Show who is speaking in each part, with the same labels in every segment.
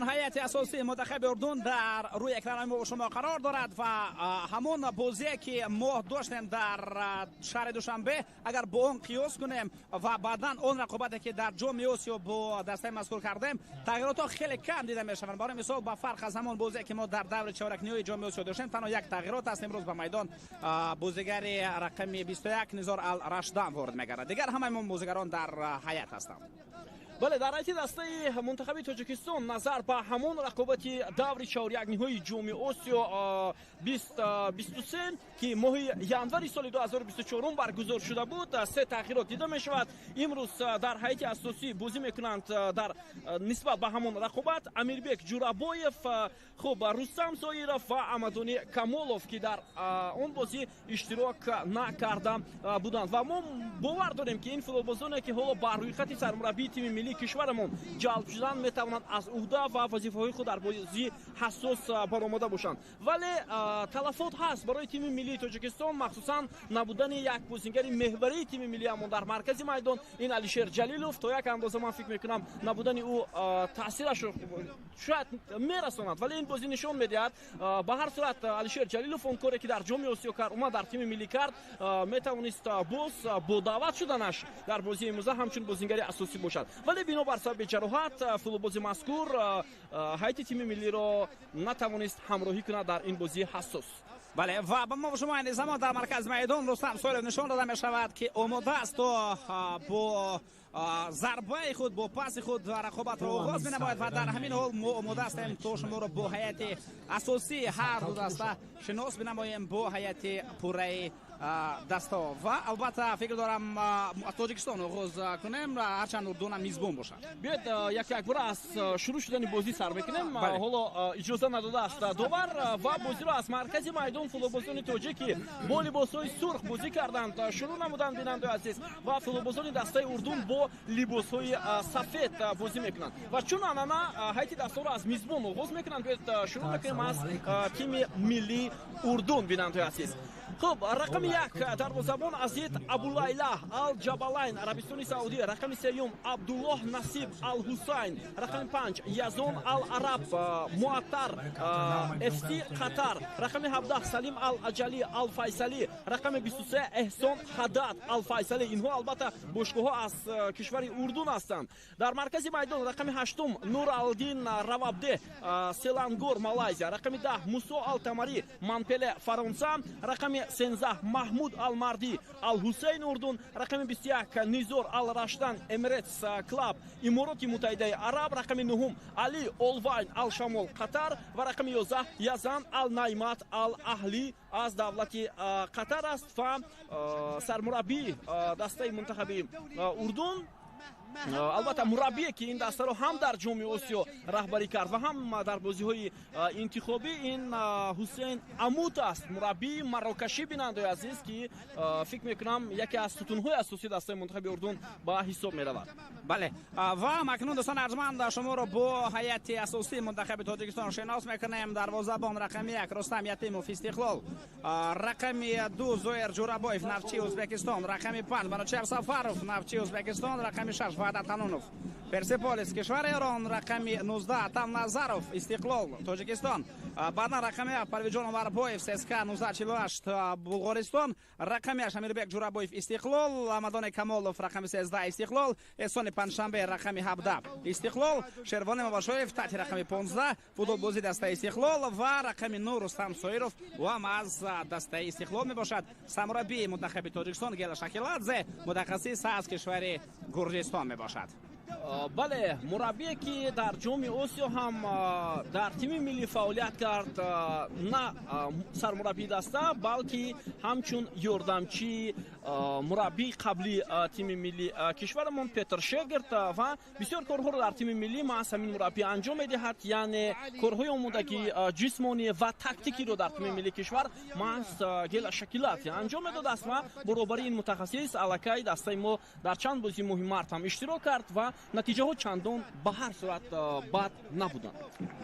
Speaker 1: هیئت اساسی منتخب اردن در روی اکران ما شما قرار دارد و همون بازی که ما داشتیم در شهر دوشنبه اگر با اون قیاس کنیم و بعداً اون رقابتی که در جام آسیا با دسته مذکور کردیم تغییرات خیلی کم دیده میشوند. برای مثال با فرق از همون بازی که ما در دور چهارک نهایی جام آسیا داشتیم تنها یک تغییرات است. امروز به میدان بازیگر رقم 21 نزار الرشدان وارد میگردد. دیگر همه بازیگران در هیئت هستند.
Speaker 2: بله، در حیث دسته منتخب تاجیکستان نظر به همون رقابتی دور چهارک نهایی جام آسیا 2023 که ماه ینور سال 2024 برگزار شده بود سه تغییرات دیده می شود. امروز در هیئت اساسی بازی میکنند در نسبت به همون رقابت امیربک جورابویف، خب رستم سایرов و امدانی کامولов که در اون بازی اشتراک نکرده بودند و ما باور داریم که این فوتبالبازانی که حالا بر روی خط سرمربی تیم ملی کشورمون جلب شدن میتوانند از عهده و وظیفه‌های خود در بازی حساس برآمده باشند، ولی تلفات هست برای تیم ملی تاجیکستان، مخصوصا نبودن یک بازیگر محوری تیم ملی همون در مرکز میدان این علیشیر جلیلوف. تا یک اندازه من فکر میکنم نبودن او تاثیرش شاید میرساند، ولی این بازی نشون میدهد به هر صورت علیشیر جلیلوف اون کاری که در جام آسیا کرد اومد در تیم ملی کرد میتوانست باز با دعوت شدنش در بازی امروز همچون بازیگر اساسی باشد، ولی بنابر سبب جراحت فوتبالباز مذکور هیئت تیم ملی را نتوانست همراهی کند در این بازی حساس.
Speaker 1: بله و با ما شما این زمان در مرکز میدان رستم سایرov نشان داده می شود که آماده است و با ضربه خود با پاس خود رقابت را آغاز می نماید و در همین حال ما آماده هستیم تا شما را با هیئت اساسی هر دو دسته شناس بنماییم با هیئت پوره دسته و البته فکر دارم از تاجیکستان آغاز کنیم هرچند اردن میزبان باشد.
Speaker 2: بیاید یک بار از شروع شدن بازی سر بکنیم. حالا اجازه نداده است داور و بازی را از مرکز میدان فوتبالبازان تاجیکی با لباس‌های سرخ بازی کردند شروع نمودند بیننده عزیز و فوتبالبازان دسته اردن با لباس‌های سفید بازی میکنند و چون انانا هیئت دسته را از میزبان آغاز میکنند بیاید شروع میکنیم از تیم ملی اردن بیننده عزیز. خب رقم یک دروازه‌بان عزیز ابولیلا الجبالین عربستان سعودی، رقم سوم عبدالله نصیب الحسین، رقم 5 یزون العرب معطر افتی قطر، رقم 17 سلیم الاجلی الفیصلی، رقم 23 احسان حداد الفیصلی. اینها البته باشگاه‌ها از کشور اردن هستند. در مرکز میدان رقم 8 نورالدین روابده سلانگور مالایزیا، رقم 10 موسی التمری منپله فرانسه، رقم 13 محمود المردی الحسین اردن، رقم 21 نیزور الرشدان امریتس کلاب امارات متحده عرب، رقم 9 علی اولواین الشمال قطر و رقم 11 یزان النایمات الاهلی از دولت قطر است و سرمربی دسته منتخب اردن البته مربی که این دسته رو هم در جام آسیا رهبری کرد و هم در بازی‌های انتخابی این حسین عمود است، مربی مراکشی بیننده عزیز که فکر میکنم یکی از ستون‌های اساسی دسته منتخب اردن با حساب می‌رود.
Speaker 1: بله و اکنون دوستان ارجمند شما رو با هیئت اساسی منتخب تاجیکستان شناس میکنیم. دروازه‌بان رقم 1 رستم یتیموف استقلال، رقم 2 زویر جورابویف نفتی ازبکستان، رقم 5 منوچهر سفاروف نفتی ازبکستان، رقم 6 وحدت حنونوف پرسپولیس کشور ایران، رقم 19 تام نظروف استقلال تاجیکستان، بعد رقم 7 پرویجان عمربویف سسکا 1948 بلغارستان، رقم 8 امیربک جورابویف استقلال، امدان کامولov رقم 13 استقلال، احسان پنجشنبه رقم 17 استقلال، شروان مباشویف تحت رقم 15 فوتبالبازی دسته استقلال و رقم 9 رستم سایرov و هم از دسته استقلال می باشد. سرمربی منتخب تاجیکستان گیلا شکیلادزه متخصص از کشور گرجستان می باشد.
Speaker 2: بله، مربی که در جام آسیا هم در تیم ملی فعالیت کرد، نه سرمربی دسته بلکه همچون یاردمچی مربی قبلی تیم ملی کشورمون پتر شگرت و بسیار کارها را در تیم ملی ما همین مربی انجام میدهد، یعنی کارهای آمادگی جسمانی و تاکتیکی رو در تیم ملی کشور ما گل شکلات انجام میداد است و برابری این متخصص الکی دسته ما در چند بازی مهم هم اشتراک کرد و نتیجه ها چندان به هر صورت بد نبودند.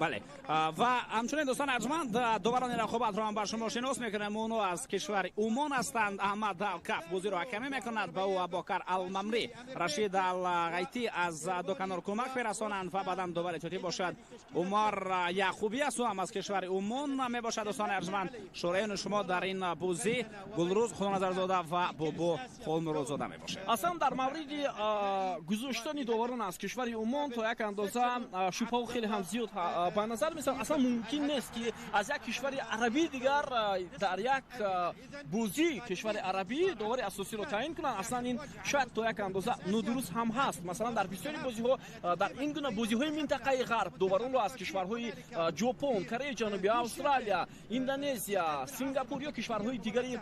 Speaker 1: بله و همچنین دوستان ارجمند داوران رقابت را هم بر شما شناس میکنم. اونو از کشور عمان هستند، احمد الکف بازی را حکمی میکند با او ابوبکر الممری رشید الغیتی از دو کنار کمک میرسانند و بعدا دوباره احتیاطی باشد عمر یعقوبی است هم از کشور عمان میباشد. دوستان ارجمند شورایان شما در این بازی گلروز خونازرزاده و بابو خونروزاده میباشد.
Speaker 2: اصلا در مورد گذاشتن داوران از کشور عمان تا یک اندازه شبهه خیلی هم زیاد به نظر میاد اصلا ممکن نیست که از یک کشور عربی دیگر در یک بازی کشور عربی داور اساسی رو تعیین کنند. اصلا این شاید تا یک اندازه نادرست هم هست. مثلا در بسیاری بازی ها در این گونه بازی های منطقه غرب داوران رو از کشورهای ژاپن، کره جنوبی، استرالیا، اندونزیا، سنگاپور یا کشورهای دیگری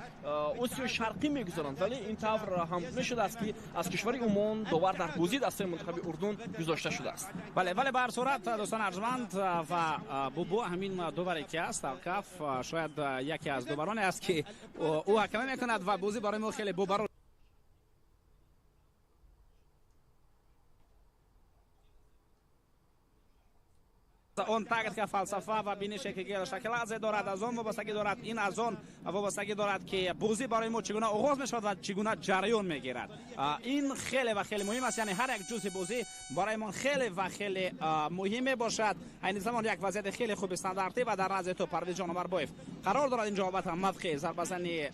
Speaker 2: آسیا شرقی میگذارند، ولی این طور هم نشده است که از کشور عمان داور در بازی دسته منتخب اردن گذاشته شده است.
Speaker 1: بله ولی به هر صورت دوستان ارجمند و بوبو همین داوری که است در کف شاید یکی از داورانی است که او حکمی میکند و بازی برای ما خیلی بوبرو اون تاگت که فلسفه و بینش که شکل از دارد از آن وابستگی دارد. این از آن وابستگی دارد که بازی برای ما چگونه آغاز میشود و چگونه جریان میگیرد. این خیلی و خیلی مهم است. یعنی هر یک جزء بازی برای ما خیلی و خیلی مهم باشد. این زمان یک وضعیت خیلی خوب استانداردی و در نزد تو پرویز جان عمربایف قرار دارد اینجا البته موقع ضربه زنی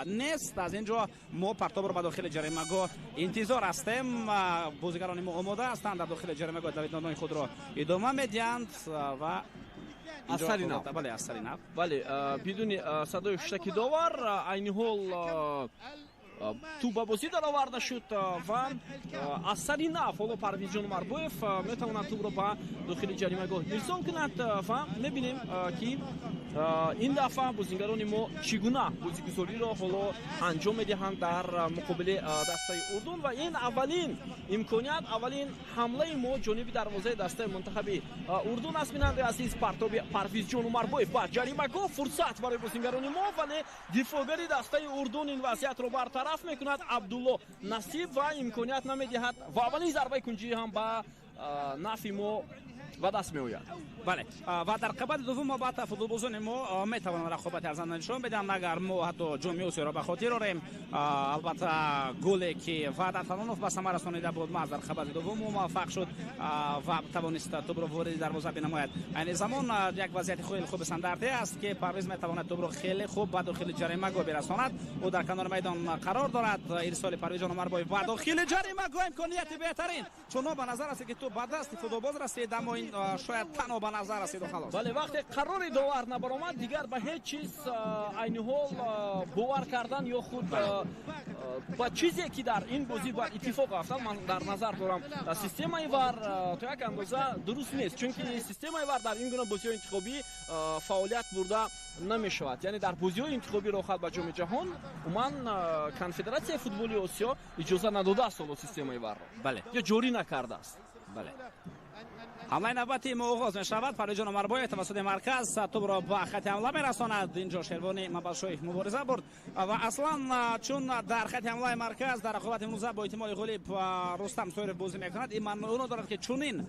Speaker 1: نیست. از اینجا ما پرتاب رو به داخل جریمه گاه انتظار هستیم. بازیگران ما آماده هستند در داخل جریمه گاه دویدنهای خود را ادامه میدهند و
Speaker 2: اثری
Speaker 1: نه
Speaker 2: بله بدون صدای شتکی داور عین حال تو با بازی در آورده شد و اثری نه. حالا پرویز جان عمربایف میتواند تو رو با داخل جریمه گاه ارسال کند و میبینیم که این دفعه بازیگران ما چگونه بازیگزاری را حالا انجام میدهند در مقابل دسته اردن و این اولین امکانیت اولین حمله ما جانب دروازه دسته منتخب اردن است. بیننده عزیز پرویز جان عمربایف با جریمه گاه فرصت برای بازیگران ما، ولی دفاعگری دسته اردن این وضعیت را برطرف میکند. عبدالله نصیب و امکانیت نمیدهد و اولین ضربه کنجی هم با نفع ما و دست میآید.
Speaker 1: بله و در قسمت دوم ما بعد فوتبالبازان ما میتوانند رقابت ارزنده نشون بدن اگر ما حتی جامیوسی را به خاطر داریم. البته گلی که وعده تلانوف به ثمر رسانیده بود ما در قسمت دوم موفق شد و توانست توپ را وارد دروازه بنماید. این زمان یک وضعیت خیلی خوب استانداردی است که پرویز میتواند توپ را خیلی خوب به داخل جریمه گاه برساند. او در کنار میدان قرار دارد. ارسال پرویز جان عمربایف به داخل جریمه گاه امکانیت بهترین چون به نظر است که تو به دست فوتبالباز رسید اما این شاید تنها به نظر رسید و خلاص.
Speaker 2: بله وقتی قرار داور نبرآمد دیگر به هیچ چیز عین حال باور کردن یا خود با چیزی که در این بازی با اتفاق افتاد من در نظر دارم سیستم ایوار تا یک اندازه درست نیست، چون که سیستم ایوار در این گونه بازی انتخابی فعالیت برده نمی شود. یعنی در بازی انتخابی راه به جام جهان عموما کنفدراسیون فوتبال آسیا اجازه نداده است سیستم ایوار.
Speaker 1: بله
Speaker 2: یا جاری نکرده است.
Speaker 1: بله حمله نوبتی ما آغاز می شود. پرویز جان عمربایف توسط مرکز توپ را به خط حمله میرساند. اینجا شیروانی مباشویف مبارزه برد و اصلا چون در خط حمله مرکز در رقابت امروز با احتمال غالب رستم سویر بازی میکند این معنی دارد که چونین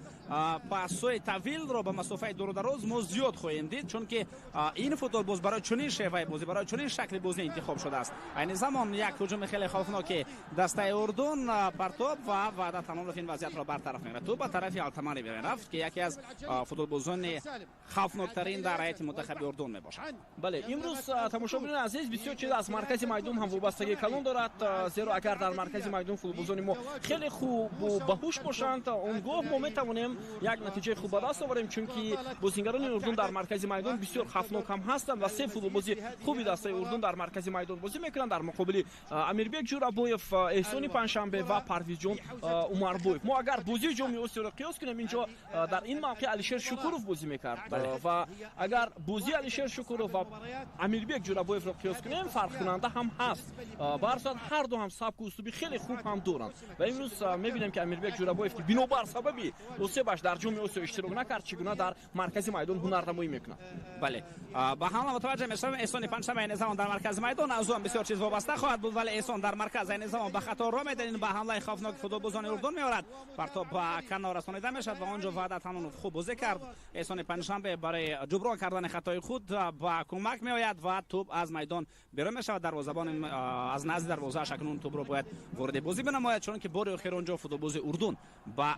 Speaker 1: پاسوی طویل را به مسافت دور و دراز ما زیاد خواهیم دید، چون که این فوتبال باز برای چنین شیوه بازی برای چنین شکل بازی انتخاب شده است. این زمان یک هجوم خیلی خوفناک دسته اردن پرتاب و وعده تمام این وضعیت را برطرف می‌کند. تو به طرف التمری می‌رفت که یکی از فوتبالبازان خوفناکترین در هیئت منتخب اردن میباشد.
Speaker 2: بله امروز تماشاگران عزیز بسیار چیز از مرکز میدان هم وابستگی کلان دارد، زیرا اگر در مرکز میدان فوتبالبازان ما خیلی خوب و باهوش باشند اونگاه ما میتوانیم یک نتیجه خوب به دست آوریم، چون که بازیگران اردن در مرکز میدان بسیار خوفناک هم هستند و سه فوتبالبازی خوبی دسته اردن در مرکز میدان بازی میکنند در مقابل امیربک جورابویف، احسانی پنجشنبه و پرویز جان عمربایف. ما اگر بازی جام آسیا را قیاس کنیم اینجا در این موقع علیشیر شکوروف بازی میکرد و اگر بازی علیشیر شکوروف و امیربک جورابویف را قیاس کنیم فرق کننده هم هست. برصد هر دو هم سبک و اسلوبی خیلی خوب هم دارند و امروز میبینیم که امیربک جورابویف که بنابر سببی اوسه در جام آسیا اشتراک نکرد چگونه در مرکز میدان هنرنمایی میکنه.
Speaker 1: بله با هم متوجه میشیم احسان پنجشنبه این زمان در مرکز میدان از اون بسیار چیز وابسته خواهد بود، ولی احسان در مرکز این زمان به خطا را میدن به حمله خوفناک فوتبالبازان اردن میارد. پرتاب با کنار رسانیده میشد و اونجا Ваҳдат Ҳанонов хуб бозӣ кард. Эҳсони панҷшанбе барои ҷуброн кардани хатои худ ба кӯмак меояд ва тӯб аз майдон берун мешавад. Дарвозабон аз назди дарвозааш акнун тӯбро бояд ворид бозӣ бинамояд, чунки бори охир онҷо футболбози Урдун ба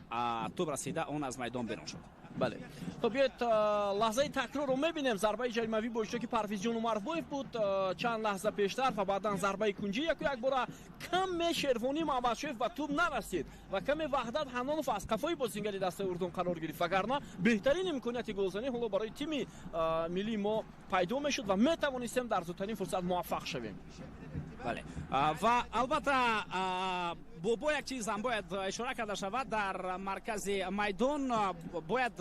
Speaker 1: тӯб расида он аз майдон берун шуд.
Speaker 2: бале то биёед лаҳзаи такрорро мебинем. зарбаи ҷаримавӣ бо иштироки Парвизҷон Умарбоев буд чанд лаҳза пештар ва баъдан зарбаи кунҷӣ як бора каме Шервонӣ Маҳмадшоев ба тӯб нарасид ва каме Ваҳдат Ҳанонов аз қафои бозингари дастаи Урдун қарор гирифт. вагарна беҳтарин имконияти голзанӣ ҳоло барои тими миллии мо пайдо мешуд ва метавонистем дар зудтарин фурсат муваффақ шавем.
Speaker 1: бале ва албатта бо як чизам бояд ишора карда шавад. дар маркази майдон бояд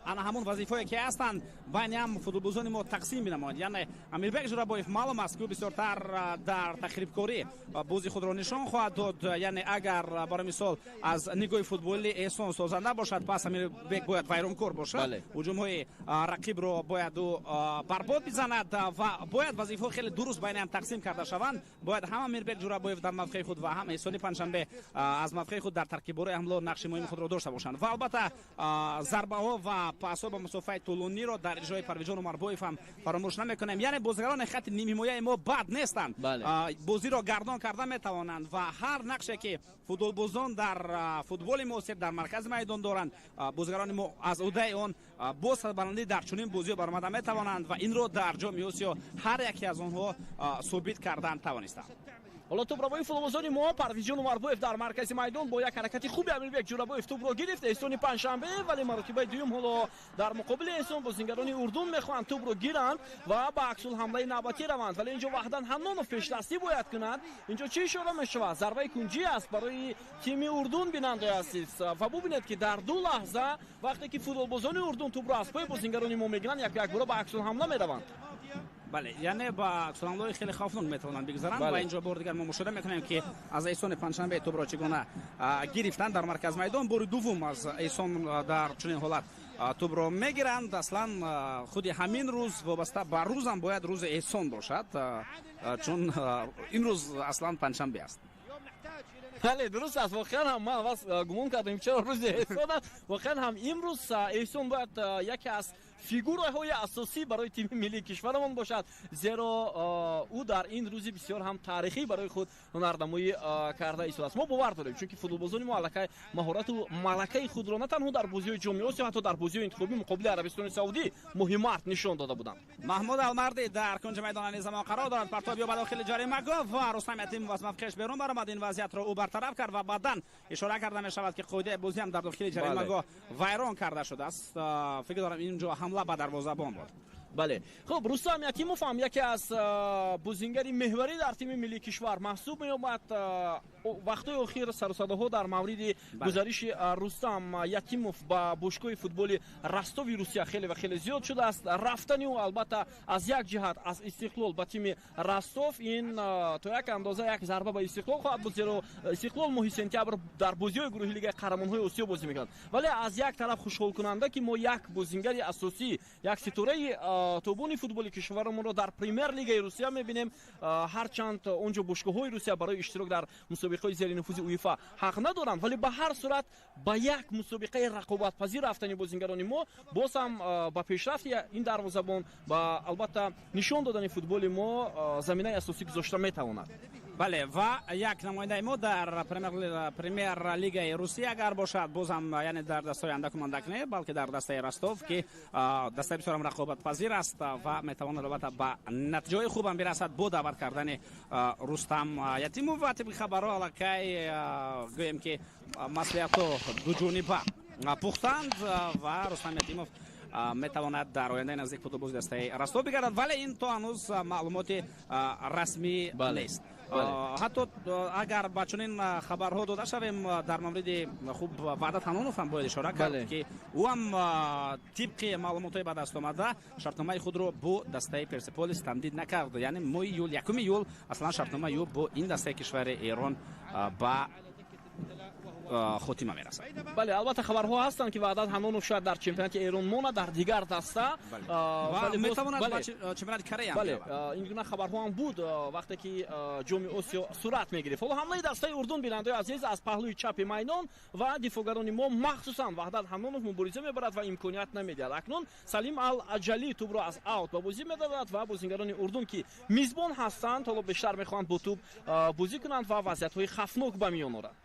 Speaker 1: ана ҳамон вазифае ки ҳастанд байни ҳам футболбозони мо тақсим бинамояд. яъне Амирбек Ҷурабоев маълум аст ки ӯ бисёртар дар тахрибкорӣ бози худро нишон хоҳад дод. яъне агар барои мисол аз нигоҳи футболӣ эҳсон созанда бошад, пас Амирбек бояд вайронкор бошад. ҳуҷумҳои рақибро бояд ӯ барбод бизанад ва бояд вазифаҳо хеле дуруст байни ҳам тақсим карда шаванд. бояд ҳам Амирбек Ҷурабоев дар мавқеи худ ва ҳам Эҳсони Панҷшанбе аз мавқеи худ дар таркиббораи ҳамло нақши муҳими худро дошта бошанд. ва албатта зарбаҳо ва пасҳо ба масофаи тӯлониро дар иҷрои Парвизҷон Умарбоев ҳам фаромӯш намекунем. яъне бозигарони хатти нимҳимояи мо бад нестанд. бозиро гардон карда метавонанд ва ҳар нақше ки футболбозон дар футболи муосир дар маркази майдон доранд, бозигарони мо аз ӯдаи он бо сарбаландӣ дар чунин бозиҳо баромада метавонанд ва инро дар ҷоми Осиё ҳар яке аз онҳо собит кардан тавонистанд.
Speaker 2: ҳоло тӯбравои футболбозони мо Парвизҷон Умарбоев дар маркази майдон бо як ҳаракати хуби Амирбек Ҷурабоев тӯбро гирифт. Эҳсони Панҷшанбе вале маротибаи дуюм ҳоло дар муқобили Эҳсон бозингарони Урдун мехоҳанд тӯбро гиранд ва ба аксулҳамлаи навбатӣ раванд. вале инҷо Ваҳдат Ҳанонов пештастӣ бояд кунад. инҷо чӣ ишора мешавад? зарбаи кунҷӣ аст барои тими Урдун бинандаи азиз. ва бубинед ки дар ду лаҳза вақте ки футболбозони Урдун тӯбро аз пои бозингарони мо мегиранд, як бора ба аксулҳамла мераванд.
Speaker 1: бале яъне ба аксулҳамлаҳои хеле хавфнок метавонанд бигзаранд. ва инҷо бори дигар мо мушоҳида мекунем ки аз Эҳсони Панҷшанбе тӯбро чӣ гуна гирифтанд дар маркази майдон. бори дуввум аз Эҳсон дар чунин ҳолат тӯбро мегиранд. аслан худи ҳамин рӯз вобаста ба рӯзам бояд рӯзи Эҳсон бошад, чун ин рӯз аслан панҷшанбе аст.
Speaker 2: бале дуруст аст. воқеан ҳам ман авваз гумон кардам чаро рӯзи Эҳсон аст. воқеан ҳам имрӯз Эҳсон бояд яке аз фигураҳои асосӣ барои тими миллии кишварамон бошад, зеро ӯ дар ин рӯзи бисёр ҳам таърихӣ барои худ ҳунарнамоӣ карда истодааст. мо бовар дорем, чунки футболбозони мо аллакай маҳорату малакаи худро на танҳо дар бозиҳои ҷоми Осиё, ҳатто дар бозиҳои интихобӣ муқобили Арабистони Саудӣ муҳиммард нишон дода буданд.
Speaker 1: маҳмуд алмарди дар кунҷи майдон низамон қарор дорад. партоб ё ба дохили ҷаримагоҳ ва Рустам Ятимов аз мавқеаш берун баромад. ин вазъиятро ӯ бартараф кард ва баъдан ишора карда мешавад ки қоидаи бозӣ ҳам дар дохили ҷаримагоҳ вайрон карда шудааст. фикр дорам инҷо ҳамла ба дарвозабон буд.
Speaker 2: бале хуб, Рустам Ятимов ҳам яке аз бозингари меҳварӣ дар тими миллии кишвар маҳсуб меёбад. вақтҳои охир сарусадаҳо дар мавриди гузариши Рустам Ятимов ба бошгоҳи футболи Растови Русия хеле зиёд шудааст. рафтани ӯ албатта аз як ҷиҳат аз Истиқлол ба тими Ростов ин то як андоза як зарба ба Истиқлол хоҳад буд, зеро Истиқлол моҳи сентябр дар бозиҳои гурӯҳи лигаи қаҳрамонҳои Осиё бозӣ мекунад. вале аз як тараф хушҳолкунанда ки мо як бозингари асосӣ, як ситораи тобони футболи кишварамонро дар премер лигаи Русия мебинем. ҳарчанд онҷо бошгоҳҳои Русия барои иштирок дар мусобиқаҳои зери нуфузи УЕФА ҳақ надоранд, вале ба ҳар сурат ба як мусобиқаи рақобатпазир рафтани бозингарони мо боз ҳам ба пешрафти ин дарвозабон ба албатта нишон додани футболи мо заминаи асосӣ гузошта метавонад.
Speaker 1: бале ва як намояндаи мо дар премер лигаи Русия агар бошад, бозам яъне дар дастаи андак не, балки дар дастаи Ростов ки дастаи бисёрам рақобатпазир аст ва метавонад албатта ба натиҷаҳои хубам бирасад бо даъват кардани Рустам Ятимов. ва тибқи хабарҳо аллакай гӯем ки маслиҳатҳо дуҷониба пухтанд ва Рустам Ятимов метавонад дар ояндаи наздик футболбози дастаи Ростов бигардад, вале ин то ҳанӯз маълумоти расмӣ нест. ҳатто агар ба чунин хабарҳо дода шавем, дар мавриди хуб Ваҳдат Ҳанонов ҳам бояд ишора кард ки ӯ ҳам тибқи маълумотҳои ба даст омада шартномаи худро бо дастаи Персеполис тамдид накард. яъне моҳи июл, 1 июл аслан шартномаи ӯ бо ин дастаи кишвари Эрон ба хотима мерасад.
Speaker 2: бале албатта хабарҳо ҳастанд ки ваъдат ҳанонов шояд дар чемпионати эрон монад дар дигар даста
Speaker 1: ва метавонад ба чемпионати корея
Speaker 2: бале ин гуна хабарҳо ҳам буд вақте ки ҷоми осиё сурат мегирифт. ҳоло ҳамлаи дастаи урдун бинандаи азиз аз паҳлӯи чапи майдон ва дифогарони мо махсусан ваҳдат ҳанонов мубориза мебарад ва имконият намедиҳад. акнун салим ал-аҷалӣ тӯбро аз аут ба бозӣ медодад ва бозингарони урдун ки мизбон ҳастанд ҳоло бештар мехоҳанд бо тӯб бозӣ кунанд ва вазъиятҳои хафнок ба миён орад.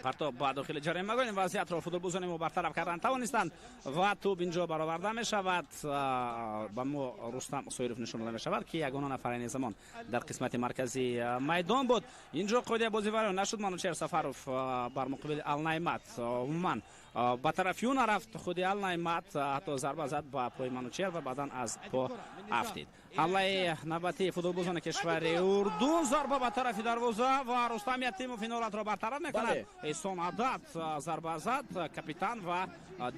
Speaker 1: партоб ба дохили ҷароим магоин вазъиятро футболбозони мо бартараф кардан тавонистанд ва тӯб инҷо бароварда мешавад. ба мо рустам соиров нишон дода мешавад ки ягона нафари замон дар қисмати марказии майдон буд. инҷо қоидаи бозӣ вайрон нашуд. манучер сафаров бар муқобили алнаймат умуман ба тарафи ю нарафт. худи алнаймат ҳатто зарба зад ба пои манучер ва баъдан аз по афтид. ҳамлаи навбатии футболбозони кишвари урдун зарба ба тарафи дарвоза ва рустам ятимов ин ҳолатро бартараб мекунад. эҳсон адад зарба зад капитан ва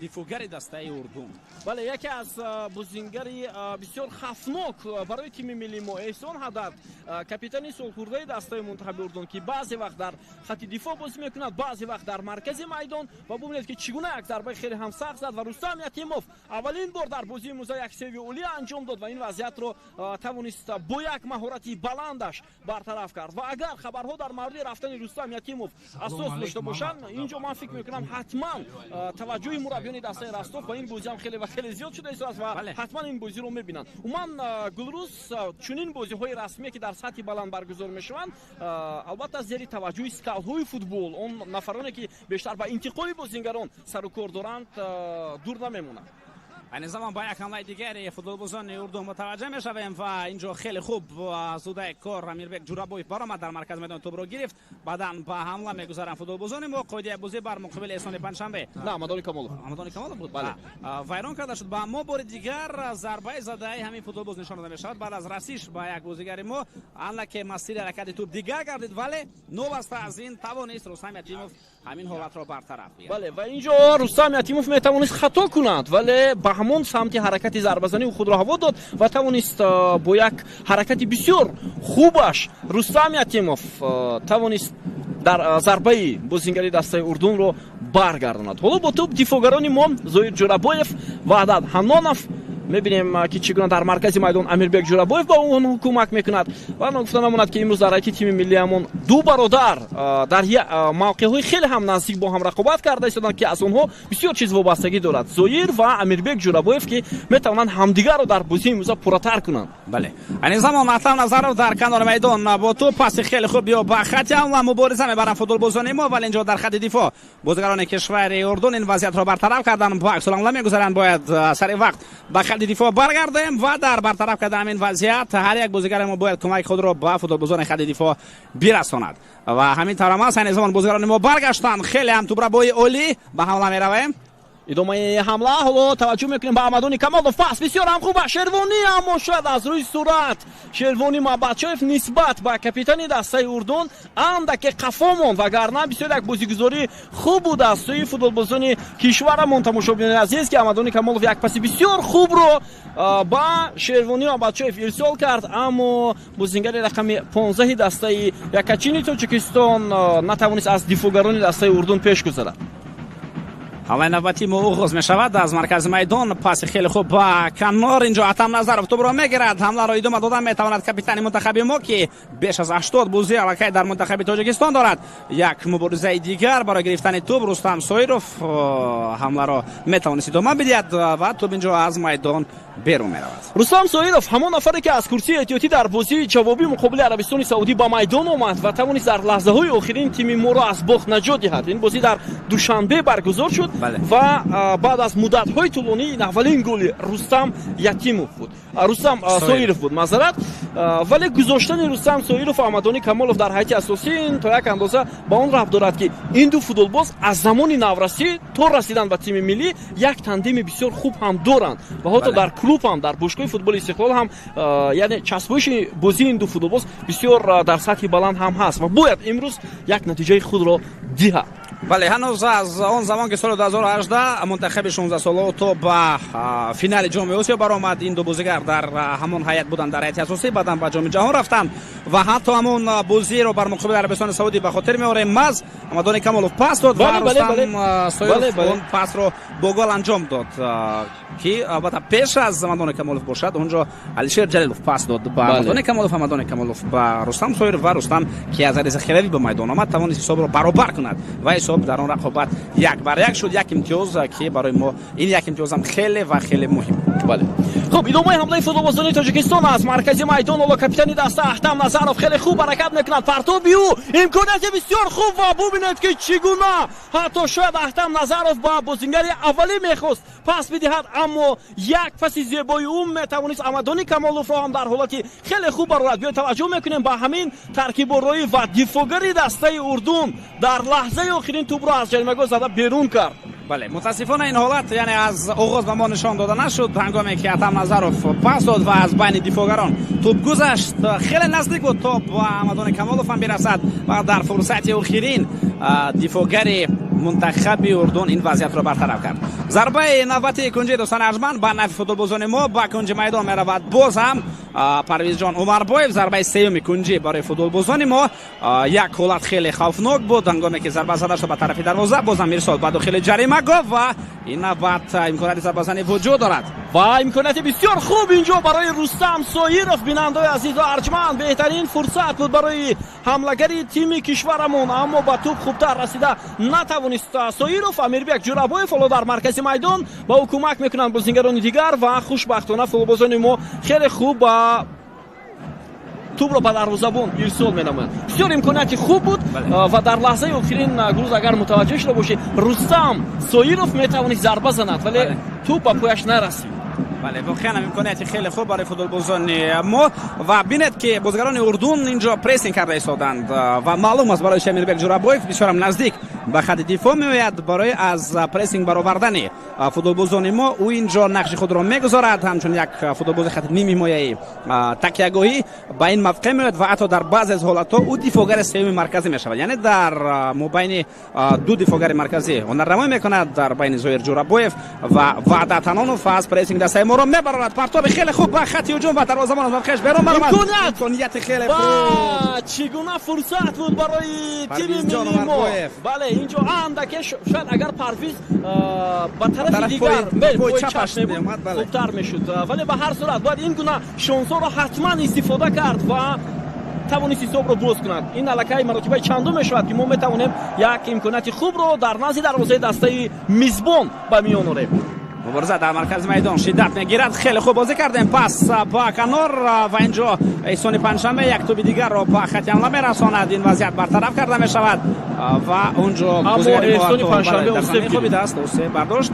Speaker 1: дифогари дастаи урдун.
Speaker 2: бале яке аз бозингари бисёр хафнок барои тими миллии мо эҳсон адад капитани солхӯрдаи дастаи мунтахаби урдун ки баъзе вақт дар хатти дифоъ бозӣ мекунад, баъзе вақт дар маркази майдон ва бубинед ки чӣ гуна як зарбаи хеле ҳам сахт зад ва рустам ятимов аввалин бор дар бозии имрӯза як сейви олӣ анҷом дод ва ин вазъиятро тавонист бо як маҳорати баландаш бартараф кард. ва агар хабарҳо дар мавриди рафтани рустам ятимов асос дошта бошанд, инҷо ман фикр мекунам ҳатман таваҷҷӯҳи мураббиёни дастаи Ростов ба ин бозӣ ҳам хеле ва хеле зиёд шуда истааст ва ҳатман ин бозиро мебинанд. умуман гулрӯз чунин бозиҳои расмие ки дар сатҳи баланд баргузор мешаванд албатта зери таваҷҷӯҳи скаутҳои футбол, он нафароне ки бештар ба интиқоли бозингарон сару кор доранд, дур намемонанд.
Speaker 1: айни замон ба як ҳамлаи дигари футболбозони урдун мутаваҷҷеҳ мешавем ва инҷо хеле хуб зудаи кор амирбек ҷурабоев баромад дар маркази майдон тӯбро гирифт. баъдан ба ҳамла мегузаранд футболбозони мо. қоидаи бозӣ бар муқобили эҳсони панҷшанбе
Speaker 2: Амадони Камолов
Speaker 1: буд. бале вайрон карда шуд. ба мо бори дигар зарбаи задаи ҳамин футболбоз нишон дода мешавад. баъд аз расиш ба як бозигари мо анлаке масири ҳаракати тӯб дигар гардид, вале новаста аз ин тавонист рустам ятимов ҳамин ҳолатро бартараф биярад.
Speaker 2: бале ва инҷо рустам ятимов метавонист хато кунад, вале ба ҳамон самти ҳаракати зарбазании худро ҳаво дод ва тавонист бо як ҳаракати бисёр хубаш рустам ятимов тавонист дар зарбаи бозингари дастаи урдунро баргардонад. ҳоло бо тӯб дифогарони мо зоир ҷурабоев, ваҳдат ҳанонов мебинем ки чӣ гуна дар маркази майдон амирбек ҷурабоев ба он ҳукумат мекунад ва ногуфта мемонад ки имрӯз дар ҳайати тими миллиамон ду бародар дар мавқеъҳои хеле ҳам наздик бо ҳам рақобат карда истоданд ки аз онҳо бисёр чиз вобастагӣ дорад. зоир ва амирбек ҷурабоев ки метавонанд ҳамдигарро дар бозии имрӯза пурратар кунанд.
Speaker 1: бале айни замон Атлан Назаров дар канори майдон бо тӯб паси хеле хуб ё ба хатти ҳамла мубориза мебаранд футболбозони мо, вале инҷо дар хатти дифоъ бозигарони кишвари урдун ин вазъиятро бартараф кардан. ба аксулҳамла мегузаранд. бояд сари вақт ба хатти дифоъ баргардем ва дар бартараф кардан ҳамин вазъият ҳар як бозигари мо бояд кӯмаки худро ба футболбозони хатти дифоъ бирасонад ва ҳамин таврам аст. айни замон бозигарони мо баргаштанд. хеле ҳам тӯбрабои олӣ. ба ҳамла меравем.
Speaker 2: идомаи ҳамла. ҳоло таваҷҷӯҳ мекунем ба Амадони Камолов. пас бисёр ҳам хуб ба Шервонӣ, аммо шояд аз рӯи сурат Шервонӣ Маҳбатшоев нисбат ба капитани дастаи урдун андаке қафо монд, вагарна бисёр як бозигузорӣ хуб буд аз сӯи футболбозони кишварамон. тамошобинони азиз ки Амадони Камолов як паси бисёр хубро ба Шервонӣ Маҳбатшоев ирсол кард, аммо бозингари рақами 15 дастаи Якачини Тоҷикистон натавонист аз дифогарони дастаи урдун пеш гузарад.
Speaker 1: ҳамлаи навбатии мо оғоз мешавад аз маркази майдон. паси хеле хуб ба канор. инҷо Атам Назаров тӯбро мегирад. ҳамларо идома дода метавонад капитани мунтахаби мо ки беш аз 80 бозӣ аллакай дар мунтахаби Тоҷикистон дорад. як муборизаи дигар барои гирифтани тӯб. Рустам Соиров ҳамларо метавонист идома бидиҳад ва тӯб инҷо аз майдон берун меравад.
Speaker 2: Рустам Соиров ҳамон нафаре ки аз курсии эҳтиётӣ дар бозии ҷавобии муқобили Арабистони Саудӣ ба майдон омад ва тавонист дар лаҳзаҳои охирин тими моро аз бохт наҷот диҳад. ин бозӣ дар душанбе баргузор шуд ва баъд аз муддатҳои тӯлонӣ ин аввалин голи Рустам Ятимов буд. Рустам Соиров буд, маъзарат. вале гузоштани Рустам Соиров ва Амадони Камолов дар ҳайати асосӣ ин то як андоза ба он рабт дорад ки ин ду футболбоз аз замони наврасӣ то расидан ба тими миллӣ як тандеми бисёр хуб ҳам доранд ва ҳатто дар клуб ҳам дар бошгоҳи футболи Истиқлол ҳам яъне часпоиши бозии ин ду футболбоз бисёр дар сатҳи баланд ҳам ҳаст ва бояд имрӯз як натиҷаи худро диҳад.
Speaker 1: бале ҳанӯз аз он замон ки соли 2018 мунтахаби 16 соло то ба финали ҷоми Осиё баромад, ин ду бозигар дар ҳамон ҳайат буданд дар ҳайати асосӣ, баъдан ба ҷоми ҷаҳон рафтанд و حتی همون بازیرو بر مقابل عربستان سعودی به خاطر میاریم. مز حمدان کمالوف پاس داد و رستم سویلوف اون پاس رو با گل انجام داد که البته پیش از حمدان کمالوف باشد اونجا علیشیر جلیلوف پاس داد به حمدان کمالوف. حمدان کمالوف به رستم سویلوف و رستم که از عریض خیلی به میدان آمد توانست حساب رو برابر کند و حساب در آن رقابت 1-1 شد. یک امتیاز که برای ما این یک امتیاز هم خیلی و خیلی مهم.
Speaker 2: بله خب ادامه حمله فوتبالبازان تاجیکستان از مرکز میدان. حالا کاپیتان دسته احتم نظرов خیلی خوب حرکت میکند. پرتابی او امکانات بسیار خوب و ببینید که چگونه حتی شاید احتم نظرов با بازیگر اولی میخواست پاس بدهد اما یک پاس زیبای اون میتوانست حمدان کمالوف را هم در حالتی خیلی خوب برآورد. بیا توجه میکنیم با همین ترکیب روی و دفاعگری دسته اردن در لحظه آخرین توپ را از جریمه‌گاه زده بیرون کرد.
Speaker 1: بله متاسفانه این حالت یعنی از آغاز به ما نشان داده نشد. هنگامی که احتم نظرов پاس داد و از بین دفاعگران توپ گذشت خیلی نزدیک بود توپ و حمدان کمالوف هم برسد و در فرصت آخرین دفاعگر منتخب اردن این وضعیت را برطرف کرد. ضربه نوبتی کنجی دوستان ارجمند به نفع فوتبالبازان ما به کنج میدان میرود. باز هم پرویز جان عمرباєв ضربه سوم کنجی برای فوتبالبازان ما یک حالت خیلی خوفناک بود. هنگامی که ضربه زده شد به طرف دروازه باز هم میرسد به داخل جریمه‌گاه و این نوبت امکانات ضربه زنی وجود دارد
Speaker 2: و امکانات بسیار خوب اینجا برای رستم سایروف. بیننده عزیز و ارجمند بهترین فرصت بود برای حملهگری تیم کشورمون اما با توپ خوبتر رسیده نتوانست سایروف. امیربک جورابویف حالا در مرکز میدان با او کمک میکنند بازیگران دیگر و خوشبختانه فوتبالبازان ما خیلی خوب با توپ را به دروازه‌بان ارسال می‌نمایند. بسیار امکاناتی خوب بود و در لحظه آخرین گل اگر متوجه شده باشید رستم سایروف میتوانست ضربه زند ولی توپ به پایش نرسید.
Speaker 1: بله واقعا امکاناتی خیلی خوب برای فوتبالبازان ما و ببینید که بازیگران اردن اینجا پرسینگ کرده ایستادند و معلوم است برای امیربک جورابویف بسیار نزدیک به خط دفاع میآید برای از پرسینگ برآوردن فوتبالبازان ما. او اینجا نقش خود را میگذارد همچون یک فوتبالباز خط نیم حمایه‌ای تکیه‌گاهی با این موقع میاد و حتی در بعضی از حالت‌ها او دفاعگر سوم مرکزی میشود. یعنی در مابین دو دفاعگر مرکزی هنرنمایی میکند در بین زویر جورابویف و وعدت انانوف از پرسینگ دسته ما را میبرد. پرتاب خیلی خوب با خط هجوم و دروازه‌بان از موقعش بیرون برآمد. امکانیت خیلی خوب
Speaker 2: چگونه فرصت بود برای تیم ملی ما. بله اینجا اندکه شاید اگر پرویز با طرف دیگر بوی چپش می‌بود خوبتر میشد ولی به هر صورت باید این گونه شانس‌ها را حتما استفاده کرد و توانست حساب را باز کند. این الکای مرتبه چندم میشود که ما میتوانیم یک امکانات خوب رو در نزد دروازه دسته میزبان به میان آوریم.
Speaker 1: مبارزه در مرکز میدان شدت میگیرد. خیلی خوب بازی کردیم پاس با کنار و اینجا ایسون پنجشنبه یک توپ دیگر را با خط حمله میرساند. این وضعیت برطرف کرده میشود و اونجا بازیگر
Speaker 2: ایسون پنجشنبه
Speaker 1: اوسه خوبی دست اوسه برداشت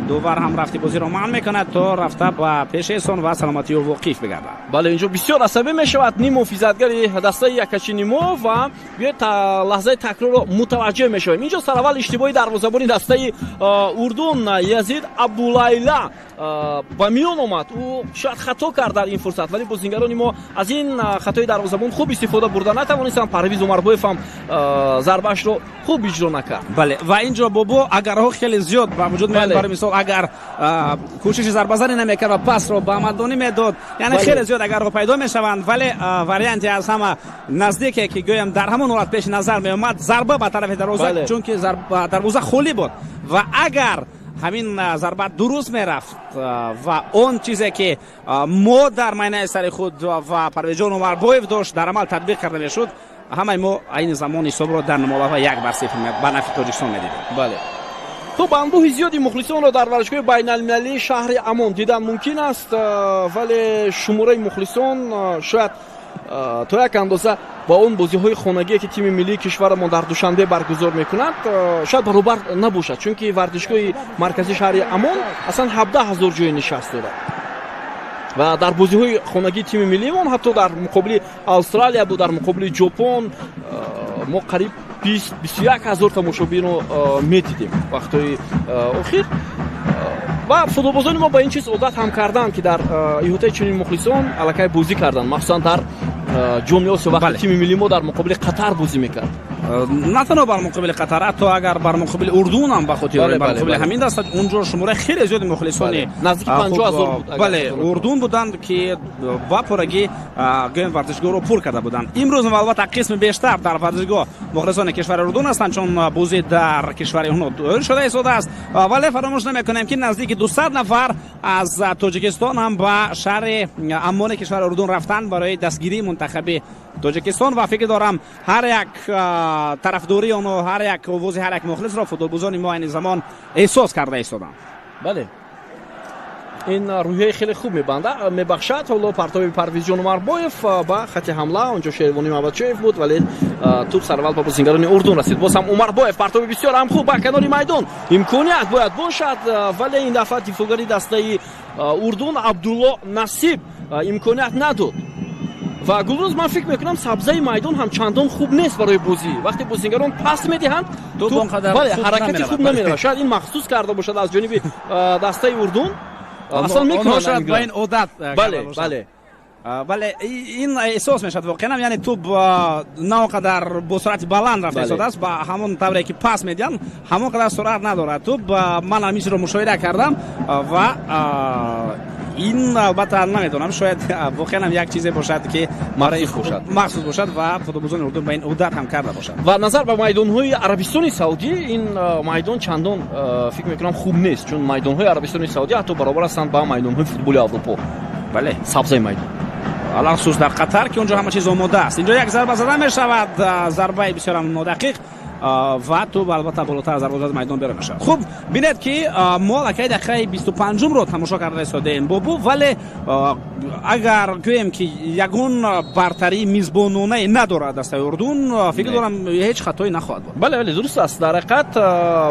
Speaker 1: دوبار هم رفتی بازی رو منع میکند تا رفته با پیش ایسون و سلامتی و وقیف بگرده.
Speaker 2: بله اینجا بسیار عصبی میشود نیمو فیزدگری دسته یکچی نیمو و بیا تا لحظه تکرار رو متوجه میشویم. اینجا سراول اشتباهی دروازه‌بان دسته اردن یزید عبدالایلا با میون اومد. او شاید خطا کرد در این فرصت ولی بازیگران ما از این خطای دروازه‌بان خوب استفاده بردن نتوانستند. پرویز عمرباєв هم ضربه‌اش رو خوب اجرا نکرد.
Speaker 1: بله و اینجا بابا اگرها خیلی زیاد با وجود میاد. برای مثال اگر کوشش ضربه زنی نمیکرد و پاس رو با حمدانی میداد یعنی خیلی زیاد اگرها پیدا میشوند ولی واریانتی از همه نزدیکه که گویم در همون حالت پیش نظر میومد ضربه به طرف دروازه چون که دروازه خالی بود و اگر همین ضربه درست میرفت و اون چیزی که ما در معنی سر خود و پرویز جان عمرباєв داشت در عمل تطبیق کرده میشد همه ما این زمان حساب رو در نمایش 1-0 به نفع تاجیکستان میدیدیم.
Speaker 2: بله خب انبوه زیادی مخلصان را در ورزشگاه بین المللی شهر عمان دیدن ممکن است ولی شماره مخلصان شاید تا یک اندازه با اون بازی‌های خانگی که تیم ملی کشورمان در دوشنبه برگزار می‌کند شاید برابر نباشد چون که ورزشگاه مرکزی شهر عمان اصلا 17000 جای نشست دارد و در بازی‌های خانگی تیم ملی ما حتی در مقابل استرالیا بود در مقابل ژاپن ما قریب 21,000 تماشابین رو می‌دیدیم وقت‌های اخیر و فوتبالبازان ما با این چیز عادت هم کردن که در احاطه چنین مخلصان الکای بازی کردن مخصوصا در جام آسیا وقتی تیم ملی ما در مقابل قطر بازی می‌کرد.
Speaker 1: نه تنها بر مقابل قطر، حتی اگر بر مقابل اردن هم بخاطر بر مقابل همین دست اونجا شماره خیلی زیاد مخلصان
Speaker 2: نزدیک 50,000 بود.
Speaker 1: بله اردن بودند که با پرگی گیم ورزشگاه رو پر کرده بودند. امروز البته قسم بیشتر در ورزشگاه مخلصان کشور اردن هستند، چون بازی در کشور اونها شده است. ولی فراموش نمیکنیم که نزدیک 200 نفر از تاجیکستان هم به شهر عمان کشور اردن رفتن برای دستگیری منتخب تاجیکستان و فکر دارم هر یک طرفداری اونو، هر یک آواز هر یک مخلص را فوتبالبازان ما این زمان احساس کرده ایستادند.
Speaker 2: بله این روحیه خیلی خوب میبخشد. حالا پرتاب پرویز جان عمرباєв با خط حمله اونجا شیروانی محمدشایف بود ولی توپ سرول به بازیگران اردن رسید. باز هم عمرباєв پرتاب بسیار هم خوب با کنار میدان، امکانیت باید باشد ولی این دفعه دفاعگری دسته اردن عبدالله نصیب امکانیت نداد و گلروز من فکر میکنم سبزه میدان هم چندان خوب نیست برای بازی. وقتی بازیگران پاس میدهند تو حرکتی خوب نمیره. شاید این مخصوص کرده باشد از جانب دسته اردن. اصلا میکنه
Speaker 1: شاید با این عادت. بله این احساس میشد واقعا، یعنی توپ نه قدر با سرعت بلند رفته شده است، با همون طوری که پاس میدن همون قدر سرعت نداره توپ. من همیشه رو مشاهده کردم و این البته نمیدونم شاید واقعا یک چیزی باشد که مخصوص باشد و فوتبالبازان اردن با این عادت هم کرده باشد.
Speaker 2: و نظر به میدان‌های عربستان سعودی این میدان چندان فکر میکنم خوب نیست، چون میدان‌های عربستان سعودی حتی برابر هستند با میدان‌های فوتبال اروپا. بله سبزه میدان
Speaker 1: الان خصوص در قطر که اونجا همه چیز آماده است. اینجا یک ضربه زده می شود، ضربه بسیار نادقیق و تو البته بالاتر از دروازه میدان بیرون میشه. خوب ببینید که ما لکه دقیقه 25 رو تماشا کرده ایستادیم بابو، ولی اگر گویم که یگان برتری میزبانانه نداره دسته اردن، فکر دارم هیچ خطایی نخواهد بود.
Speaker 2: بله درست است در حقیقت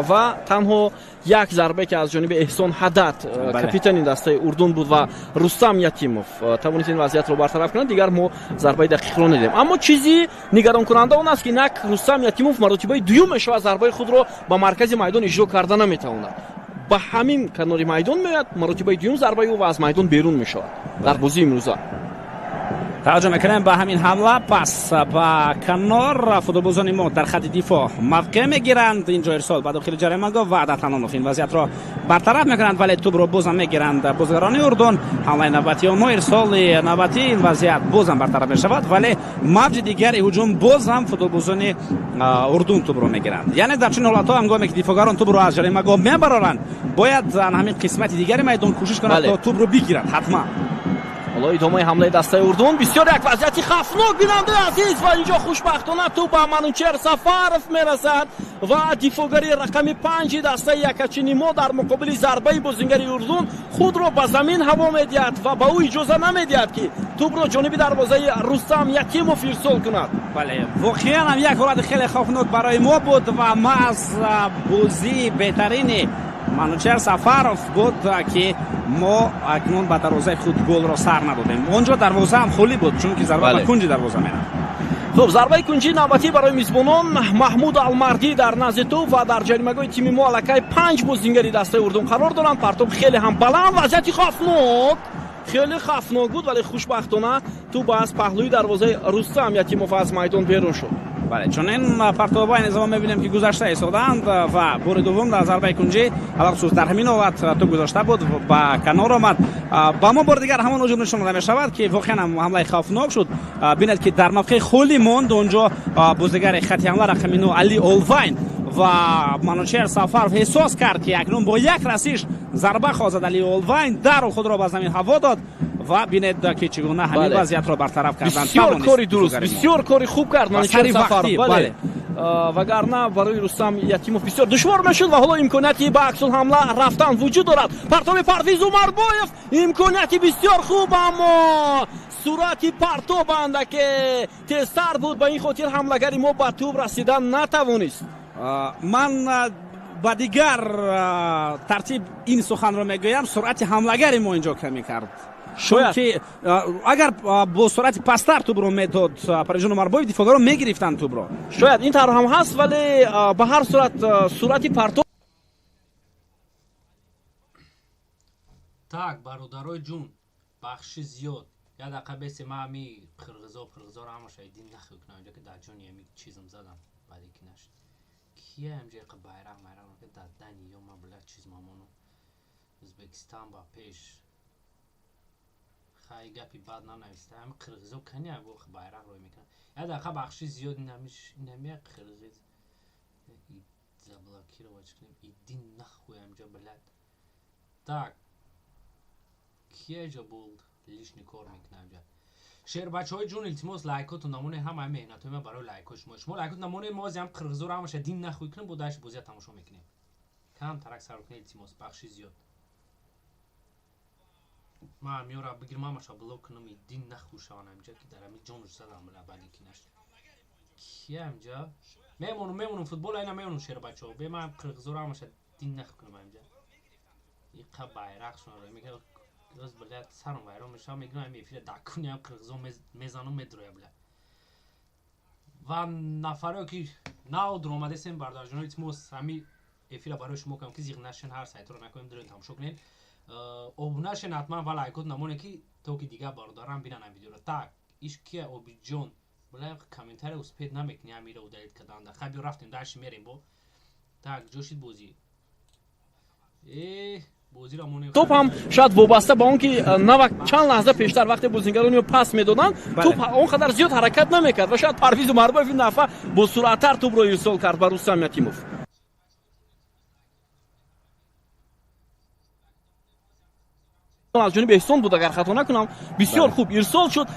Speaker 2: و تنها یک ضربه که از جانب احسان حدت کاپیتان دسته اردن بود و رستم یتیموف توانست این وضعیت رو برطرف کنند، دیگر ما ضربه دقیق رو ندیدیم. اما چیزی نگران کننده اون است که نک رستم یتیموف مرتبه دوم و ضربه خود رو با مرکز میدان اجرا کردن نمیتواند. با همین کنار میدان میاد مرتبه دوم ضربه او و از میدان بیرون میشود در بازی امروز.
Speaker 1: توجه میکنیم به همین حمله، پس با کنار فوتبالبازان ما در خط دفاع موقع میگیرند. اینجا ارسال به داخل جریمه‌گاه و در تنانوف این وضعیت را برطرف میکنند، ولی توپ رو بازم میگیرند بازیگران اردن. حمله نوبتی اونها، ارسال نوبتی، این وضعیت بازم برطرف میشود ولی موج دیگری هجوم باز هم فوتبالبازان اردن توپ رو میگیرند. یعنی در چنین حالت‌ها هنگامی که دفاعگران توپ رو از جریمه‌گاه میبرند باید همین قسمت دیگری میدان کوشش کنند تا توپ رو بگیرند حتما.
Speaker 2: حالا ادامه حمله دسته اردن بسیار یک وضعیت خفناک بیننده عزیز و اینجا خوشبختانه توپ به منوچهر سفارف میرسد و دفاعگری رقم 5 دسته یکچینیما در مقابل ضربه بازیگر اردن خود را به زمین هوا میدهد و به او اجازه نمیدهد که توپ را جانب دروازه رستم یتیموف ارسال کند.
Speaker 1: بله واقعا هم یک حالت خیلی خوفناک برای ما بود و ما از بازی بهترین منوچهر سفارف بود که ما اکنون به دروازه خود گل را سر ندادیم. اونجا دروازه هم خالی بود چون که ضربه به کنج دروازه میرفت.
Speaker 2: خب ضربه کنجی نوبتی برای میزبانان محمود المردی در نزد توپ و در جریمه‌گاه تیم ما الکای 5 بازیگری دسته اردن قرار دارند. پرتاب خیلی هم بلند، وضعیت خوفناک خیلی خفناک بود ولی خوشبختانه توپ از پهلوی دروازه رستم یتیموف از میدان بیرون شد.
Speaker 1: بله چون این پرتاب‌ها این زمان می‌بینیم که گذشته ایستادند و بار دوم در ضربه کنجی خصوص در همین وقت تو گذاشته بود و کنار آمد. با ما بار دیگر همون هجوم نشون داده می‌شود که واقعا هم حمله خوفناک شد. ببینید که در موقع خالی ماند اونجا بازیگر خط حمله رقم 9 علی اولواین و منوچهر سفارف احساس کرد که اکنون با یک رسیش ضربه خواهد علی اولواین در خود را به زمین هوا داد و بینید که چگونه همین وضعیت را برطرف کردند.
Speaker 2: بسیار کاری درست، بسیار کاری خوب کرد منوچهر سفارف. بله وگرنه برای رستم یتیموف بسیار دشوار میشد و حالا امکانیتی به عکس الحمله رفتن وجود دارد. پرتاب پرویز عمرباєв امکانیتی بسیار خوب اما سرعت پرتاب اندکی تیزتر بود، به این خاطر حمله‌گر ما به توپ رسیدن نتوانست.
Speaker 1: من با دیگر ترتیب این سخن را میگویم، سرعت حمله‌گر ما اینجا کمی کرد. شاید که اگر با سرعت پستر توپ رو میداد پرویز عمرباєв دفاعگران میگرفتن توپ رو.
Speaker 2: شاید این طرح هم هست ولی به هر صورت سرعت پرتاب.
Speaker 3: так бародарои ҷун бахши зиёд я дақиқа бесем ами қирғизо ҳама шайдин нахӯкна онҷо ки дар ҷони ами чизм задам بعدی که نشد کیه همجای که bayrak رو که دادن یا مبلغ چیز مامونو ازبکستان با پیش خیلی گپی بد ننوشته همه قرغیزا کنی هم گفت bayrak روی میکنن یا دقیقه بخشی زیاد نمیه قرغیز زبلاکی رو واجه کنیم ایدین نخوی همجا بلد так کیه جا بود لیش نکار میکنه همجا شیر بچه های جون التماس لایکاتون نمونه همه مهنت های من برای لایکات شما لایکات نمونه مازی هم قرغیزا رو همشه دین نخوی کنیم بودش بازی تماشا میکنیم کم ترک سر کنه التماس بخشی زیاد ما میورا بگیرم همشه بلو کنم دین نخوی شوان همجا که در همی جانوش زدم بلا بعدی که نشد کیه همجا میمونم فوتبال اینا میمونم شیر بچه ها به من قرغیزا رو همشه دین نخوی کنم همجا این قب bayrak شون رو میگه روز بلد سرم وایرام میشم میگم این فیل دکونی هم قرغیزا میزنم میدروه بلد و نفره که ناو درآمده سیم برداشت جنوی تموس همی افیل برای شما کم که زیغ نشن هر سایت رو نکنیم درین تماشا کنین ابونه‌شن حتما و لایکات نمونه که تو که دیگه بردارم بینن این ویدیو رو tak ایش کیه اوبی جون بله کامنتاری اسپید نمیکنی همیره و دارید کدام ده خبی رفتیم داشت میریم با tak جوشید بوزی
Speaker 2: توپ هم شاید وابسته با اون که چند لحظه پیشتر وقتی بازیگران رو پاس میدادن توپ اونقدر زیاد حرکت نمیکرد و شاید پرویز عمربایف این دفعه با سرعت‌تر توپ رو ارسال کرد بر رستم یتیموف از جانب احسان بود اگر خطا نکنم بسیار خوب ارسال شد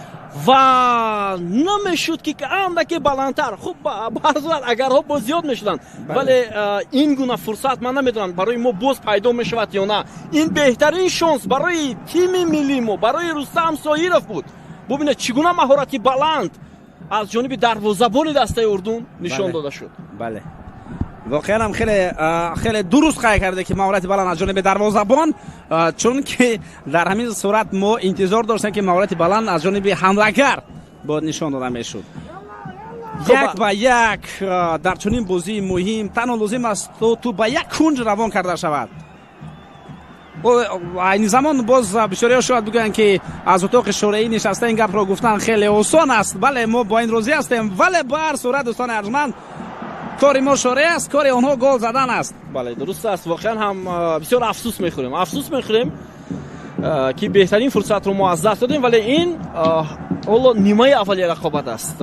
Speaker 2: و نمیشد که اندکی بلندتر خوب بعضا اگر ها باز زیاد میشدن ولی این گونه فرصت من نمیدونم برای ما باز پیدا میشود یا نه این بهترین شانس برای تیم ملی ما برای رستم ساییرف بود ببینید چگونه مهارتی بلند از جانب دروازه‌بان دسته اردن نشان داده شد
Speaker 1: بله واقعا هم خیلی درست قای کرده که مهارت بلند از جانب دروازه‌بان چون که در همین صورت ما انتظار داشتیم که مهارت بلند از جانب حمله‌گر با نشان داده میشد یک با یک در چنین بازی مهم تنها لازم است تو با یک کنج روان کرده شود این زمان باز بسیاری شاید بگویند که از اتاق شورای نشسته این گپ را گفتن خیلی آسان است بله ما با این راضی هستیم ولی به هر صورت دوستان ارجمند کاری ما شورای است کاری آنها گل زدن است
Speaker 2: بله درست است واقعا هم بسیار افسوس میخوریم که بهترین فرصت رو ما از دست دادیم ولی این حالا نیمه اولی رقابت است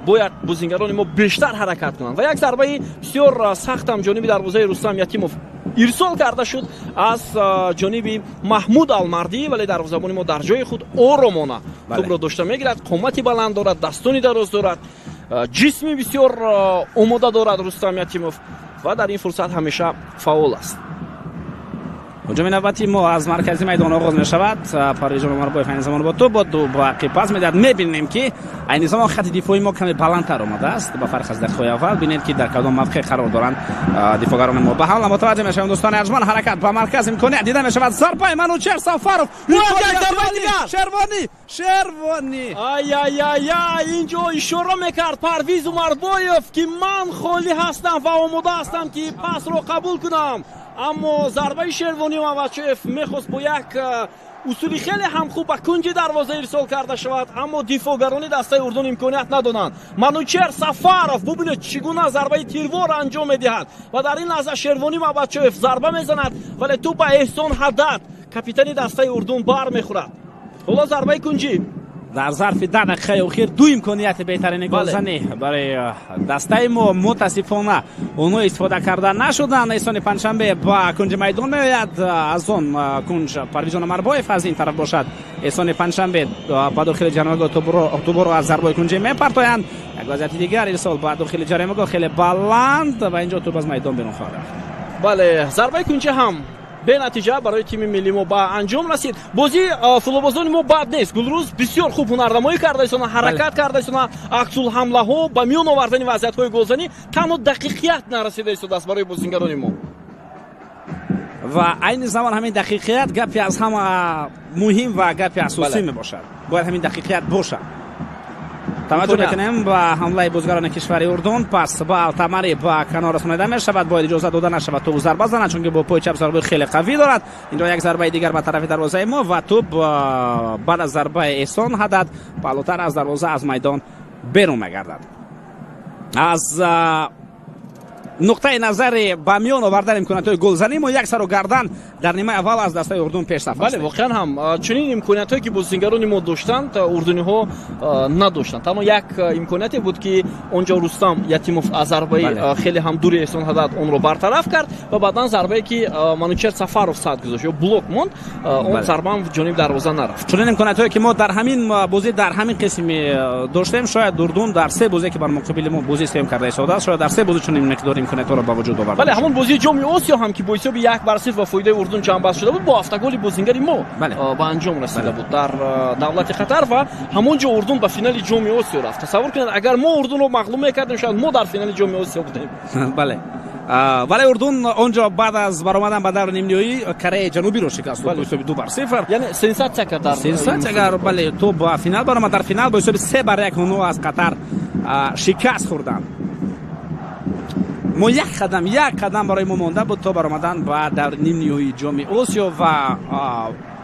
Speaker 2: باید بازیگران ما بیشتر حرکت کنند و یک ضربه بسیار سخت هم جانب دروازه رستم یتیموف ارسال کرده شد از جانب محمود المردی ولی دروازه‌بان ما در جای خود آرامانه توپ را داشته میگیرد قامتی بلند دارد دستانی دراز دارد جسمی بسیار آماده دارد رستم یتیموف و در این فرصت همیشه فعال است
Speaker 1: هجوم نوبتی ما از مرکزی میدان آغاز می شود پرویز عمربایف این زمان با تو با دو باقی پاس میداد میبینیم که این زمان خط دفاعی ما کمی بلندتر اومده است با فرق از دقیقه اول ببینید که در کدام موقع قرار دارند دفاعگران ما به حال متوجه میشوند دوستان ارجمند حرکت با مرکز امکانیت دیده میشود ضربه منوچهر سفرов شروانی
Speaker 2: آی اینجا اشاره میکرد پرویز عمربایف که من خالی هستم و آماده هستم که پاس رو قبول کنم اما ضربه شروانی و مواچف میخواست با یک اصولی خیلی هم خوب به کنج دروازه ارسال کرده شود اما دفاعگران دسته اردن امکانیت ندادند منوچهر سفرов ببینید چگونه ضربه تیروار انجام میدهد و در این لحظه شروانی مواچف ضربه میزند ولی توپ به احسان حداد کاپیتان دسته اردن بر میخورد حالا ضربه کنجی
Speaker 1: در ظرف 10 دقیقه اخیر دو امکانیت بهترین گلزنی برای دسته ما متاسفانه اونها استفاده کرده نشدن احسان پنجشنبه با کنج میدان میآید از اون کنج پرویز عمربایف از این طرف باشد احسان پنجشنبه با داخل جریمه تو برو از ضربه کنجی میپرتایند یک وضعیت دیگر ارسال با داخل جریمه خیلی بلند و اینجا تو باز میدان بیرون خواهد
Speaker 2: بله ضربه کنجی هم به نتیجه برای تیم ملی ما با انجام رسید بازی فوتبالبازان ما بد نیست گلروز بسیار خوب هنرنمایی کرده ایشون حرکت کرده ایشون عکس‌ال حمله ها با میون آوردن وضعیت های گلزنی تنها دقیقیت نرسیده است دست برای بازیگران ما
Speaker 1: و این زمان همین دقیقیت گپی از همه مهم و گپی اساسی می باشد باید همین دقیقیت باشد توجه بکنیم با حمله بازیگران کشور اردن پس با تمری با کنار رسانیده می شود باید اجازه داده نشود تو ضربه زنند چون که با پای چپ ضربه خیلی قوی دارد اینجا یک ضربه دیگر به طرف دروازه ما و توپ بعد از ضربه احسان حداد بالاتر از دروازه از میدان بیرون میگردد аз нуқтаи назари ба миён овардан имкониятҳои голзанӣ мо як сару гардан дар нимаи аввал аз дастаи урдун пешсаф
Speaker 2: бале воқеан ҳам чунин имкониятҳое ки бозингарони мо доштанд урдуниҳо надоштанд. танҳо як имконияте буд ки он ҷо Рустам Ятимов аз зарбаи хеле ҳам дури Эҳсон Ҳадад онро бартараф кард ва баъдан зарбае ки Манучер Сафаров сад гузошт ё блок монд, он зарбаам ҷониби дарвоза нарафт.
Speaker 1: чунин имкониятҳое ки мо дар ҳамин бозӣ дар ҳамин қисми доштем, шояд урдун дар се бозие ки бар муқобили мо бозӣ сеюм карда истодааст, шояд дар се бозӣ чунин миқдори имкониятҳоро ба вуҷуд овард.
Speaker 2: бале ҳамон бозии ҷоми Осиё ҳам ки бо ҳисоби 1-0 ва фоидаи урдун ҷамъбаст шуда буд, бо автоголи бозингари мо ба анҷом расида буд дар давлати Қатар ва ҳамон ҷо урдун ба финали ҷоми Осиё рафт. тасаввур кунед, агар мо урдунро мағлуб мекардем, шояд мо дар финали ҷоми Осиё будем.
Speaker 1: бале вале урдун онҷо баъд аз баромадан ба даври нимниҳоӣ Кореяи ҷанубиро шикаст бо ҳисоби 2-0.
Speaker 2: яъне сенсатсия кард.
Speaker 1: сенсатсиягар бале то ба финал баромад. дар финал бо ҳисоби 3-1 онҳо аз Қатар шикаст хӯрданд. мо як қадам барои мо монда буд то баромадан ба даври нимниҳои ҷоми Осиё ва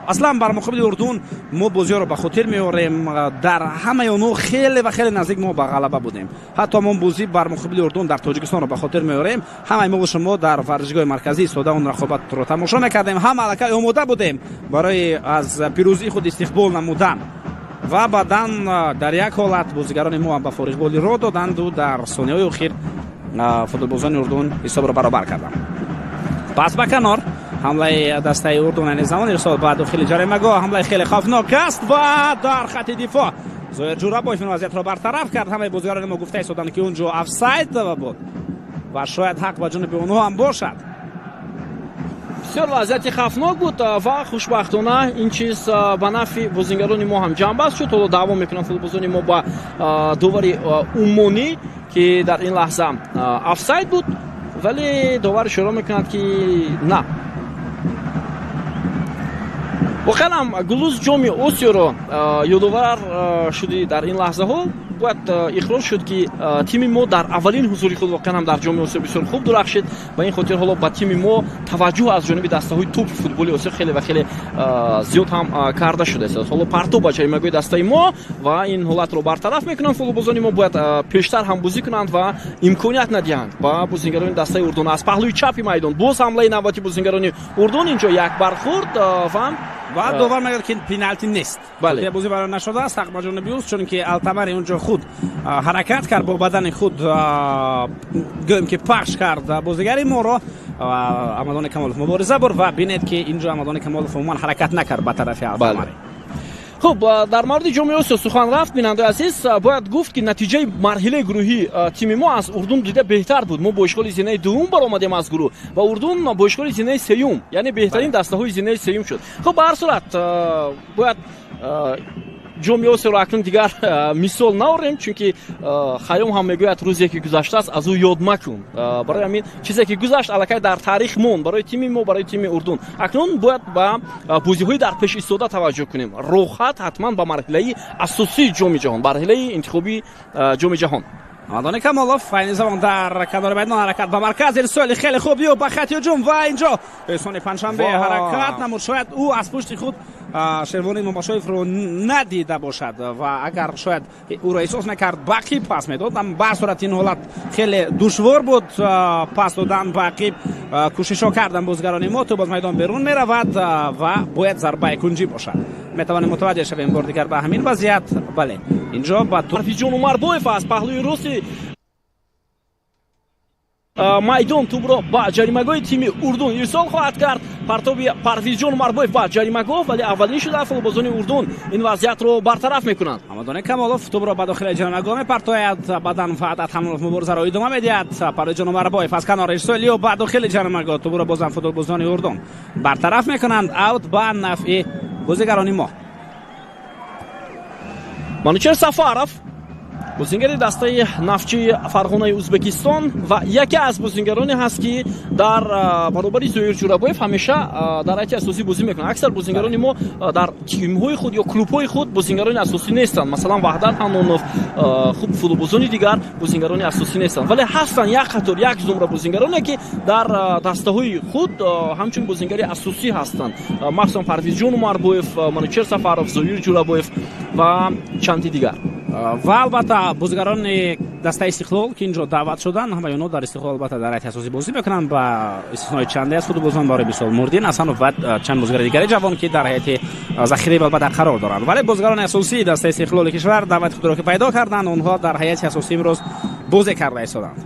Speaker 1: аслан бар муқобили урдун мо бозиҳоро ба хотир меорем. дар ҳамаи онҳо хеле ва хеле наздик мо ба ғалаба будем. ҳатто мон бозӣ бар муқобили урдун дар Тоҷикистонро ба хотир меорем. ҳамаи мо шумо дар варзишгоҳи марказӣ истода он рақобатро тамошо мекардем. ҳама аллакай омода будем барои аз пирӯзии худ истиқбол намудан ва баъдан дар як ҳолат бозигарони мо ҳам ба фориғболӣ роҳ доданду дар сониҳаи охир футболбозони урдун ҳисобро баробар карданд. пас ба канор ҳамлаи дастаи урдун айни замони ирсол ба дохили ҷаримагоҳ ҳамлаи хеле хавфнок аст ва дар хатти дифоъ Зоир Ҷурабоев ин вазъиятро бартараф кард. ҳамаи бозигарони мо гуфта истоданд ки онҷо офсайд буд ва шояд ҳақ ба ҷониби онҳо ҳам бошад.
Speaker 2: бисёр вазъияти хавфнок буд ва хушбахтона ин чиз ба нафи бозингарони мо ҳам ҷамъбаст шуд. ҳоло даъво мекунанд футболбозони мо ба довари умонӣ ки дар ин лаҳза офсайд буд, вале довар ишора мекунад ки на. воқеан ҳам гулуз ҷоми Осиёро ёдовар шуди дар ин лаҳзаҳо бояд иқрор шуд ки тими мо дар аввалин ҳузури худ воқеан ҳам дар ҷоми Осиё бисёр хуб дурахшид. ба ин хотир ҳоло ба тими мо таваҷҷӯҳ аз ҷониби дастаҳои тӯпи футболи Осиё хеле ва хеле зиёд ҳам карда шудааст. ҳоло партов ба ҷаримагоҳи дастаи мо ва ин ҳолатро бартараф мекунанд. футболбозони мо бояд пештар ҳам бозӣ кунанд ва имконият надиҳанд ба бозингарони дастаи урдун. аз паҳлӯи чапи майдон боз ҳамлаи навбати бозингарони урдун. инҷо як бархӯрд ва
Speaker 1: довар мегӯяд ки пеналти нест. бозӣ барои нашудааст ҳақ ба ҷониби уст, чунки Алтамари онҷо худ ҳаракат кард бо бадани худ, гӯем ки пахш кард бозигари моро. Амадони Камолов мубориза бур ва бинед ки инҷо Амадони Камолов умуман ҳаракат накард ба тарафи Алтамари.
Speaker 2: хуб, дар мавриди ҷоми Осиё сухан рафт. бинандаи азиз, бояд гуфт ки натиҷаи марҳилаи гурӯҳӣ тими мо аз урдун дида беҳтар буд. мо бо ишғоли зинаи дуюм баромадем аз гурӯҳ ва урдун бо ишғоли зинаи сеюм, яъне беҳтарин дастаҳои зинаи сеюм шуд. хуб, ба ҳар сурат бояд ҷоми Осиёро акнун дигар мисол наорем, чунки хаём ҳам мегӯяд рӯзе ки гузаштааст аз ӯ ёд макун. барои ҳамин чизе ки гузашт аллакай дар таърих монд барои тими мо, барои тими урдун. акнун бояд ба бозиҳои дар пеш истода таваҷҷӯҳ кунем. роҳат ҳатман ба марҳилаи асосии ҷоми ҷаҳон, марҳилаи интихоби ҷоми ҷаҳон.
Speaker 1: Амадони Камолов айни замон дар канори майдон ҳаракат ба марказ, ирсоли хеле хуб ё ба хатти ҳуҷум ва инҷо Эҳсони Панҷшанбе ҳаракат намуд. шояд ӯ аз пушти худ Шервони Момашоевро надида бошад ва агар шояд ӯро эҳсос мекард баъқиб пас медод. ба ҳар сурат ин ҳолат хеле душвор буд пас додан баъқиб. кӯшишҳо кардан бозигарони мо, ту боз майдон берун меравад ва бояд зарбаи кунҷӣ бошад. метавонем мутаваҷҷеҳ шавем бор дигар ба ҳамин вазъият. бале инҷо ба
Speaker 2: Парвизҷон Умарбоев аз паҳлӯи рости майдон тӯбро ба ҷаримагоҳи тими урдун ирсол хоҳад кард. партоби Парвизҷон Умарбоев ба ҷаримагоҳ, вале аввалин шуда футболбозони урдун ин вазъиятро бартараф мекунанд.
Speaker 1: Амадони Камолов тӯбро ба дохили ҷаримагоҳ мепартояд. баъдан Фаъдат Ҳамонов муборизаро идома медиҳад. Парвизҷон Умарбоев аз канор ирсолиё ба дохили ҷаримагоҳ. тӯбро бозам футболбозони урдун бартараф мекунанд. аут ба нафъи бозигарони мо.
Speaker 2: Манучер Сафаров бозингари дастаи нафчи Фарғонаи Ӯзбекистон ва яке аз бозингароне ҳаст ки дар баробари Зоир Ҷурабоев ҳамеша дар ҳайати асосӣ бозӣ мекунад. аксар бозингарони мо дар тимҳои худ ё клубҳои худ бозингарони асосӣ нестанд. масалан Ваҳдат Ҳанонов, хуб футболбозони дигар бозингарони асосӣ нестанд, вале ҳастанд як қатор, як зумра бозингароне ки дар дастаҳои худ ҳамчун бозингари асосӣ ҳастанд. махсусан Парвизҷон Умарбоев, Манучер Сафаров, Зоир Ҷурабоев ва чанди дигар.
Speaker 1: ва албатта бозигарони дастаи Истиқлол ки инҷо даъват шуданд, ҳамаи онҳо дар Истиқлол албатта дар ҳайати асосӣ бозӣ мекунанд ба истиснои чанде аз футболбозон барои мисол Мурдин Асанов ва чанд бозигари дигари ҷавон ки дар ҳайати захираи албатта қарор доранд. Вале бозигарони асосии дастаи Истиқлоли кишвар даъвати худро ки пайдо карданд, онҳо дар ҳайати асосӣ имрӯз бозӣ карда истоданд.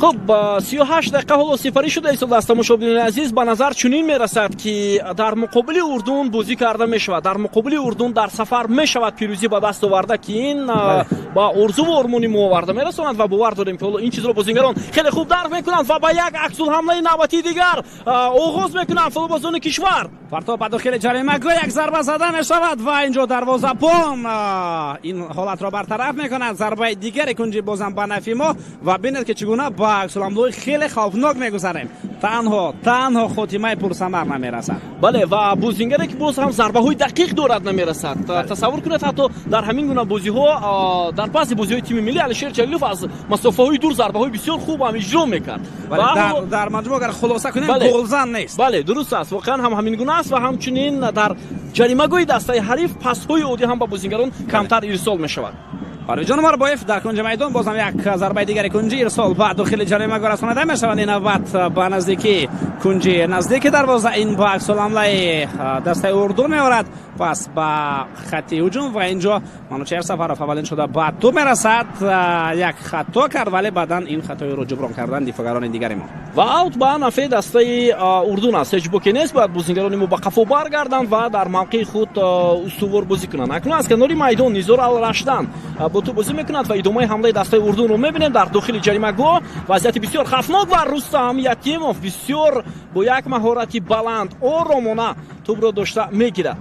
Speaker 2: خب 38 دقیقه حالا سپری شده است دست مشاهدین عزیز. به نظر چنین میرسد که در مقابل اردن بازی کرده میشود، در مقابل اردن در سفر میشود پیروزی به دست آورده که این با ارزو و ارمانی ما آورده میرساند و باور داریم که حالا این چیز رو بازیگران خیلی خوب درک میکنند و با یک عکس الحمله نوبتی دیگر آغاز میکنند فوتبالبازان کشور.
Speaker 1: پرتاب به داخل جریمه گل یک ضربه زده میشود و اینجا دروازه‌بان این حالت را برطرف میکند. ضربه دیگری کنجی بازم به نفع ما و ببینید که چگونه با عکس‌العمل‌های خیلی خوفناک میگذریم. تنها خاتمه پرثمر نمیرسد.
Speaker 2: بله و بازیگری که باز هم ضربه های دقیق دارد نمیرسد. تصور کنید حتی در همین گونه بازی ها در پاس بازی های تیم ملی الشیر جلیلوف از مسافه های دور ضربه های بسیار خوب هم اجرا میکرد.
Speaker 1: در مجموع اگر خلاصه کنیم گلزن نیست.
Speaker 2: بله درست است، واقعا هم همین گونه است و همچنین در جریمه گوی دسته حریف پاس های عادی هم با بازیگران کمتر ارسال میشود.
Speaker 1: پرویز ماربویف در کنج میدان بازم یک ضربه دیگری کنجی ارسال بعد داخل جریمه رسانیده میشود. این نوبت به نزدیکی کنجی نزدیک دروازه این با عکس العمله دسته اردن میآورد پس با خط هجوم و اینجا منوچهر سفرов اولین شده بعد تو میرسد یک خطا کرد ولی بعدا این خطای رو جبران کردن دفاعگران دیگری ما
Speaker 2: و اوت به نفع دسته اردن است. هیچ بوکی نیست باید بازیگران ما به قفا برگردند و در موقع خود استوار بازی کنند. اکنون از کنار میدان نیزار الرشدن با تو بازی میکند و ادامه حمله دسته اردن رو میبینیم در داخل جریمه گاه. وضعیت بسیار خطرناک و رستم یتیموف بسیار با یک مهارت بلند آرامانه توپ رو داشته میگیرد.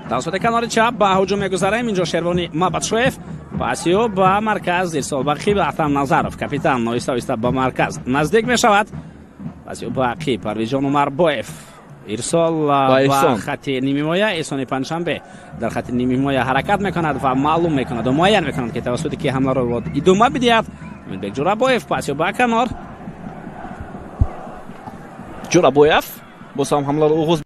Speaker 1: توسط کنار چپ به هجوم میگذاریم. اینجا شروانی مبادشویف پاسیو به مرکز ارسال باقی به احترام نظرов کاپیتان آهسته به مرکز نزدیک میشود. پاسیو باقی پرویز ماربویف ارسال با خط نیمه مایه. احسان پنجشنبه در خط نیمه مایه حرکت میکند و معلوم میکند و معین میکند که توسط کی حمله رو ادامه بدهد. امینبek جورابویف پاسیو به کنار
Speaker 2: جورابویف باز هم حمله رو آغاز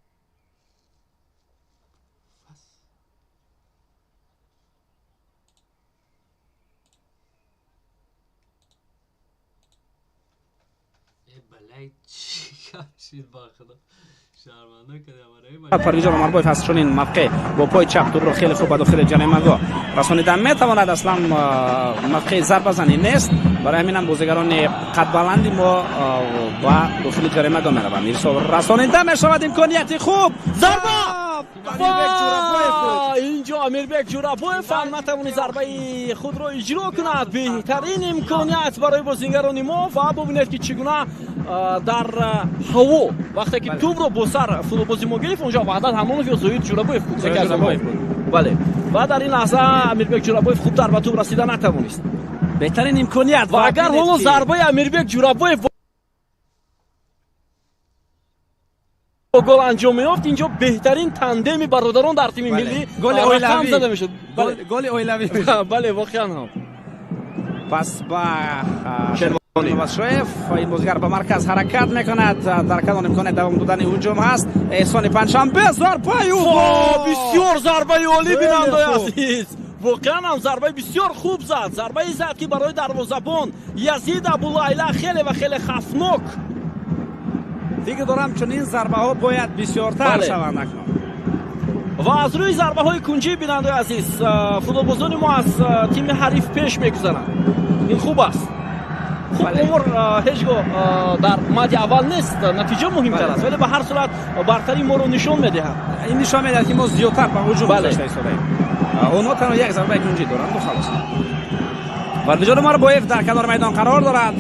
Speaker 1: پرویز ماربویف از چنین موقع با پای چپ توپ را خیلی خوب به داخل جریمه گاه رسانیده میتواند. اصلا موقع ضربه زنی نیست، برای همین هم بازیگران قد بلندی ما با داخل جریمه گاه میروند. ارسال رسانیده میشود. امکانیت خوب ضربه
Speaker 2: اینجا امیربek جورابویف هم نتوانید ضربه خود را اجرا کند. بهترین امکانیت برای بازیگران ما و ببینید که چگونه در هوا وقتی که توپ رو با سر فوتبالبازی ما گرفت اونجا وحدت همون که زوید جورابویف بود. بله و در این لحظه امیربek جورابویف خوب در به توپ رسیدن نتوانست.
Speaker 1: بهترین امکانیت
Speaker 2: و اگر حالا ضربه امیربek جورابویف گل انجام یافت اینجا بهترین تندم برادران در تیم ملی
Speaker 1: گل اویلاوی
Speaker 2: زده میشد.
Speaker 1: گل اویلاوی
Speaker 2: بله واقعا هم
Speaker 1: پس با شریف این بازیگر به مرکز حرکت میکند. در کنار امکانات دوام دادن هجوم هست. احسان پنجشنبه ضربه
Speaker 2: بسیار ضربه عالی بیننده عزیز. واقعا هم ضربه بسیار خوب زد. ضربه زد که برای دروازه‌بان یزید ابولیلا خیلی و خیلی خفناک.
Speaker 1: دیگه دارم چون این ضربه ها باید بسیارتر شوند اکنون.
Speaker 2: و از روی ضربه های کنجی بیننده عزیز فوتبالبازان ما از تیم حریف پیش میگذرند. این خوب است. خوب عمر هیچگاه در مد اول نیست، نتیجه مهمتر است ولی به هر صورت برتری ما رو نشان میدهد.
Speaker 1: این نشان میدهد که ما زیادتر به هجوم گذاشته ایستادیم. اونها تنها یک ضربه کنجی دارند و خلاص. پرویز ماربویف در کنار میدان قرار دارد.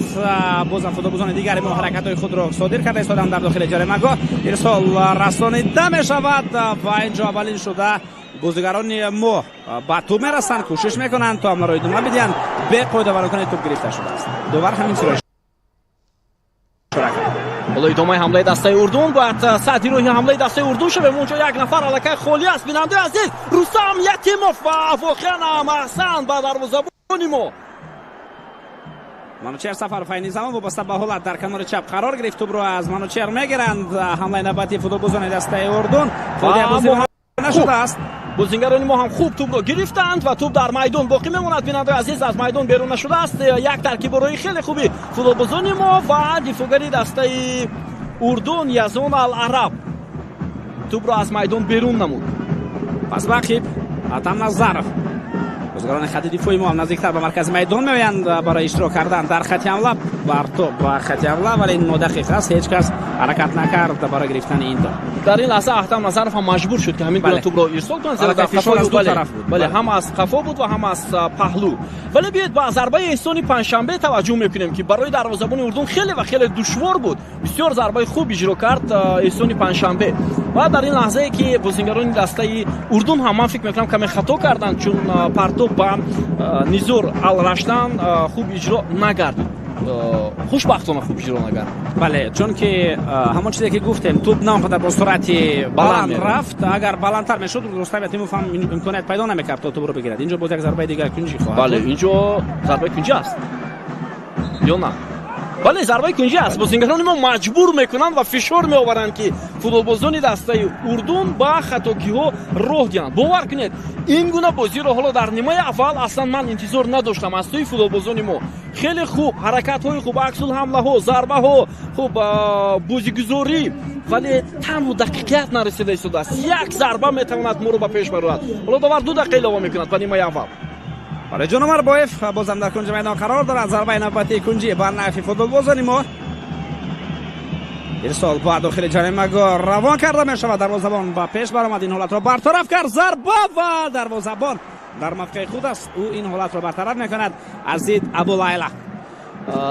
Speaker 1: بازم فوتبالبازان دیگری ما حرکت‌های خود را صادر کرده ایستادند در داخل جریمه گاه. ارسال رسانیده میشود و اینجا اولین شده بازیگران ما با توپ میرسند، کوشش میکنند تا حمله را ادامه بدهند. به قاعده ورانکنی توپ گرفته شده است. دوباره همین سرعت
Speaker 2: حالا ادامه حمله دسته اردن باید سعدی روی حمله دسته اردن شده. اونجا یک نفر الکی خالی است بیننده عزیز. رستم یتیموف و واقعا هم احسن به دروازه‌بان ما.
Speaker 1: منوچهر سفرов این زمان وابسته به حالت در کنار چپ قرار گرفت. توپ رو از منوچهر میگیرند. حمله نوبتی فوتبالبازان دسته اردن. نشده است.
Speaker 2: بازیگران ما هم خوب توپ رو گرفتند و توپ در میدان باقی میماند. بیننده عزیز از میدان بیرون نشده است. یک ترکیب روی خیلی خوبی فوتبالبازان ما و دفاعگری دسته اردن یزون العرب توپ رو از میدان بیرون نمود.
Speaker 1: پس رقیب حتم نظرف بازیگران خط دفاعی ما هم نزدیکتر به مرکز میدان میآیند برای اشتراک کردن در خط حمله. بر توپ و خط حمله ولی 9 دقیقه است هیچ کس حرکت نکرد برای گرفتن این توپ.
Speaker 2: در این لحظه حتم نظرف هم مجبور شد که همین گونه توپ رو ارسال کنه زیرا در
Speaker 1: فشار از دو طرف بود.
Speaker 2: بله هم از قفا بود و هم از پهلو. ولی بیاید با ضربه احسانی پنجشنبه توجه میکنیم که برای دروازه‌بان اردن خیلی و خیلی دشوار بود. بسیار ضربه خوب اجرا کرد احسانی پنجشنبه و در این لحظه که بازیگران دسته اردن هم من فکر میکنم کمی خطا کردند چون پرتو با نیزور الرشتن خوب اجرا نگردید. خوشبختانه خوب اجرا نگردید.
Speaker 1: بله چون که همون چیزی که گفتیم توپ نه با سرعت بلند رفت. اگر بلندتر میشد رستم یتیموف هم امکانیت پیدا نمیکرد تا توپ رو بگیرد. اینجا بود یک ضربه دیگر کنجی خواهد.
Speaker 2: بله اینجا ضربه کنجی است یا نه؟ بله ضربه کنجی است. بازیگران ما مجبور میکنند و فشار میآورند که فوتبالبازان دسته اردن با خطاگی‌ها راه دهند. باور کنید این گونه بازی رو حالا در نیمه اول اصلا من انتظار نداشتم از توی فوتبالبازان ما. خیلی خوب حرکت های خوب، عکس الحمله ها، ضربه ها خوب، بازیگزاری، ولی تنها دقیقیت نرسیده است. یک ضربه میتواند ما رو به پیش ببرد. حالا داور 2 دقیقه اضافه میکند به نیمه اول.
Speaker 1: برای جون مربایف بازم در کنج میدان قرار دارد. ضربه نوبتی کنجی بر نفع فوتبالبازان ما. ارسال با داخل جریمه روان کرده می شود. دروازه‌بان با پیش برآمد این حالت را برطرف کرد. ضربه و دروازه‌بان در موقع خود است او این حالت را برطرف میکند. عزید ابولیلا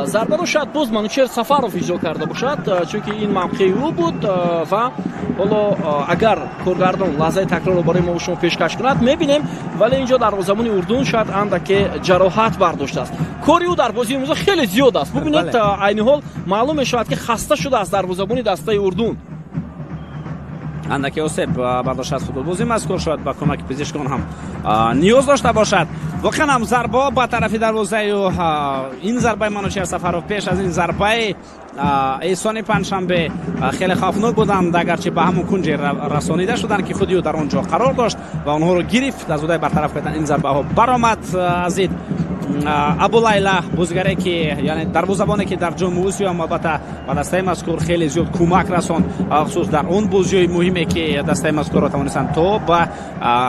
Speaker 2: ضربه رو شاید باز منوچهر سفرов اجرا کرده باشد چون که این موقع او بود و حالا اگر کارگردان لحظه تکرار رو برای ما و شما پیشکش کند میبینیم. ولی اینجا دروازه‌بان اردن شاید اندک جراحت برداشته است. کاری او در بازی امروز خیلی زیاد است. ببینید عین حال معلوم میشود که خسته شده است دروازه‌بان دسته اردن.
Speaker 1: اندکی اوسب برداشت از فوتبالبازی مذکور شد با کمک پزشکان هم نیاز داشته باشد. واقعا هم ضربه با طرف دروازه و این ضربه منوچهر سفرov پیش از این ضربه احسانی پنجشنبه خیلی خوفناک بودند اگرچه به همون کنج رسانیده شدند که خودی در اونجا قرار داشت و آنها رو گرفت. از اونجا برطرف کردن این ضربه ها برآمد. از ابولیلا بازیگری که یعنی دروازه‌بانی که در جام اسیا البته با دسته مذکور خیلی زیاد کمک رساند خصوص در اون بازی مهمی که دسته مذکور توانستند تا با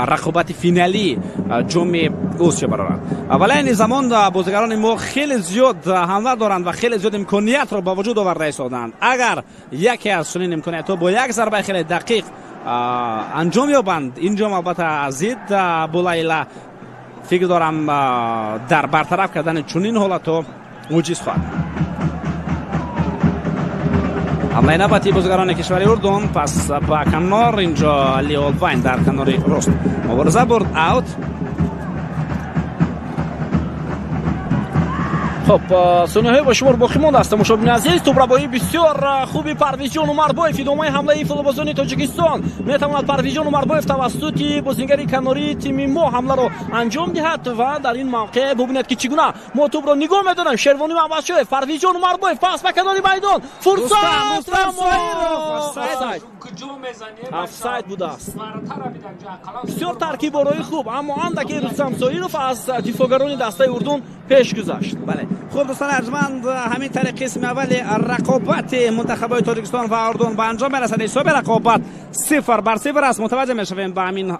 Speaker 1: رقابت فینالی جام اسیا برآورند. ولی این زمان بازیگران ما خیلی زیاد حمله دارند و خیلی زیاد امکانیت را با وجود آورده ایستادند. اگر یکی از چنین امکانیت ها با یک ضربه خیلی دقیق انجام یابند اینجا البته عزید ابولیلا فکر دارم در برطرف کردن چنین حالت‌ها موجز خواهد. حمله نوبتی بازیگران کشور اردن. پس با کنار اینجا لیول واین در کنار راست مبارزه برد اوت.
Speaker 2: خب ثانیه‌های با شمار باقی مانده است. مشاهدین عزیز توپ‌ربایی بسیار خوبی پرویز جان عمرباєв ادامه حمله فوتبالبازان تاجیکستان میتواند پرویز جان عمرباєв توسط بازیگری کناری تیم ما حمله را انجام دهد و در این موقع ببینید که چگونه ما توپ را نگاه می‌داریم. شروانی محمد شویف پرویز جان عمرباєв پاس به کنار میدان فرصت افساید بوده است. بسیار ترکیب برای خوب اما اندکی رستم سایرов از دفاعگران دسته اردن پیش گذشت.
Speaker 1: بله خوب دوستان ارجمند همین طریق قسم اول رقابت منتخبات تاجیکستان و اردن به انجام میرسد. حساب رقابت 0-0 است. متوجه میشویم به همین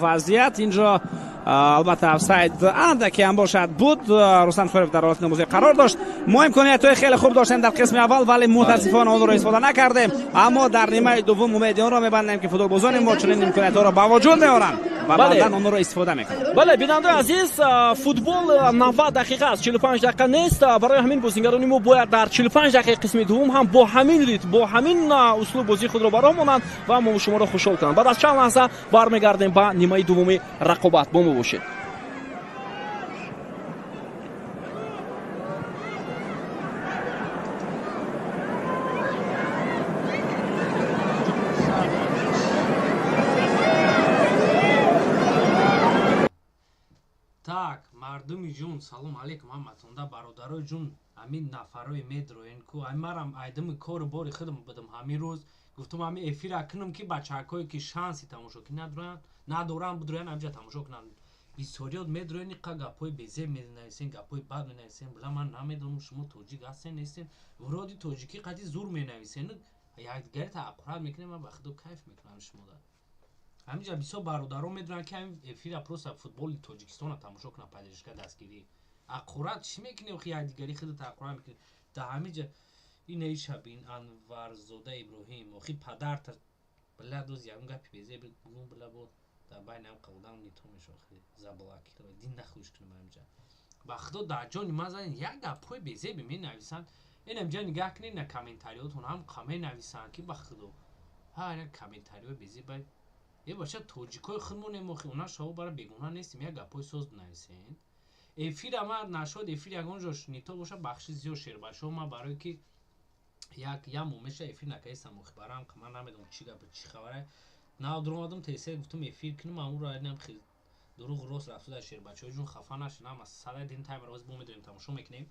Speaker 1: وضعیت. اینجا البته افساید اندکی هم باشد بود. رستم سایرов در حالت نموذجی قرار داشت. ما امکانیت‌های خیلی خوب داشتیم در قسم اول ولی متاسفانه آن را استفاده نکردیم. اما در نیمه دوم امید آن را می‌بندیم که فوتبالبازان ما چنین امکانیت‌ها را با وجود میارند و بعداً آن را استفاده می‌کنند.
Speaker 2: بله بیننده عزیز فوتبال 90 دقیقه است 45 دقیقه نیست. برای همین بازیگران ما باید در 45 دقیقه قسم دوم هم با همین ریتم با همین اسلوب بازی خود را برامونند و ما شما را خوشحال کنند. بعد از چند لحظه برمیگردیم با نیمه دوم رقابت. با ما باشید.
Speaker 3: Так, мардуми ҷун, салом алейкум ҳаматонда, бародарои ҷун, ҳамин нафарои медроен ку ай марам айдами кору бори худам будам ҳамин рӯз گفتم همین افیر کنم که بچه‌هایی که شانسی تماشاگی ندارن بدرن همجا تماشا کنن. بیسوریات میدرونی که گپای بیزه مینویسین گپای بد مینویسین بلا من نمیدونم شما توجیه هستین نیستین ورودی توجیهی قدی زور مینویسین یک دیگری تعقیب میکنه من بخدا کیف میکنم شما دار همینجا بیسو برادران میدونن که همین افیر پروس فوتبال تاجیکستان تماشا کنن پدرشگاه دستگیری اقرات چی میکنه خیلی یک دیگری خود تعقیب میکنه در همینجا این ایشابین انورزاده ابراهیم و خی پدر تا بلا دوز یارم گپی بیزه بگم بلا بود در بین هم قودم نیتو میشه خیلی زباکی رو دین نخوش کنم همینجا بخدا در جان مازن یک گپای بیزه بمی نویسن این همجا نگاه کنین نه کامنتاریاتون هم کامنت نویسن که بخدا هر کامنتاریو بیزه باید یه باشه توجیه‌های خودمون مخی اونا شما برای بگونها نیستیم یک گپای سوز بنویسین افیر ما نشد افیر یگان جاش نیتو باشه بخشی زیاد شیر باشه ما برای که یک مومشه افیر نکایستم مخبرم که من نمیدونم چی گپ چی خبره نه درو آدم تیسه گفتم افیر کنم اون رو اینم خیلی دروغ راست رفته در شیر بچه‌ها جون خفا نشن ما سال دین تایم روز بو میدونیم تماشا میکنیم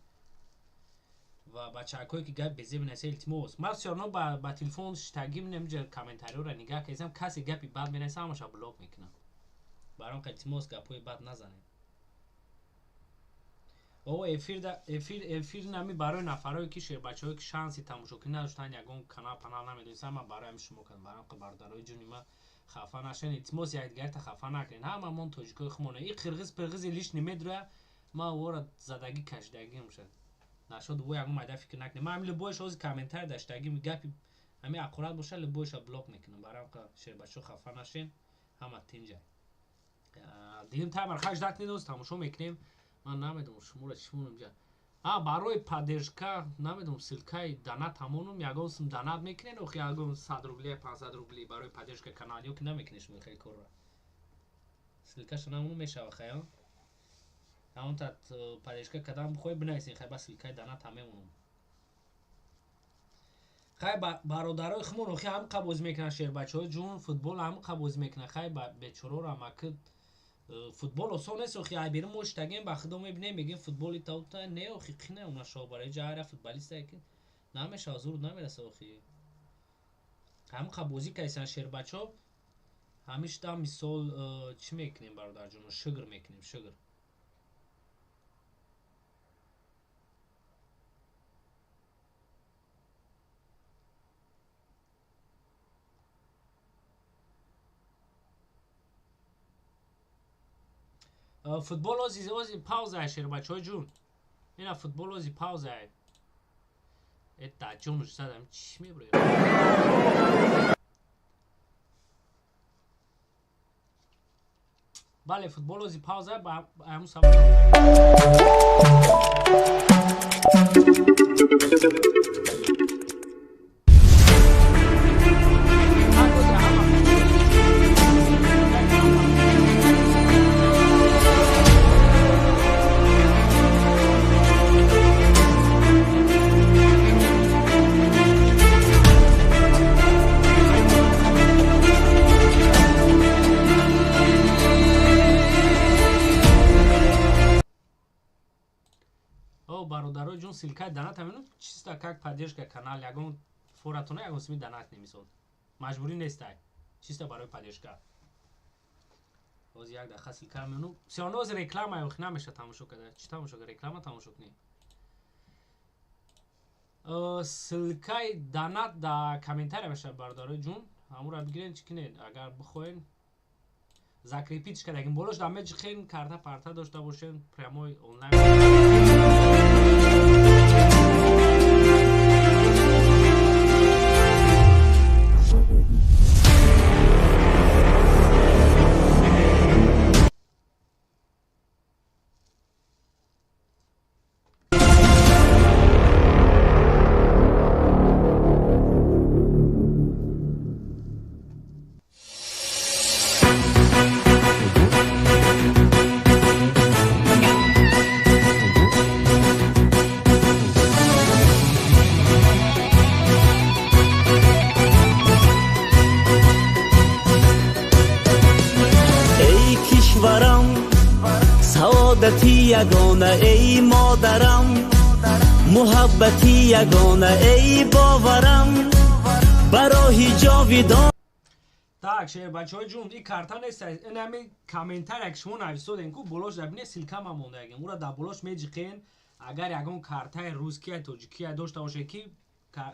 Speaker 3: و بچه‌هایی که گپ بزی بنویسه التماس ما سرنا با تلفن تگیم نمیشه کامنتاری رو نگاه کنیم کسی گپی بعد بنویسه همش بلاک میکنم برام التماس گپای بعد نزنید او افیر نمی برای نفرایی که شیر بچه‌هایی که شانسی تماشا کنن نداشتن یگان کانال پنال نمیدونن من برای همین شما کنم برام که برادرای جونی ما خفا نشن التماس یک دیگر تا خفا نکنین هممون توجیه خمونه این قرغز لیش نمیدره ما ورا زدگی کشدگی میشه نشد و یگان ماده فکر نکنه ما همین لبوش از کامنتار داشتگی میگپی همین اقرات باشه لبوش بلاک میکنم برام که شیر بچه‌ها خفا نشن همه تینجا دیدیم تایمر 8 دقیقه نیست تماشا میکنیم من نمیدونم شما را چی مونم جا برای پادرشگاه نمیدونم سلکای دانت همونم یگان سم دانت میکنین و یگان 100 روبلی 500 روبلی برای پادرشگاه کانالیو که نمیکنیش من خیلی کار سلکاش نمونم میشه خیلی همون تا پادرشگاه کدام بخوای بنویسین خیلی بس سلکای دانت همونم خیلی برادرای خمون خیلی هم قبوز میکنن شیر بچه‌ها جون فوتبال هم قبوز میکنن خیلی بچه‌ها را مکد فوتبال آسان است و خیلی بیرون مشتاقیم بخدا میبینیم میگیم فوتبالی تا نه و خیلی نه اونا شو برای جهر فوتبالیسته که نمیشه حضور نمیرسه و خیلی هم قبوزی که ایسان شیر بچه همیشه تا مثال چی میکنیم برادر جون شگر میکنیم شگر فوتبال اوزی پاوزه شیر بچه‌ها جون اینا فوتبال اوزی پاوزه ایتا جونش زدم چی میبره بله فوتبال اوزی پاوزه با همون سبب برادرای جون سلکای دانت همینو چیستا как поддержка канал ягон форатона ягон сми донат немисод мажбури нестай чисто барои поддержка оз як даха силка همینو сионоз реклама ёх намеша тамошо када чи тамошо када реклама тамошо кунӣ силкай донат да комментария меша бародарои ҷун ҳамура бигирен чи кинед агар бихоҳен закрепить кардагин болош да меҷихен карта парта дошта бошен прямой онлайн یگانه ای مادرم محبتی یگانه ای باورم
Speaker 4: برای جاویدان.
Speaker 3: Так, шер бачаҳои ҷун, ин карта нест. Ин ҳамин комментарияк шумо нависодем ку болош дабине силкама мондагем. Ура дар болош меҷиқен агар ягон картаи Русия, Тоҷикия дошта бошед ки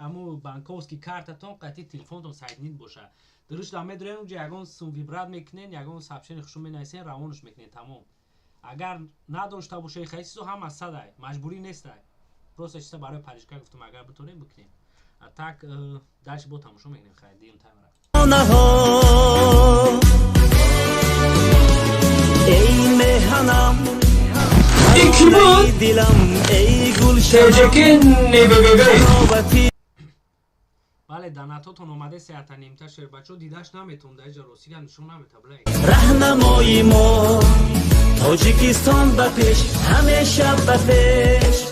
Speaker 3: аму банковский картатон қати телефонтон соединит боша. Дурушт дар медорен унҷа ягон сум вибрат мекунен, ягон сообщение хушум менависен, равонаш мекунен тамом. Агар надошта бошед хай чизо ҳама садай, маҷбурӣ нестай. Просто чиза барои паришка гуфтам агар битонем бикунем. А так дальше бо тамошо мекунем хай дим таймра.
Speaker 4: ای مهنم
Speaker 3: این کی بود؟
Speaker 4: دلم ای گلشنم
Speaker 3: تجکن نبببه بله داناتاتون اومده ساعت نیمتا شیر بچو دیداش نمیتون در اینجا روسیگا نشون نمیتا بلای
Speaker 4: رهنمایی ما تاجیکستان به پیش همیشه به پیش.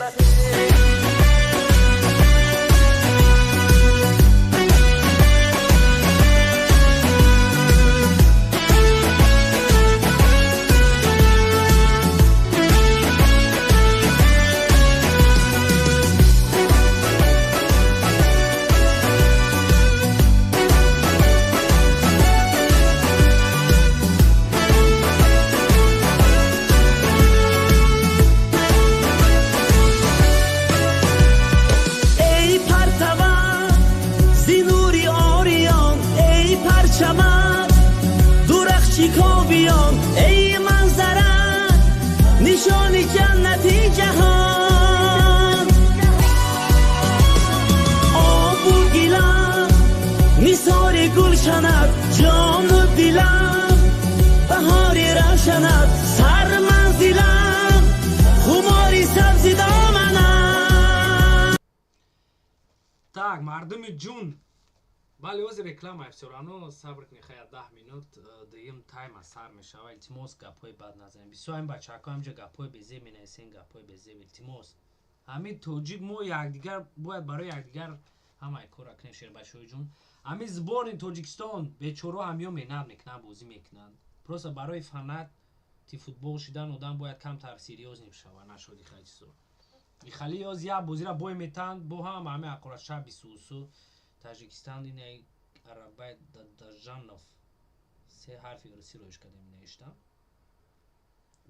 Speaker 4: ای منظره نشان جنتی جهان آب و گلم نثار گلشنت جان و دلم بهار روشنت سر منزلم خماری سبزی دامنم.
Speaker 3: Так, мардуми ҷун. Бали ози реклама ифсорано сабр кунед хая 10 минут дигим тайма сар мешава. Илтимос гапҳои бад назанем. Бисёр ин бачаҳако ҳамҷа гапҳои безеб менависен, гапҳои безеб. Илтимос ҳамин тоҷик мо якдигар бояд барои якдигар ҳамаи кора кунем шербачаҳои ҷун. ҳамин зборни Тоҷикистон бечораҳо ҳамиё менаб мекунанд, бозӣ мекунанд. Просто барои фанати футбол шидан одам бояд камтар серьёзнӣ шава, нашоди хай чизо. Ихали ёз як бозира бой метанд бо ҳам ҳамин ақоратша 22 Таҷикистан ин Арабай Дажанов се ҳарфи руси роиш кардем навиштам.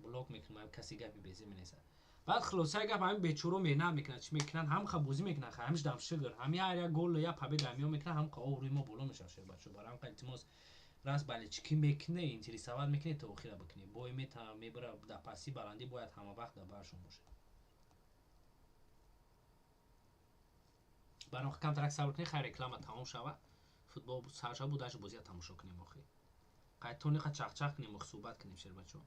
Speaker 3: Блок мекунам каси гапи безе менависад. Баъд хулосаи гап ҳамин бечоро менаб мекунад, чӣ мекунад? Ҳамха бозӣ мекунад, ҳамиш дамшигр. Ҳамин ҳар як гол я победа ҳамиё мекунад, ҳамха овруи мо боло мешавад шер бачо. Барам қа илтимос рас бале чӣ ки мекуне интересоват мекуне то охира бикуне. Бой мебара да паси баландӣ бояд ҳама вақт да баршон бошад. барои камтарак сабр кунед хай реклама тамом шава. Футбол сарша буд аш бозия тамошо кунем охир. Қайтони ха чахчах кунем ох суҳбат кунем шер бачо.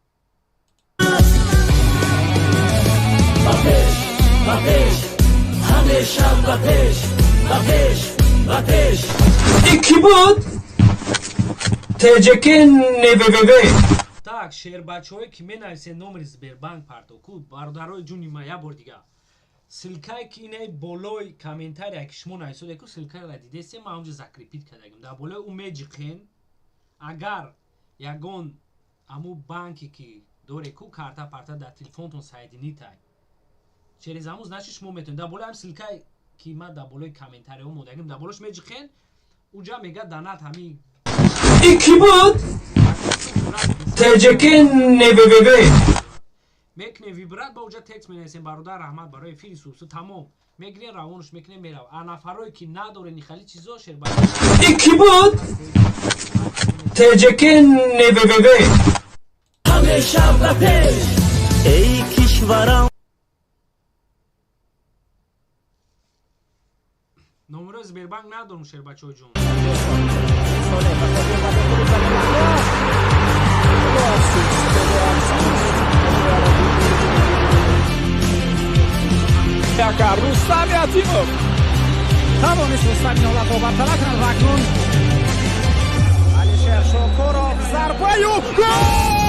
Speaker 4: Бапеш, бапеш, ҳамеша бапеш, бапеш, бапеш.
Speaker 3: ин ки буд? Тҷк нббб. Так, шербачаҳое ки менависен номери Сбербанк партоку бародарои ҷуни ма я бор дига. Силкае ки инаи болои комментария ки шумо нависоде ку силкаеро дидесте ма ҳамҷо закрепит кардагим. Дар болои ӯ меҷиқен агар ягон аму банке ки доре ку карта парта дар телефонтон соединитай через аму значит шумо метавонед дар болои ҳам силкае ки ма дар болои комментариҳо мондагим дар болош меҷиқен уҷа мега данат ҳамин ин ки буд? Тҷк нббб мекне вибрат ба уҷа текст менависем бародар раҳмат барои эфири субсу тамом мегирен равонаш мекунем мерав. А нафарое ки надорен ихали чизо шерба ин ки буд? Тҷк нббб
Speaker 4: ҳамеша ба пеш эй кишварам.
Speaker 3: номерои Сбербанк надорум шербачаҳои ҷун.
Speaker 1: Рустам Ятимов тавонист Рустами ҳолатро бартарак кунад ва акнун Алишер Шокуров зарбаю гол!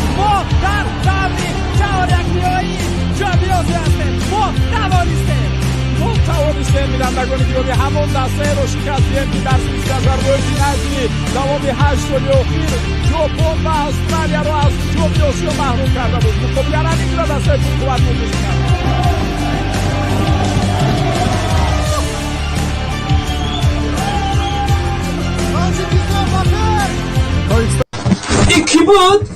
Speaker 1: ما در
Speaker 2: یک جابیازی هستیم توانسته میدندگان ایرانی همون دسته رو شکست که در سویس آذربایجان نزدی دوام 8 سال اخیر ژاپن و استرالیا رو از جام آسیا محروم کرده بود. خب یعنی میگه دسته تو قوت مونده
Speaker 3: کی بود؟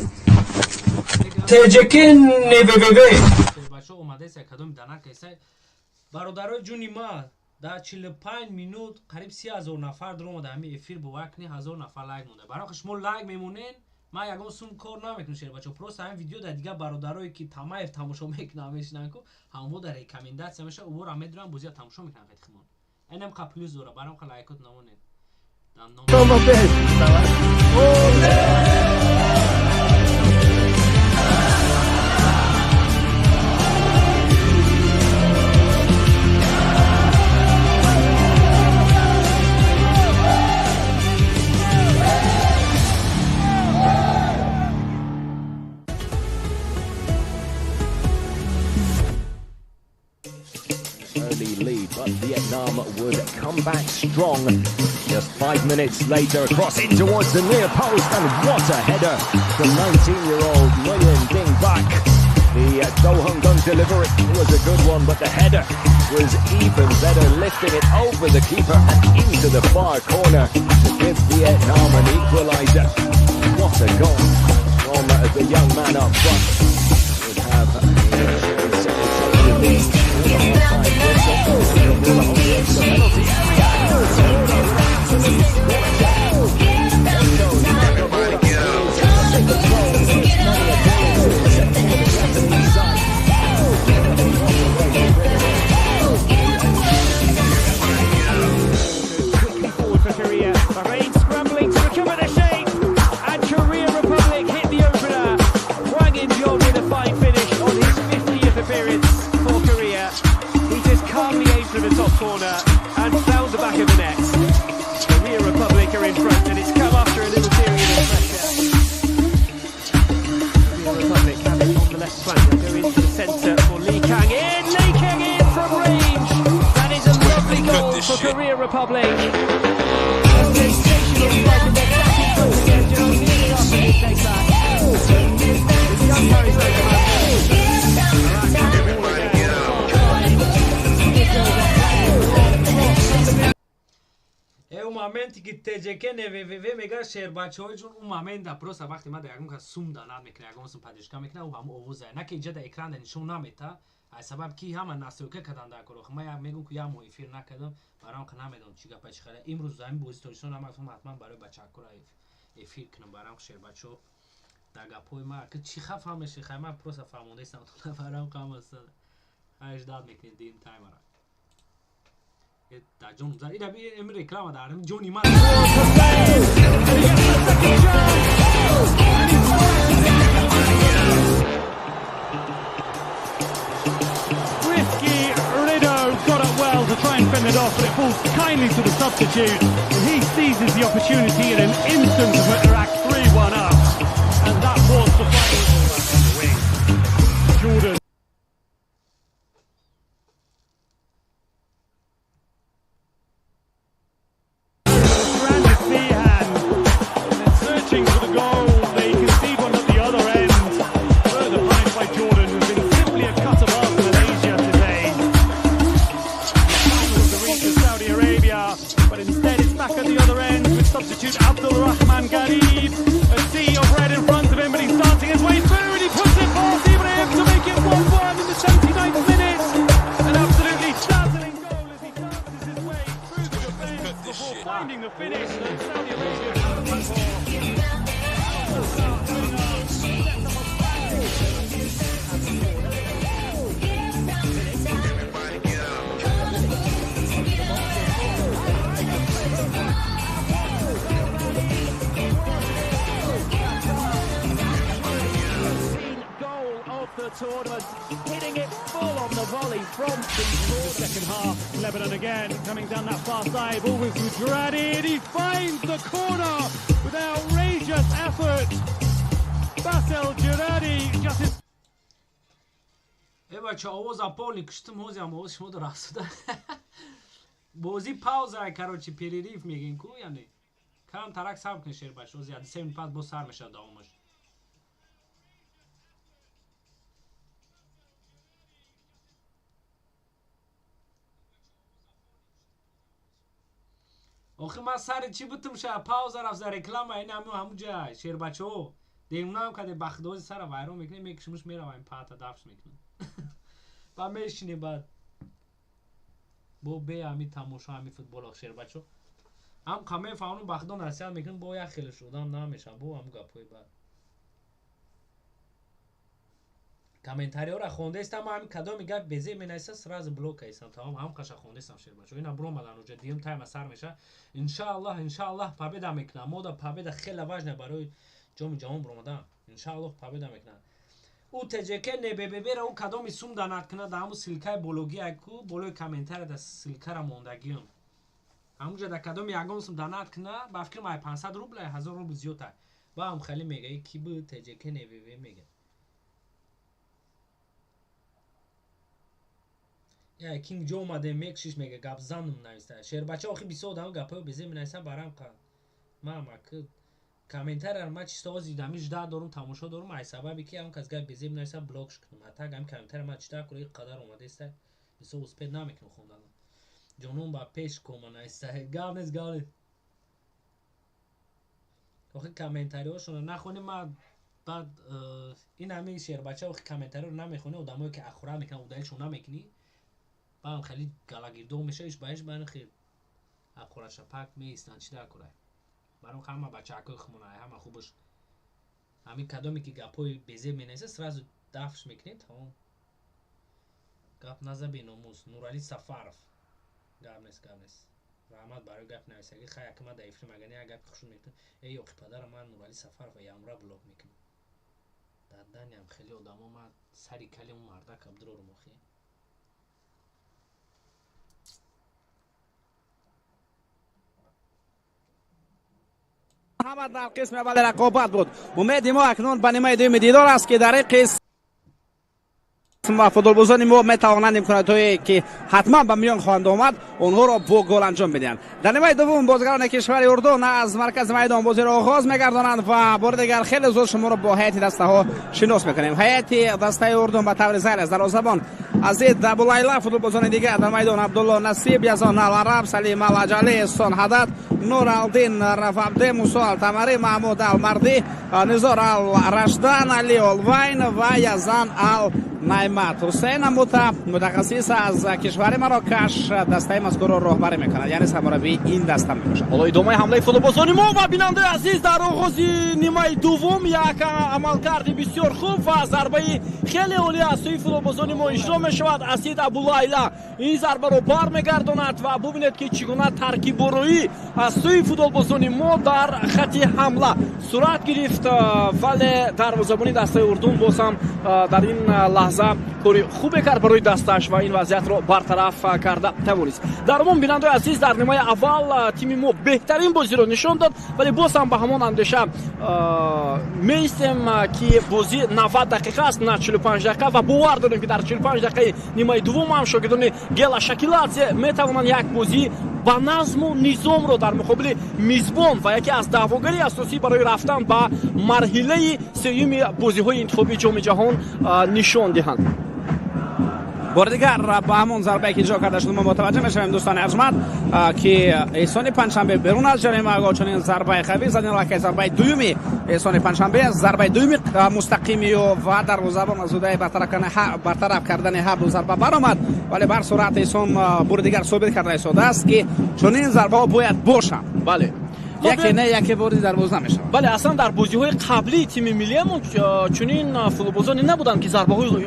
Speaker 3: تجکن نوووه بچه اومده ایسا کدوم دانه که برادرای جونی ما در 45 minut قریب 30,000 نفر در اومده همین افیر با وکنی 1000 نفر لایک مونده. برای شما لایک میمونین ما یکم سوم کار نمیکنم شیر بچه پروست همین ویدیو در دیگه برادرایی که تمایف تماشا میکنن میشنن کو همو در ریکامنداسیون میشه اوور هم میدونم بوزیا تماشا میکنن خیلی خمون اینم قبل زوره برام خیلی لایکات نمونین
Speaker 5: lead, but Vietnam would come back strong. Just 5 minutes later, across in towards the near post, and what a header from 19-year-old Nguyen Dinh Bac. The Do Hung Gun delivery was a good one, but the header was even better, lifting it over the keeper and into the far corner to give Vietnam an equaliser. What a goal from the young man up front. Would have a lead.
Speaker 6: Korea Republic.
Speaker 3: اون مومنتی که تجکن ووو میگه شیر بچه‌ها جون اون مومنت در پروسه وقتی ما در که سوم دانات میکنه اگه مثلا پادشکا میکنه او هم اووزه نه که اینجا در اکران نشون نمیده از سبب کی هم نسوکه کردن در کارو ما یا میگم که یا موفیر نکردم برام که نمیدونم چی گپ چخره امروز زمین بوستوشون هم حتما برای بچه‌کورا افیر کنم برام شیر بچه‌ها در گپای ما که چی خفه میشه خیلی پروسه فهمونده است تو برام کام است اجداد میکنید این تایمر در جون زدی در بی امر رکلام دارم جونی ما
Speaker 6: to try and fend it off, but it falls kindly to the substitute. And he seizes the opportunity in an instant to put Iraq 3-1 up. And that was the final wing. Jordan. Stranded Seahan. And then searching for the goal. They concede one at the other end. Further punished by Jordan, who's been simply a cut above Malaysia today. Saudi Arabia, but instead it's back at the other end with substitute Abdul Rahman Gharib. A sea of red in front of him, but he's starting his way through and he puts it past Ibrahim to make it 1-1 in the 79th minute. An absolutely dazzling goal as he dances his way through the defence before finding the finish. And Saudi Arabia tournament, hitting it full on the volley from the second half. Lebanon again coming down that far side, ball with Mudradi, and he finds the corner with outrageous effort. Basel Juradi just
Speaker 3: بچه آواز اپالی کشتم هوزی هم آواز شما در افسوده بازی پاوزه کراچی پیریریف میگین کو یعنی کم ترک سب کن شیر بچه هوزی یعنی 3 منت باز سر میشه دامش آخه من سر چی بودم شه پاوزه رفت زر رکلام این همون جای شیر بچه ها دیمونه هم که بخدوزی سر ویرون میکنه میکشمش میره و این پاتا دفش میکنه با میشینی بعد با به همی تماشا همی فوتبال آخ شیر بچه هم کامه فاونو بخدون رسیل میکنه با یک خیلی شدم نمیشه با هم گپوی بعد کامنتاری ها را خونده استم هم کدام گپ بزی مینایسه سراز بلوک ایستم تمام هم کش خونده استم شیر بچه اینا برو مدن اونجا دیم تایم سر میشه ان شاء الله پابدا میکنم مودا پابدا خیلی واجنه برای جام برو مدن ان شاء الله پابدا میکنم او تجکه نببه او کدام سوم دانات کنه دامو سیلکای بولوگی اکو بولوی کامنتار د سیلکا را موندگیم همونجا د کدام یگام سوم دانات کنه با فکر مای 500 روبل 1000 روبل زیوتا با هم خیلی میگه کی بو تجکه نببه میگه یا کینگ جو اومده میکشش میگه گپ زنم نوشته شیر بچه آخی 20 دام گپو بزی مینایسه برام که ما کامنتار ما چی سازی دمیج دارم تماشا دارم ای سببی که هم کس گپ بزی مینایسه بلاکش کنم حتی هم کامنتار ما چتا کوری قدر اومده است بسو اسپید نمیکنم خوندن جنون با پیش کومن است گانس آخه کامنتاریاشون نخونیم ما بعد این همه شیر بچه آخه کامنتاری رو نمیخونه آدمایی که اخورا میکنن اودایشون نمیکنی با هم خیلی گلاگیردو میشه ایش باش بان خیر اخورا شپاک میستن چی دکره برام همه بچه اکو خمونه همه خوبش همین کدومی که گپوی بزی مینیسه سرازو دفش میکنید تمام گپ نزبی نموز نورالی سفارف گپ نیست رحمت برای گپ نویسه اگه خیلی اکمه دایفری مگنی اگه گپ خشون میکنه ای اوقی پدر من نورالی سفارف و یامرا بلوک میکنه دادن هم خیلی آدم ما سری کلی اون مرده کبدر رو مخی
Speaker 1: همه در قسم اول رقابت بود امید ما اکنون به نیمه دوم دیدار است که در این قسم و فوتبالبازان ما میتوانند امکاناتی که حتما به میان خواهند آمد اونها را با گل انجام بدهند. در نیمه دوم بازیگران کشور اردن از مرکز میدان بازی را آغاز میگردانند و بار دیگر خیلی زود شما را با هیئت دسته ها شناس میکنیم. هیئت دسته اردن به طور ظاهر از دروازه‌بان عزیز ابولیلا، فوتبالبازان دیگر در میدان عبدالله نصیب، یزان العرب، سلیم الاجلی، احسان حداد، نور الدین رفعبدی، موسی التمری، محمود المردی، نزار الرشدان، علی الوین و یزان نعمت. حسین متخصص از کشور مراکش دسته مذکور را راهبری میکند، یعنی سرمربی این دسته میباشد.
Speaker 2: حالا ادامه حمله فوتبالبازان ما و بیننده عزیز در آغاز نیمه دوم یک عملکرد بسیار خوب و ضربه خیلی عالی از سوی فوتبالبازان ما اجرا میشود. اسید ابولیلا این ضربه رو بر میگرداند و ببینید که چگونه ترکیب‌رویی از سوی فوتبالبازان ما در خط حمله صورت گرفت، ولی دروازه‌بانی دسته اردن باز هم در این لحظه کاری خوبی کرد برای دستش و این وضعیت رو برطرف کرده توانست. در عموم بیننده عزیز در نیمه اول تیم ما بهترین بازی رو نشان داد، ولی باز هم به همان اندیشه میستیم که بازی 90 دقیقه است نه 45 دقیقه و باور داریم که در 45 دقیقه نیمه دوم هم شاگردان گل شکلات میتوانند یک بازی با نظم و نظام رو در مقابل میزبان و یکی از دعواگری اساسی برای رفتن به مرحله سوم بازی‌های انتخابی جام جهان نشان دهند.
Speaker 1: بار دیگر با همون ضربه که جا کرده شد ما متوجه میشویم دوستان ارجمند که احسان پنجشنبه برون از جریمه آقا چنین ضربه خفیف زدن، لکه ضربه دومی احسان پنجشنبه ضربه دومی مستقیمی و دروازه‌بان از اودای برطرف کردن هر دو ضربه برآمد، ولی بر صورت احسان بار دیگر ثابت کرده شده است که چنین ضربه ها باید باشند.
Speaker 2: بله
Speaker 1: یکی نه یکی بردی در بازی نمیشه.
Speaker 2: بله اصلا در بازی‌های قبلی تیم ملیمون چنین فوتبالبازانی نبودند که ضربه‌های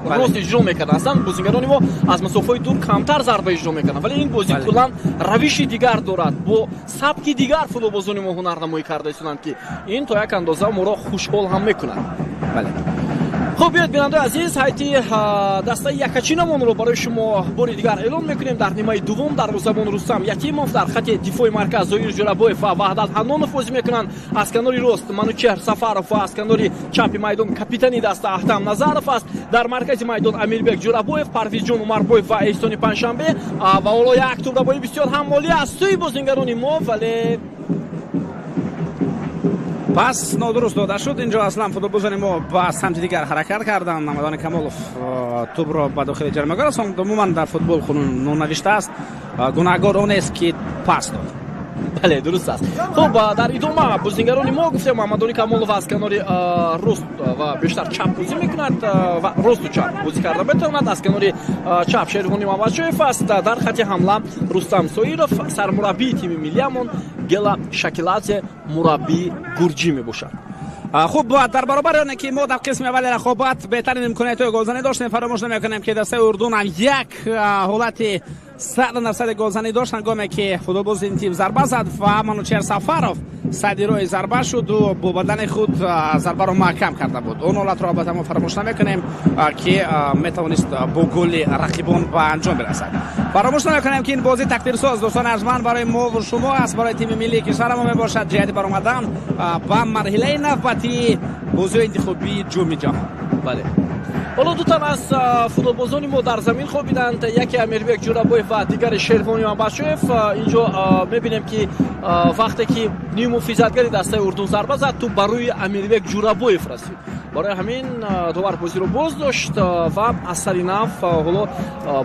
Speaker 2: راست اجرا می‌کردند. اصلا بازیگران ما از مسافه‌های دور کمتر ضربه اجرا می‌کردند، ولی این بازی کلاً روش دیگر دارد، با سبک دیگر فوتبالبازان ما هنرنمایی کرده هستند که این تا یک اندازه ما را خوشحال هم می‌کند.
Speaker 1: بله
Speaker 2: خب بیاید بیننده عزیز، حیاتی دسته یکچینمون رو برای شما باری دیگر اعلام میکنیم. در نیمه دوم دروازه‌بان رستم یتیموف در خط دفاع مرکز زهیر جورابویف و وحدت حنونов بازی میکنند. از کنار راست منوچهر سفرов و از کنار چپ میدان کاپیتانی دسته احتم نظرов است. در مرکز میدان امیربек جورابویف، پرویزجون عمربویف و احسان پنجشنبه و اولو یک توپ بازی بسیار حمالی است سوی بازیگران ما، ولی
Speaker 1: پس نادرست داده شد. اینجا اصلا فوتبالبازان ما با سمت دیگر حرکت کردن. نمدان کمالوف توپ را به داخل جریمه رساند. عموما در فوتبال قانون نوشته است گناهکار اون است که پاس داد.
Speaker 2: بله درست است. خب در ادامه بازیگران ما گفتم محمدانی کمالوف از کنار راست و بیشتر چپ بازی میکند و راست و چپ بازی کرده بتواند. از کنار چپ شیروانی محمدشویف است. در خط حمله رستم سویرов، سرمربی تیم ملیمون گلا شکلات مربی گرجی میباشد.
Speaker 1: خوب در برابر اون که ما در قسم اول رقابت بهترین امکانیت گلزنی داشتیم، فراموش نمیکنیم که دسته اردن هم یک حالت 100% گلزنی داشت هنگامی که فوتبالباز این تیم ضربه زد و منوچهر سفرов صدی روی ضربه شد و با بدن خود ضربه را محکم کرده بود. اون حالت را البته ما فراموش نمیکنیم که میتوانست با گل رقیبان به انجام برسد. فراموش نمیکنیم که این بازی تقدیرساز دوستان ارجمند برای ما و شما است، برای تیم ملی کشور ما میباشد جهت برآمدن با مرحله نوبتی بازی انتخابی جام جهانی.
Speaker 2: بله. حالا دو تن از فوتبالبازان ما در زمین خوابیدند، یکی امیربek جورابویف و دیگر شیروانی محمدشویف. اینجا میبینیم که وقتی که نیمو فیزدگری دسته اردن ضربه زد تو بروی امیربek جورابویف رسید. برای همین دوباره بازی رو باز داشت و از سری نف حالا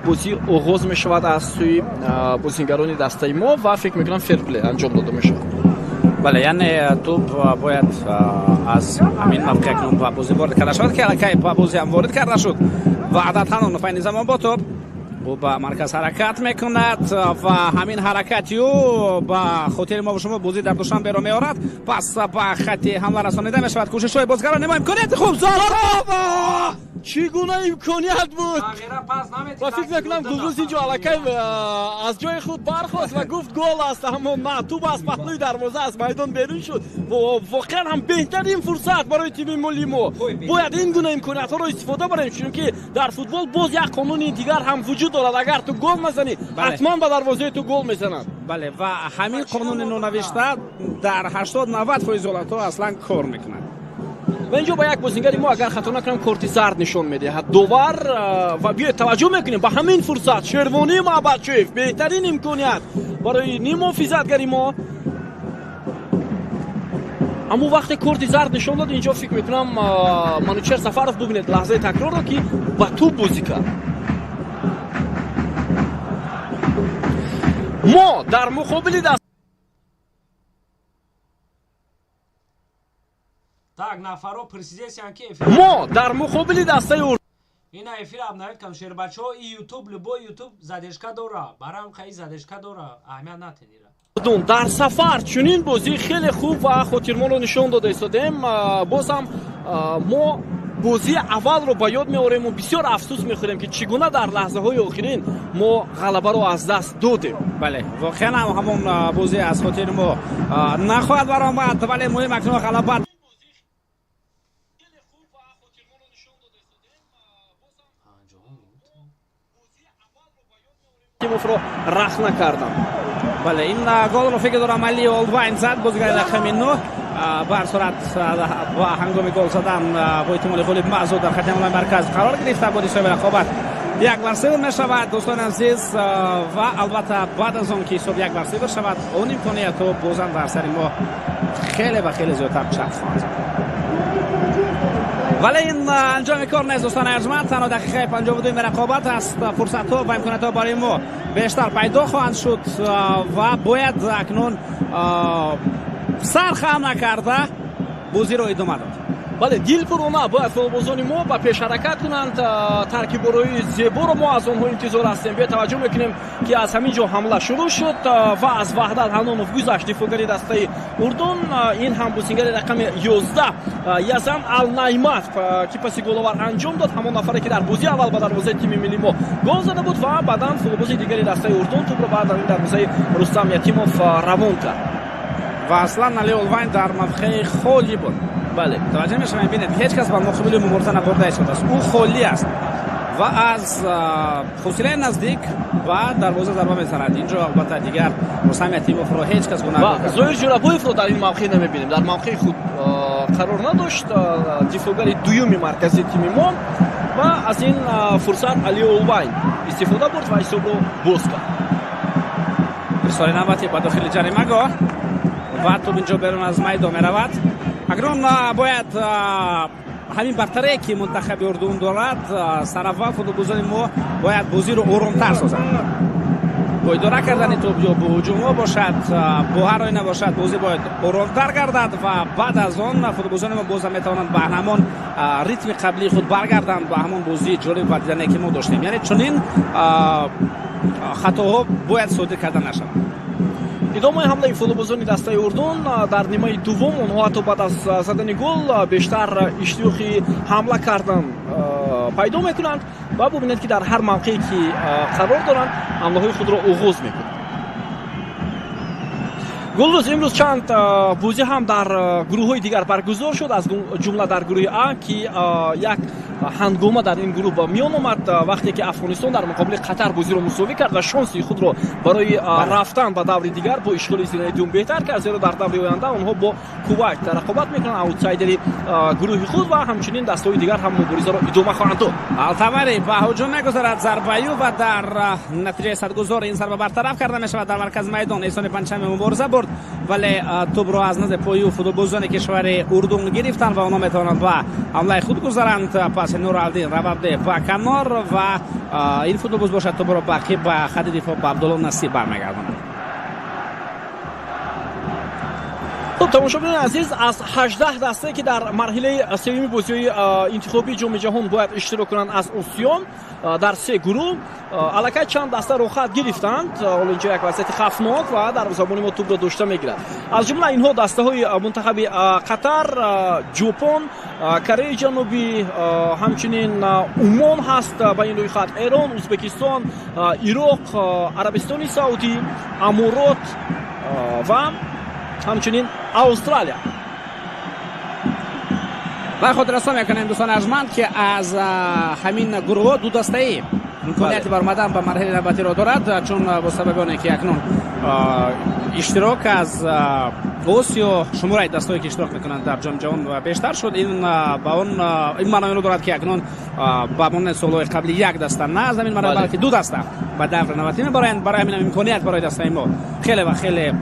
Speaker 2: بازی آغاز میشود از سوی بازیگران دسته ما و فکر میکنم فرپلی انجام داده میشه.
Speaker 1: بله، یعنی توپ باید از همین موقع کنون و بازی وارد کرده شد که الکی بازی هم وارد کرده شد. وحدت حنونov این زمان با توپ او به مرکز حرکت میکند و همین حرکتی او با خاطر ما و شما بازی در دوشنبه را میارد. پس به خط حمله رسانیده میشود. کوشش های بازیگران ما امکانیت خوب زارا
Speaker 2: چگونه امکانیت بود و فکر میکنم گلروز اینجا الکی از جای خود برخواست و گفت گل است، اما نه، توپ از پهلوی دروازه از میدان بیرون شد و واقعا هم بهترین فرصت برای تیم ملی ما. باید این گونه امکانیت ها را استفاده بریم، چون که در فوتبال باز یک قانون دیگر هم وجود دارد. اگر تو گل میزنی حتما به دروازه تو گل میزنند.
Speaker 1: بله، و همین قانون نونوشته در 80-90% حالت‌ها اصلا کار میکنه.
Speaker 2: و اینجا با یک بازیگر ما اگر خطا نکنم کارت زرد نشون میده دوبار و بیاید توجه میکنیم به همین فرصت شیروانی محمدشویف بهترین امکانیت برای نیمو فیزدگری ما، اما وقتی کارت زرد نشون داد اینجا فکر میکنم منوچهر سفرov ببینید لحظه تکرار رو که با توپ بازی کرد. ما در مقابل دست
Speaker 3: Так, нафаро президентиан ки
Speaker 2: ما در مقابل دسته اردن
Speaker 3: ина эфир обновить кам шер бачо и YouTube любой YouTube задержка дора барам хай задержка дора аҳамият натенира
Speaker 2: در سفر چنین بازی خیلی خوب و خاطرمان رو نشان داده ایستادیم. باز هم ما بازی اول رو با یاد میاریم و بسیار افسوس میخوریم که چگونه در لحظه های آخرین ما غلبه رو از دست دادیم.
Speaker 1: بله، واقعا همون بازی از خاطر ما نخواهد برآمد، ولی مهم اکنون غلبه
Speaker 2: تیموف رو رخ نکردم.
Speaker 1: بله، این گل رو فکر دارم علی اولواین زد، بازیگر رقم 9 بر صورت با هنگام گل زدن با احتمال گل معزود در خط حمله مرکز قرار گرفته. بازی صاحب رقابت 1-0 میشود دوستان عزیز و البته بعد از اون که حساب 1-0 شود اون امکانیت رو بازم در سر ما خیلی و خیلی زیادتر چرخ خواهد زد. ولی این انجام کار نیست دوستان ارجمند. تنها دقیقه 52 رقابت است. فرصت ها و امکانات ها برای ما بیشتر پیدا خواهند شد و باید اکنون سرخم نکرده بازی رو ادامه داد.
Speaker 2: بله، دلپرانه باید فوتبالبازان ما به پیش حرکت کنند. ترکیب‌های زیبا رو ما از آنها انتظار هستیم. به توجه میکنیم که از همین جا حمله شروع شد و از وحدت حنونov گذشت دفاعگری دسته اردن. این هم بازیگر رقم 11 یزن النعمت که پاس گل‌آور انجام داد، همون نفری که در بازی اول به دروازه تیم ملی ما گل زده بود و بعداً فوتبالباز دیگری دسته اردن توپ رو بعد در این دروازه رستم یتیموف روان کرد.
Speaker 1: و اصلا علی اولواین در موقع خالی بود.
Speaker 2: بله
Speaker 1: توجه می‌شوید ببینید هیچ کس با مقابل مبارزه نبرده شده است. او خالی است و از فاصله نزدیک و دروازه ضربه می‌زند. اینجا البته دیگر رستم یتیموف رو هیچ کس گناه نکرد.
Speaker 2: زویر جورابویف رو در این موقع نمی‌بینیم. در موقع خود قرار نداشت. دفاعگر دوم مرکزی تیم ما و از این فرصت علی اولباین استفاده برد و حساب رو باز کرد.
Speaker 1: سال نوبتی با داخل جریمه‌گاه و توپ اینجا بیرون از میدان می‌رود. اکنون باید همین برتری که منتخب اردن دارد سراول فوتبالبازان ما باید بازی رو آرام‌تر سازند. با اداره کردن توپ یا با هجوم باشد با هر آینه باشد بازی باید آرام‌تر گردد و بعد از آن فوتبالبازان ما باز میتوانند به همان ریتم قبلی خود برگردند به همان بازی جالب و دیدنی که ما داشتیم. یعنی چنین خطاها باید صادر کرده نشود.
Speaker 2: ادامه حمله فوتبالبازان دسته اردن در نیمه دوم اونها حتی بعد از زدن گل بیشتر اشتیاقی حمله کردن پیدا میکنند و ببینید که در هر موقعی که قرار دارند حمله های خود را آغاز میکنند. گلروز امروز چند بازی هم در گروه های دیگر برگزار شد، از جمله در گروه آ که یک هنگامه در این گروه با میان آمد وقتی که افغانستان در مقابل قطر بازی را مساوی کرد و شانسی خود را برای رفتن به دور دیگر با اشغال زمین دوم بهتر کرد، زیرا در دور آینده آنها با کویت رقابت میکنند، آوتسایدر گروه خود و همچنین دسته‌های دیگر هم مبارزه را ادامه خواهند داد.
Speaker 1: التمری به هجوم میگذارد ضربه‌ای و در نتیجه صدگذار این ضربه برطرف کرده میشود. در مرکز میدان احسان پنجشنبه مبارزه برد ولی توپ را از نزد پای فوتبالبازان کشور اردن گرفتند و آنها میتوانند به حمله خود گذارند. پس نورالدین رابطه به کنار و این فوتبالباز باشد توپ را باقی به خط دفاع به عبدالله نصیر برمیگرداند.
Speaker 2: خب تماشاگران عزیز، از 18 دسته که در مرحله سوم بازی انتخابی جام جهان باید اشتراک کنند از آسیان در سه گروه الکی چند دسته رو خط گرفتند. حالا اینجا یک وضعیت خفناک و در زمان ما توپ را داشته میگیرند. از جمله اینها دسته های منتخب قطر، ژاپن، کره جنوبی، همچنین عمان هست با این روی خط، ایران، ازبکستان، عراق، عربستان سعودی، امارات و همچنین استرالیا.
Speaker 1: و خود رسا میکنیم دوستان ارجمند که از همین گروه دو دسته ای امکانیتی برآمدن به مرحله نوبتی را دارد، چون با سبب آنه که اکنون اشتراک از آسیا شماره دستهایی که اشتراک میکنند در جام جهان و بیشتر شد. این با اون این معنی رو دارد که اکنون با مانند سال‌های قبلی یک دسته نه از همین مرحله بلکه دو دسته به دور نوبتی میبرند. برای همین امکانیت برای دسته ما خیلی و خیلی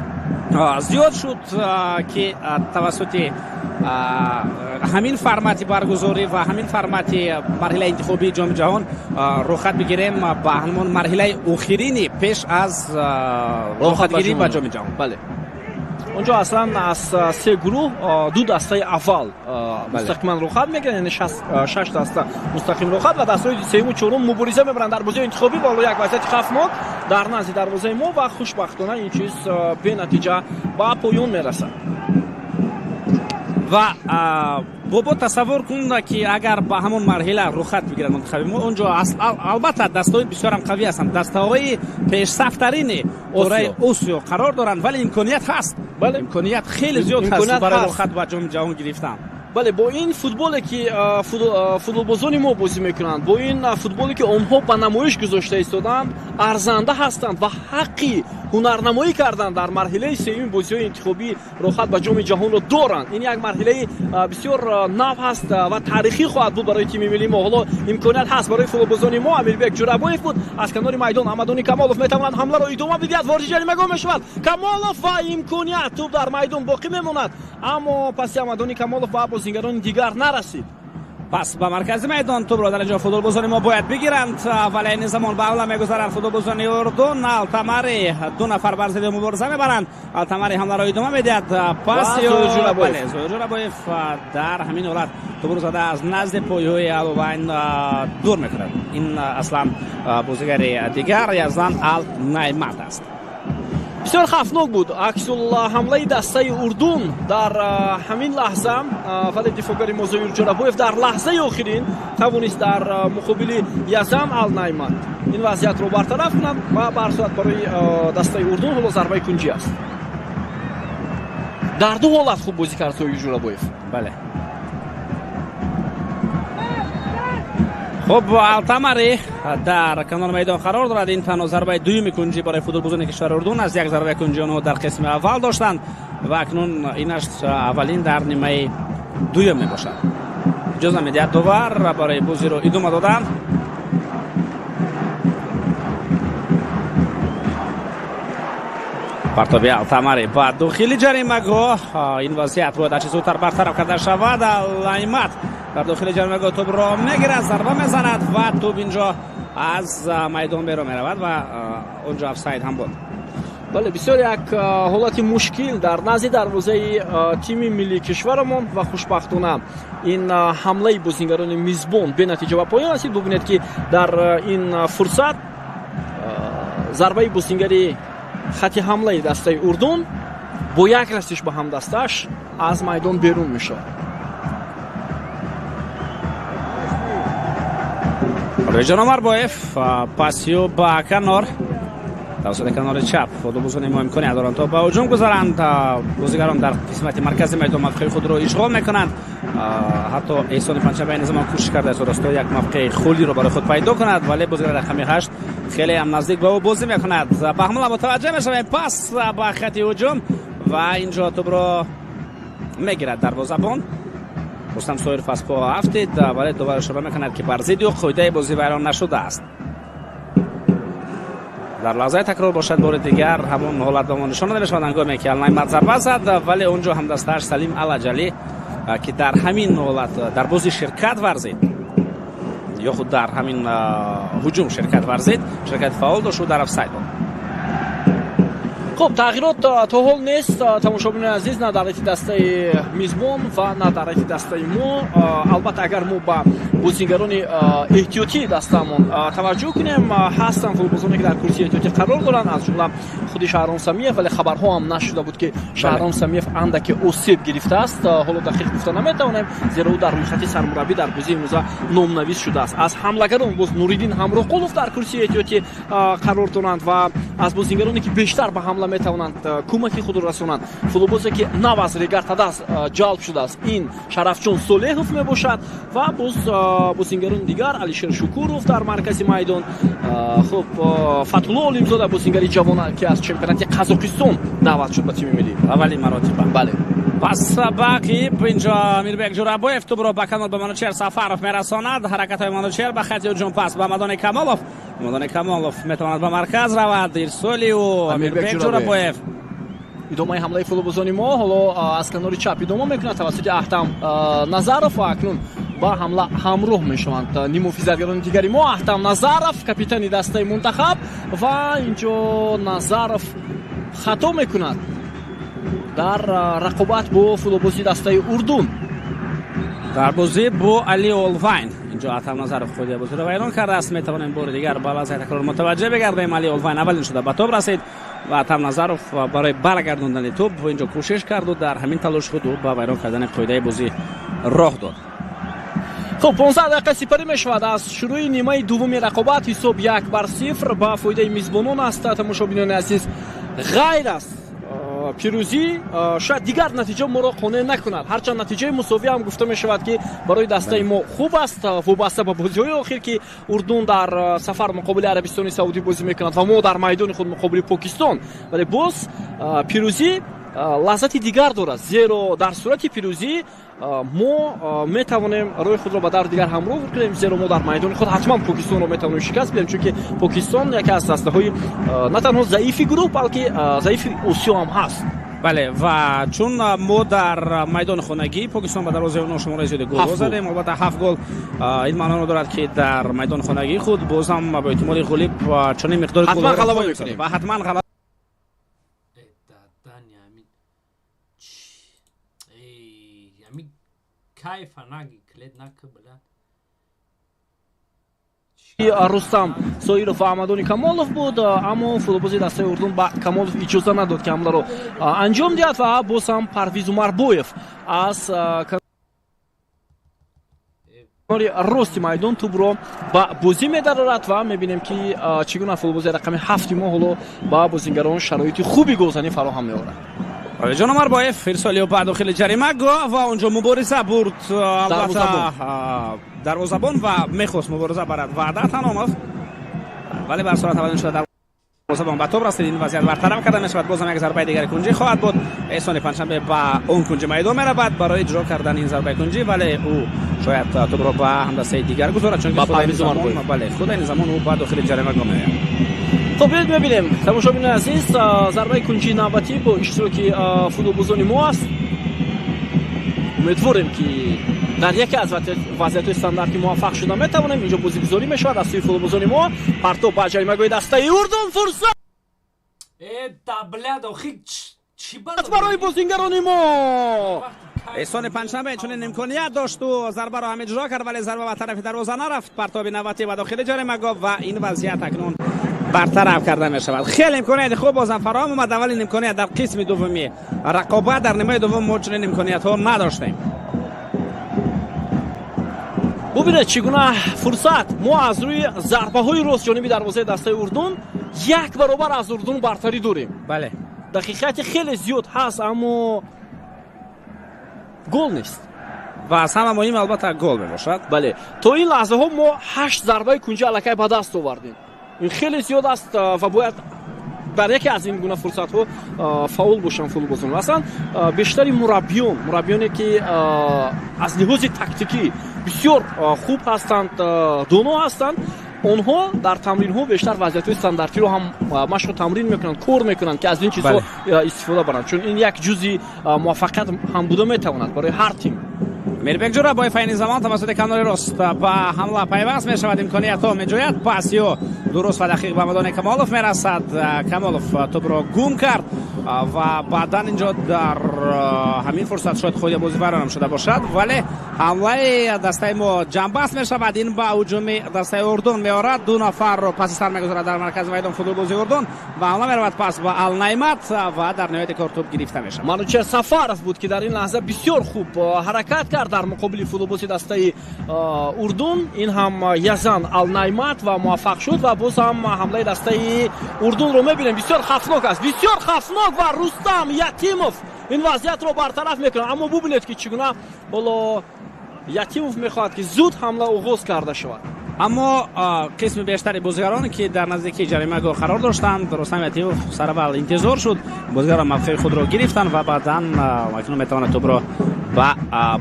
Speaker 1: زیاد شد که توسط همین فرمتی برگزاری و همین فرمتی مرحله انتخابی جام جهان رخصت بگیریم به همون مرحله آخرین پیش از رخصت گیری به جام جهان.
Speaker 2: بله، اونجا اصلا از سه گروه دو دسته اول مستقیما رخصت میگیرن، یعنی 6 دسته مستقیم رخصت و دسته سوم و چهارم مبارزه میبرند در بازی انتخابی بالا یک وضعیت خفناک در نزد دروازه ما و خوشبختانه این چیز به نتیجه با پایان میرسد.
Speaker 1: و بابا تصور کن که اگر با همون مرحله رخصت بگیرن منتخب ما اونجا البته دسته‌های بسیار هم قوی هستند، دسته‌های پیشرفت‌ترین قاره آسیا قرار دارند، ولی امکانیت هست.
Speaker 2: بله،
Speaker 1: امکانیت خیلی زیاد هست برای رخصت و جام جهان گرفتن.
Speaker 2: بله، با این فوتبالی که فوتبالبازان ما بازی میکنند، با این فوتبالی که آنها به نمایش گذاشته ایستادند، ارزنده هستند و حقی هنرنمایی کردن در مرحله سوم بازی انتخابی رخصت به جام جهان را دارند. این یک مرحله بسیار نو هست و تاریخی خواهد بود برای تیم ملی ما. حالا امکانیت هست برای فوتبالبازان ما. امیربک جورابویف بود از کنار میدان، احمدانی کمالوف میتواند حمله را ادامه بدهد، وارد جریمه‌گاه میشود کمالوف و امکانیت توپ در میدان باقی میماند، اما پس احمدانی کمالوف و بازیگران دیگر نرسید.
Speaker 1: پس به مرکز میدان توپ را در اینجا فوتبالبازان ما باید بگیرند، ولی این زمان به حمله میگذارند فوتبالبازان اردن. التمری دو نفر بر ضد مبارزه میبرند، التمری حمله را ادامه میدهد. پس زویر جورابویف در همین حالت توپ را زده از نزد پایه‌های الوباین دور میکند. این اصلا بازیگر دیگر یزدان النعمت است.
Speaker 2: بسیار خفناک بود عکس الحمله دسته اردن در همین لحظه، ولی دفاعگر ما زویر جورابویف در لحظه آخرین توانست در مقابل یزدان النعمت این وضعیت رو برطرف کند و به هر صورت برای دسته اردن حالا ضربه کنجی است. در دو حالت خوب بازی کرد زویر جورابویف.
Speaker 1: بله، خب التمری در کنار میدان قرار دارد. این تنها ضربه دوم کنجی برای فوتبالبازان کشور اردن از یک ضربه کنجی آنها در قسم اول داشتند و اکنون اینش اولین در نیمه دوم می باشد. اجازه میدهد داور برای بازی رو ادامه دادن. پرتابی التمری با داخل جریمه‌گاه این وضعیت رو در زودتر برطرف کرده شود. الایمت در داخل جریمه‌گاه توپ را میگیرد، ضربه میزند و توپ اینجا از میدان بیرون میرود و اونجا افساید هم بود.
Speaker 2: بله، بسیار یک حالت مشکل در نزد دروازه تیم ملی کشورمون و خوشبختانه این حمله بازیگران میزبان به نتیجه و پایان رسید. ببینید که در این فرصت ضربه بازیگری خط حمله دسته اردن با یک رسش به هم دستش از میدان بیرون میشه.
Speaker 1: رجان عمربایف پاسیو با کنار توسط کنار چپ فوتبالبازان ما امکانی دارند تا به هجوم گذارند. بازیگران در قسمت مرکزی میدان موقع خود را اشغال میکنند. حتی احسان پنجشنبه این زمان کوشش کرده است یک موقع خالی رو برای خود پیدا کند، ولی بازیگر رقم 8 خیلی هم نزدیک به او بازی میکند. به حمله متوجه میشه، پاس به خط هجوم و اینجا توپ را میگیرد دروازه‌بان رستم سویر فاس پا افتید، ولی دوباره اشاره میکند که بر ضد قاعده بازی ویران نشده است. در لحظه تکرار باشد بار دیگر همون حالت به ما نشان داده میشود هنگامی که النایمت ضربه زد، ولی اونجا هم دستش سلیم الجلی که در همین حالت در بازی شرکت ورزید یا خود در همین هجوم شرکت ورزید، شرکت فعال داشت و در افساید بود.
Speaker 2: خب تغییرات تا حال نیست تماشاگران عزیز، نه در حیط دسته میزبان و نه در حیط دسته ما. البته اگر ما با بازیگران احتیاطی دستمون توجه کنیم، هستن فوتبالبازانی که در کرسی احتیاطی قرار دارن، از جمله خود شهرام سمیف، ولی خبرها هم نشده بود که شهرام سمیف اندک آسیب گرفته است. حالا دقیق گفتن نمیتونم، زیرا او در روی خط سرمربی در بازی امروز نامنویس شده است. از حملگران باز نوریدین همراهقلوف در کرسی احتیاطی قرار دارند و از بازیگرانی که بیشتر به حمله میتوانند کمکی خود را رسانند فوتبالبازی که نو از ریگارتاداس جلب شده است این شرفجان صالحوف می باشد و بازیگران دیگر علیشیر شکوروف در مرکز میدان. خب فتحالله علیمزاده بازیگر جوان که از چمپیونات قزاقستان دعوت شد به تیم ملی
Speaker 1: اولین مراتب.
Speaker 2: بله،
Speaker 1: پس باقی اینجا امیربک جورابویف توپ را به کنار به منوچهر سفرов میرساند. حرکت های منوچهر به خط هجوم، پس به مدان کمالوف میتواند به مرکز رود. ایرسولی و امیربک جورابویف
Speaker 2: ادامه حمله فوتبالبازان ما حالا از کنار چپ ادامه میکنه توسط احتم نظرов و اکنون با حمله همراه میشوند نیموفیزرگران دیگری ما. احتم نظرов کاپیتان دسته منتخب و اینجا نظرов خطا میکند در رقابت با فوتبالبازی دسته اردن
Speaker 1: در بازی با علی اولوین. اینجا احتم نظرов خود بازی رو ویران کرده است. میتوانیم بار دیگر با لحظه تکرار متوجه بگردیم. علی اولوین اولین شده به توپ رسید و احتم نظرов برای برگرداندن توپ و اینجا کوشش کرد و در همین تلاش خود با ویران کردن قاعده بازی راه داد.
Speaker 2: خب 15 دقیقه سپری میشود از شروع نیمه دوم رقابت. حساب 1-0 به فایده میزبانان است. تماشاگران عزیز، غیر است پیروزی شاید دیگر نتیجه ما را قانع نکند، هرچند نتیجه مساوی هم گفته می شود که برای دسته ما خوب است وابسته به بازی های اخیر که اردن در سفر مقابل عربستان سعودی بازی میکند و ما در میدان خود مقابل پاکستان. ولی باز پیروزی لذت دیگر دارد، زیرا در صورت پیروزی ما میتوانیم روی خود را به در دیگر همراه کنیم، زیرا ما در میدان خود حتما پاکستان را میتوانیم شکست بدیم، چون که پاکستان یکی از دسته های نه تنها ضعیف گروه بلکه ضعیف آسیا هم هست.
Speaker 1: بله، و چون ما در میدان خانگی پاکستان به دروازه اون شماره زیاد گل زدیم، البته 7 گل، این معنی دارد که در میدان خانگی خود باز هم با احتمال غالب چنین مقدار گل
Speaker 2: حتما غلبه می‌کنیم
Speaker 1: و حتما غلبه.
Speaker 3: کیف نگی کلید نکبله
Speaker 2: رستم سویرов و احمدانی کمالوف بود، اما فوتبالبازی دسته اردن با کمالوف اجازه نداد که حمله رو انجام دهد و باز هم پرویز عمربویف از کنار راست میدان توپ رو با بازی می‌دارد و می‌بینیم که چگونه فوتبالبازی رقم 7 ما حالا با بازیگران شرایط خوبی گلزنی فراهم می‌آورد.
Speaker 1: جان عمربایف ارسالی و بعد داخل جریمه و اونجا مبارزه برد. البته دروازه‌بان و میخواست مبارزه برد وعده تنامов ولی بر صورت تبدیل شده دروازه‌بان به توپ رسید. این وضعیت برطرف کرده میشود. بازم یک ضربه دیگر کنجی خواهد بود. احسان پنجشنبه با اون کنجی میدان میرود برای اجرا کردن این ضربه کنجی ولی او شاید توپ را به همدسته دیگر گذارد چون خود این زمان او با داخل جریمه گام.
Speaker 2: خب بیایید ببینیم تماشاگران عزیز ضربه کنجی نوبتی با اشتراک فوتبالبازان ما است. امیدواریم که در یکی از وضعیت استانداردی موفق شده میتوانیم اینجا بازیگذاری میشود از سوی فوتبالبازان ما. پرتو با جریمه‌گاه دسته اردن فرصت
Speaker 3: تابلت آخی چی
Speaker 2: برای بازیگران ما.
Speaker 1: احسان پنجشنبه چون امکانیت داشت و ضربه را هم اجرا کرد ولی ضربه به طرف دروازه نرفت. پرتاب نوبتی و داخل جریمه‌گاه و این وضعیت اکنون برطرف کرده می شود. خیلی امکانیت خوب بازم فراهم اومد ولی این امکانیت در قسم دومی رقابت در نیمه دوم ما چنین امکانیت ها نداشتیم.
Speaker 2: ببینید چگونه فرصت ما از روی ضربه های راست جانبی دروازه دسته اردن یک برابر از اردن برتری داریم.
Speaker 1: بله
Speaker 2: دقیقیت خیلی زیاد هست اما گل نیست
Speaker 1: و از همه مهم البته گل باشد.
Speaker 2: بله تا این لحظه ها ما 8 ضربه کنجی الکی به دست آوردیم. این خیلی زیاد است و باید در یکی از این گونه فرصت ها فاول باشن فوتبالبازان. مثلا بیشتری مربیانی که از لحاظ تاکتیکی بسیار خوب هستند دونو هستند اونها در تمرین ها بیشتر وضعیت استانداردی رو هم مشق تمرین میکنن کار میکنن که از این چیزها استفاده برن چون این یک جزئی موفقیت هم بوده میتواند برای هر تیم.
Speaker 1: میربک جورابوی فاین زمان توسط کانال راست با حمله پیوست می شود. امکانیت ها میجوید پاسیو درست و دقیق به میدان کمالوف میرسد. کمالوف توپ را گم کرد و بعدا اینجا در همین فرصت شاید خود بازیکن هم شده باشد ولی حمله دسته ما جنبست می شود. این با هجوم دسته اردن میآورد. دو نفر را پس سر میگذارد در مرکز میدان فوتبال بازی اردن و حمله میرود پس با النعمت و در نهایت کار توپ گرفته می شود.
Speaker 2: منوچهر سفارov بود که در این لحظه بسیار خوب حرکت کرد در مقابل فوتبالبازی دسته اردن. این هم یزن النعمت و موفق شد و باز هم حمله دسته اردن رو میبینیم بسیار خفناک است بسیار خفناک و رستم یتیموف این وضعیت رو برطرف میکنه. اما ببینید که چگونه بالا یتیموف میخواد که زود حمله آغاز کرده شود
Speaker 1: اما قسم بیشتری بازیگرانی که در نزدیکی جریمه‌گاه قرار داشتند رستم یتیموف سر اول انتظار شد. بازیگران موقع خود را گرفتند و بعداً اکنون میتواند توپ را با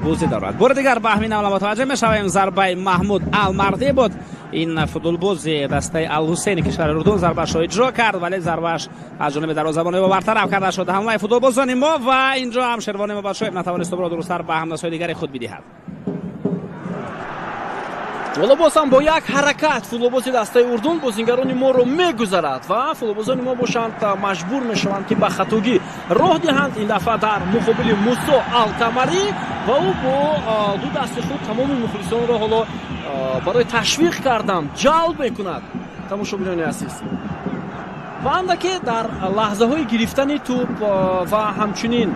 Speaker 1: بازی دارد. بار دیگر به همین عمل متوجه میشویم. ضربه محمود المردی بود. این فوتبالبازی دسته الحسینی کشور اردن ضربه‌اش را اجرا کرد ولی ضربه‌اش از جانب دروازه‌بان ما برطرف کرده شد. حمله فوتبالبازان ما و اینجا هم شروانی مباشر نتوانست توپ را درست‌تر به همدست‌های دیگر خود بدهد.
Speaker 2: والا باز هم با یک حرکت فوتبالبازی دسته اردن بازیگران ما رو میگذرد و فوتبالبازان ما باشند مجبور میشوند که به خطاگی راه دهند. این دفعه در مقابل موسی القمری و او با دو دست خود تمام مخلصان را حالا برای تشویق کردن جلب میکند. تماشاگران عزیز و اندکی در لحظه های گرفتن توپ و همچنین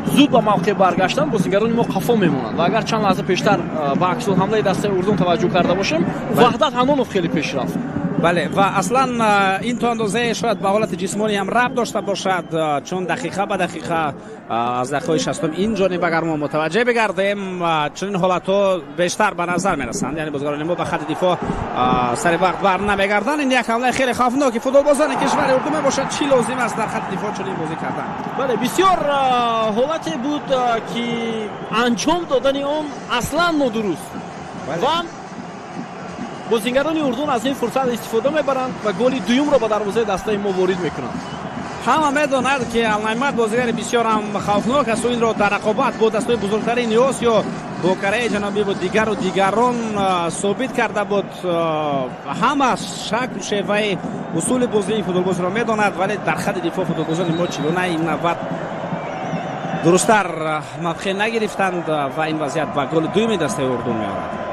Speaker 2: زود به موقع برگشتن بازیگران ما خفا میمونند و اگر چند لحظه پیشتر به عکس العمل دسته اردن توجه کرده باشیم وحدت هنوز خیلی پیش رفت.
Speaker 1: بله و اصلا این تا اندازه شاید به حالت جسمانی هم ربط داشته باشد چون دقیقه به دقیقه از دقیقه 60 این جانب اگر ما متوجه بگردیم چون این حالت ها بیشتر به نظر میرسند یعنی بازیگران ما به خط دفاع سر وقت بر نمیگردن. این یک حمله خیلی خطرناک فوتبالبازان کشور اردن باشد چی لازم است در خط دفاع چنین بازی کردن.
Speaker 2: بله بسیار حالتی بود که انجام دادن اون اصلا نادرست و بازیگران اردن از این فرصت استفاده میبرند و گل دوم را به دروازه دسته ما وارد میکنند.
Speaker 1: همه میدونند که النعمت بازیگر بسیار هم خوفناک است و این را در رقابت با دستای بزرگترین آسیا با کره جنوبی و دیگر و دیگران ثابت کرده بود. همه شکل و شیوه اصول بازی فوتبالباز را میداند ولی در خط دفاع فوتبالبازان ما چگونه این نوبت درست‌تر موقع نگرفتند و این وضعیت با گل دوم دسته اردن میآورد.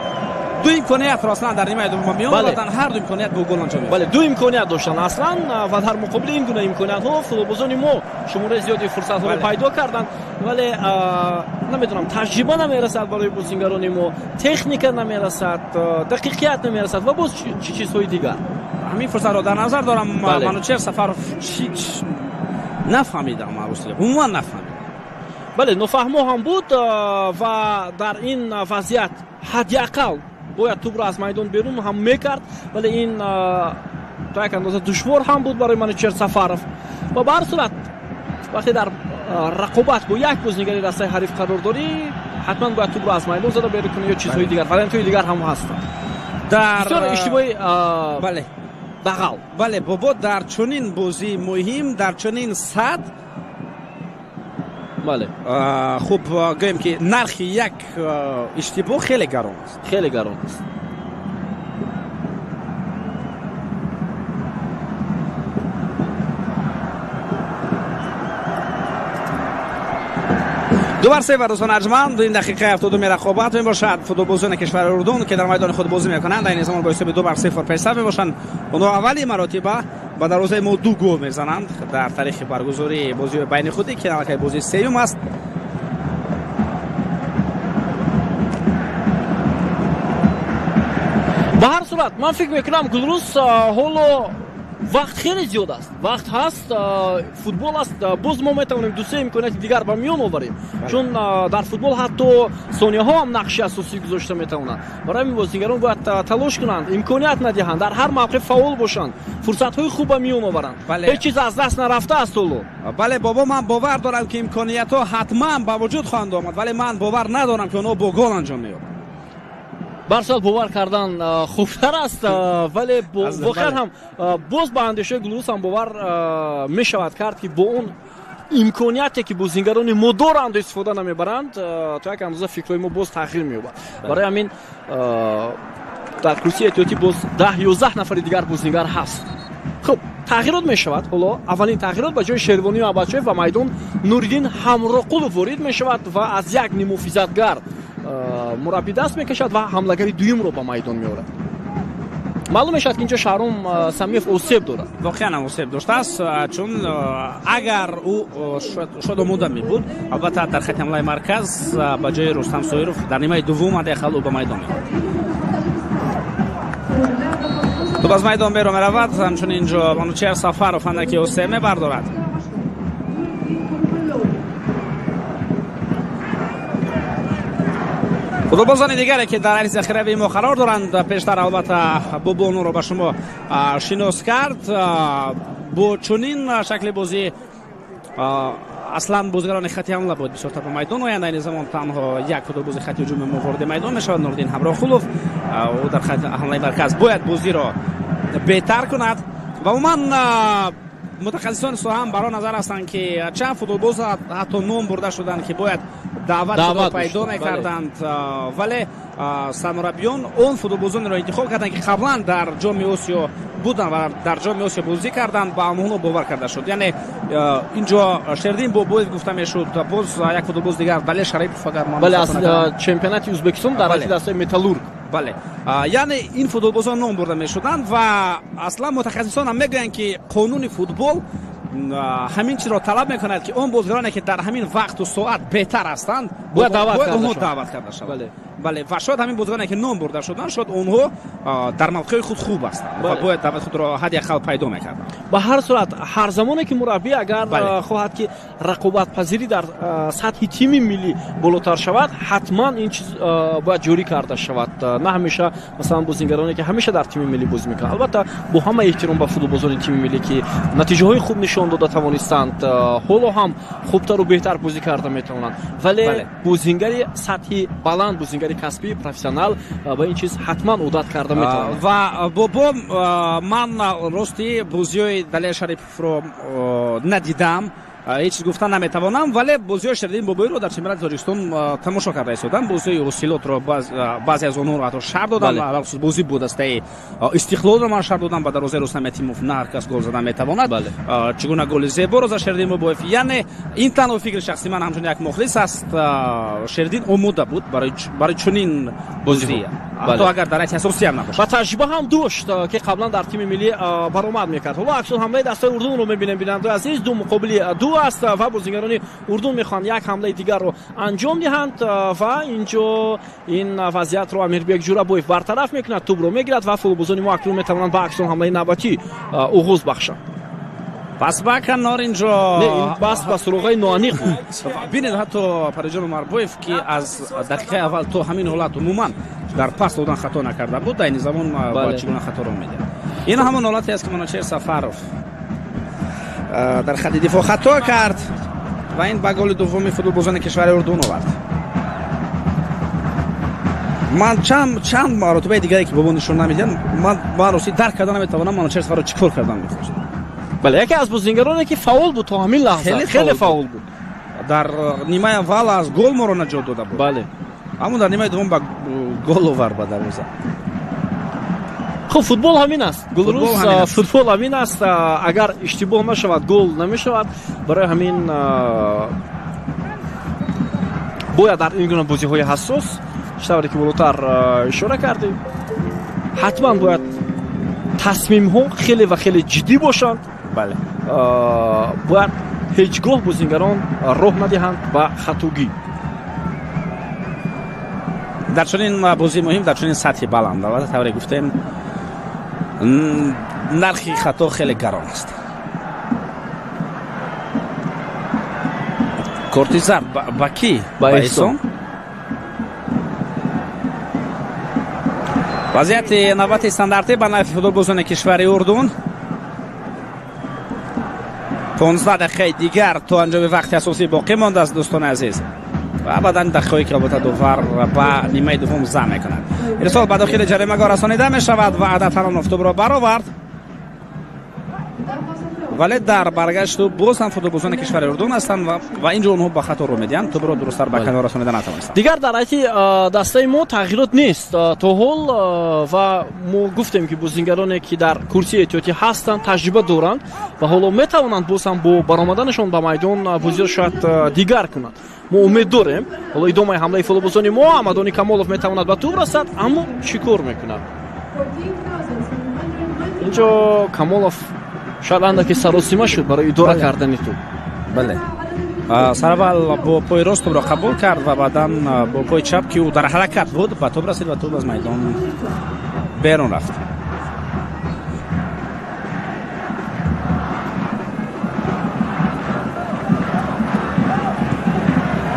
Speaker 1: دو امکانیت را اصلا در نیمه دوم میآوردن هر دو امکانیت با گل انجام می‌دادند.
Speaker 2: بله دو امکانیت داشتن اصلا و در مقابل این گونه امکانیت ها فوتبالبازان ما شماره زیادی فرصت ها رو پیدا کردند ولی نمیدونم تجربه نمیرسد برای بازیگران ما تکنیک نمیرسد دقیقیت نمیرسد و باز چی چیزهای دیگر.
Speaker 1: همین فرصت را در نظر دارم. منوچهر سفارov نفهمیدم عموما نفهمیدم
Speaker 2: بله نوفهمو هم بود و در این وضعیت حداقل باید توپ را از میدان بیرون هم میکرد، ولی این تا یک اندازه دشوار هم بود برای منوچهر سفرов و به هر صورت وقتی در رقابت با یک بازیگر دسته حریف قرار داری حتما باید توپ را از میدان زده بیرون کنی یا چیزهای دیگر، وارنت‌های دیگر هم هست.
Speaker 1: در
Speaker 2: بسیار اشتباهی
Speaker 1: بله
Speaker 2: بغل
Speaker 1: بله بابا در چنین بازی مهم در چنین صد
Speaker 2: بله
Speaker 1: خوب گویم که نرخ یک اشتباه خیلی گران است،
Speaker 2: خیلی گران است.
Speaker 1: دو بر سه و دوستان ارجمند این دقیقه 72 رقابت می باشد. فوتبالبازان کشور اردن که در میدان خود بازی میکنند در این زمان با حساب 2-0 پیشرفت می باشند. اونها اولی مراتب با دروازه ما 2 گل میزنند در تاریخ برگزاری بازی بین خودی که نمایش بازی سوم است.
Speaker 2: به هر صورت من فکر میکنم گلروس حالا وقت خیلی زیاد است، وقت هست، فوتبال است، باز ما میتونیم دو سه امکانات دیگر به میان آوریم، چون در فوتبال حتی ثانیه ها هم نقش اساسی گذاشته میتونند. برای این بازیگران باید تلاش کنند، امکانات ندهند، در هر موقع فعال باشند، فرصت های خوب به میان آورند. هیچ چیز از دست نرفته است حالا.
Speaker 1: بله بابا من باور دارم که امکانات ها حتما با وجود خواهند آمد، ولی من باور ندارم که اونها با گل انجام میدهند.
Speaker 2: برسال باور کردن خوبتر است، ولی واقعا هم باز با اندیشه گلروس هم باور می شود کرد که با اون امکانیتی که بازیگران ما دارند استفاده نمیبرند تا یک اندازه فکرای ما باز تغییر می‌یابد. برای همین در کرسی احتیاطی باز 10-11 نفر دیگر بازیگر هست. خب تغییرات می شود. حالا اولین تغییرات به جای شیروانی و اباچیف و میدان نوردین همراقلوف وارد می شود و از یک نیمه‌فیزدگر مربی دست میکشد و حملهگری دویم رو به میدان میآورد. معلوم میشد که اینجا شهرام سمیف اوسیب دارد.
Speaker 1: واقعا اوسیب داشته است، چون اگر او شاید آماده می بود البته در خط حمله مرکز به جای رستم سویروف در نیمه دوم داخل او به میدان میآورد. تو از میدان بیرون میرود، همچنین اینجا منوچهر سفرov اندکی اوسیب میبردارد. فوتبالبازان دیگری که در حریص ذخیره ما قرار دارند پیشتر البته بوبونو رو به شما شناس کرد. با چنین شکل بازی اصلا بازیگران خط حمله بود بسیار به میدان آیند. این زمان تنها یک فوتبالباز خط هجوم ما وارد میدان میشود، نوردین همراقلوف. او در خط حمله مرکز باید بازی را بهتر کند و من متخصصان ساهم برای نظر هستند که چند فوتبالباز حتی نام برده شدند که باید دعوت پیدا نکردند، ولی سرمربیان اون فوتبالبازان را انتخاب کردند که قبلا در جام آسیا بودند و در جام آسیا بازی کردند با آنها باور کرده شد. یعنی اینجا شردین بوبویف گفته میشد، باز یک فوتبالباز دیگر ولی شریف اگر ما
Speaker 2: بله از چمپیونات ازبکستان در حد دسته متالورگ.
Speaker 1: بله یعنی این فوتبالبازان نام برده میشدند و اصلا متخصصان هم میگویند که قانون فوتبال همین چیز را طلب میکند که اون بازیگرانی که در همین وقت و ساعت بهتر هستند باید دعوت کرده شود. بله و شاید همین بازیگرانی که نام برده شدند شاید اونها در موقع خود خوب هستند و باید دعوت خود را حداقل پیدا میکردند.
Speaker 2: به هر صورت هر زمانی که مربی اگر خواهد که رقابت پذیری در سطح تیم ملی بالاتر شود حتما این چیز باید جوری کرده شود، نه همیشه مثلا بازیگرانی که همیشه در تیم ملی بازی میکنند. البته با همه احترام به فوتبالبازان تیم ملی که نتیجه های خوب نشان داده توانستند، حالا هم خوبتر و بهتر بازی کرده میتونند، ولی بازیگری سطحی بلند، بازیگری کسبی پروفسیونال با این چیز حتما عادت کرده میتونند.
Speaker 1: و بابا من راستی بازی دلیل شریف رو ندیدم، هیچ گفتن نمیتوانم، ولی بازی شردین بابایی رو در چمپیونات تاجیکستان تماشا کرده ایستادم. بازی اوسیلوت رو بعضی از اونها رو حتی شرط دادم، بازی بود است استقلال رو من شرط دادم با دروازه رستم تیموف نه کس گل زدن میتواند. چگونه گل زیبا رو از شردین بابایی، یعنی این تنها فکر شخصی من همچون یک مخلص است شردین آماده بود برای چنین بازی، حتی اگر در اساسی هم نباشه.
Speaker 2: و تجربه هم داشت که قبلا در تیم ملی برآمد میکرد. حالا عکس حمله دسته اردن رو میبینیم، بیننده عزیز دو مقابل دو است و بازیگران اردن میخوان یک حمله دیگر رو انجام دهند و اینجا این وضعیت رو امیربک جورابویف برطرف میکند، توپ رو میگیرد و فوتبالبازان ما اکنون میتوانند با عکس حمله نوبتی آغاز بخشند.
Speaker 1: پس با کنار اینجا
Speaker 2: نه این بس سراغای نوانیق بود.
Speaker 1: ببینید حتی پریجان عمربایف که از دقیقه اول تو همین حالت عموما در پاس دادن خطا نکرده بود، در این زمان با چگونه خطا رو میده. این همون حالتی است که منوچهر سفرов در خط دفاع خطا کرد و این به گل دومی فوتبالبازان کشور اردن آورد. من چند مرتبه دیگه که بابا نشون نمیدن من روسی درک کردن نمیتونم منوچهر سفر رو چیکار کردن میخواست.
Speaker 2: بله یکی از بازیگرانی که فاول بود تا همین لحظه خیلی فاول بود.
Speaker 1: در نیمه اول از گل ما رو نجات داده بود.
Speaker 2: بله
Speaker 1: اما در نیمه دوم با گل آورد به دروازه.
Speaker 2: خب فوتبال همین است. گلروز فوتبال همین است. اگر اشتباه نشود گل نمیشود. برای همین باید در این گونه بازی‌های حساس شطوری که بالاتر اشاره کردیم حتما باید تصمیم‌ها خیلی و خیلی جدی باشند.
Speaker 1: بله
Speaker 2: باید هیچگاه بازیگران راه ندهند به خطاگی.
Speaker 1: در چنین بازی مهم در چنین سطح بلند البته طوری گفتیم نرخ خطا خیلی گران است. کورتیزر با کی؟ با احسان. وضعیت نوبت استانداردی به نفع فوتبالبازان کشور اردن. 15 دقیقه دیگر تا انجام وقت اساسی باقی مانده است دوستان عزیز. و بعدا دقیقه‌ای که البته دوور با نیمه دوم زم می‌کنند. ارسال به داخل جریمه‌گاه رسانیده می‌شود و عادتاً افتاب را برآورد. ولی در برگشت باز هم فوتبالبازان کشور اردن هستند و اینجا اونها با خطا رو میدن تو برو درست به کنار رسانیده نتوانستند.
Speaker 2: دیگر در حیاتی دسته ما تغییرات نیست تا حال و ما گفتیم که بازیگرانی که در کرسی احتیاطی هستند تجربه دارند و حالا میتوانند باز هم با برآمدنشان به میدان بازی شاید دیگر کنند. ما امید داریم حالا ادامه حمله فوتبالبازان ما حمدانی کمالوف میتواند به توپ رسد اما چیکار میکنه اینجا کمالوف شاید اندکی سراسیمه شد برای اداره کردن تو.
Speaker 1: بله سرول با پای راست را قبول کرد و بعدا با پای چپ که او در حرکت بود به توپ رسید و توپ از میدان بیرون رفت.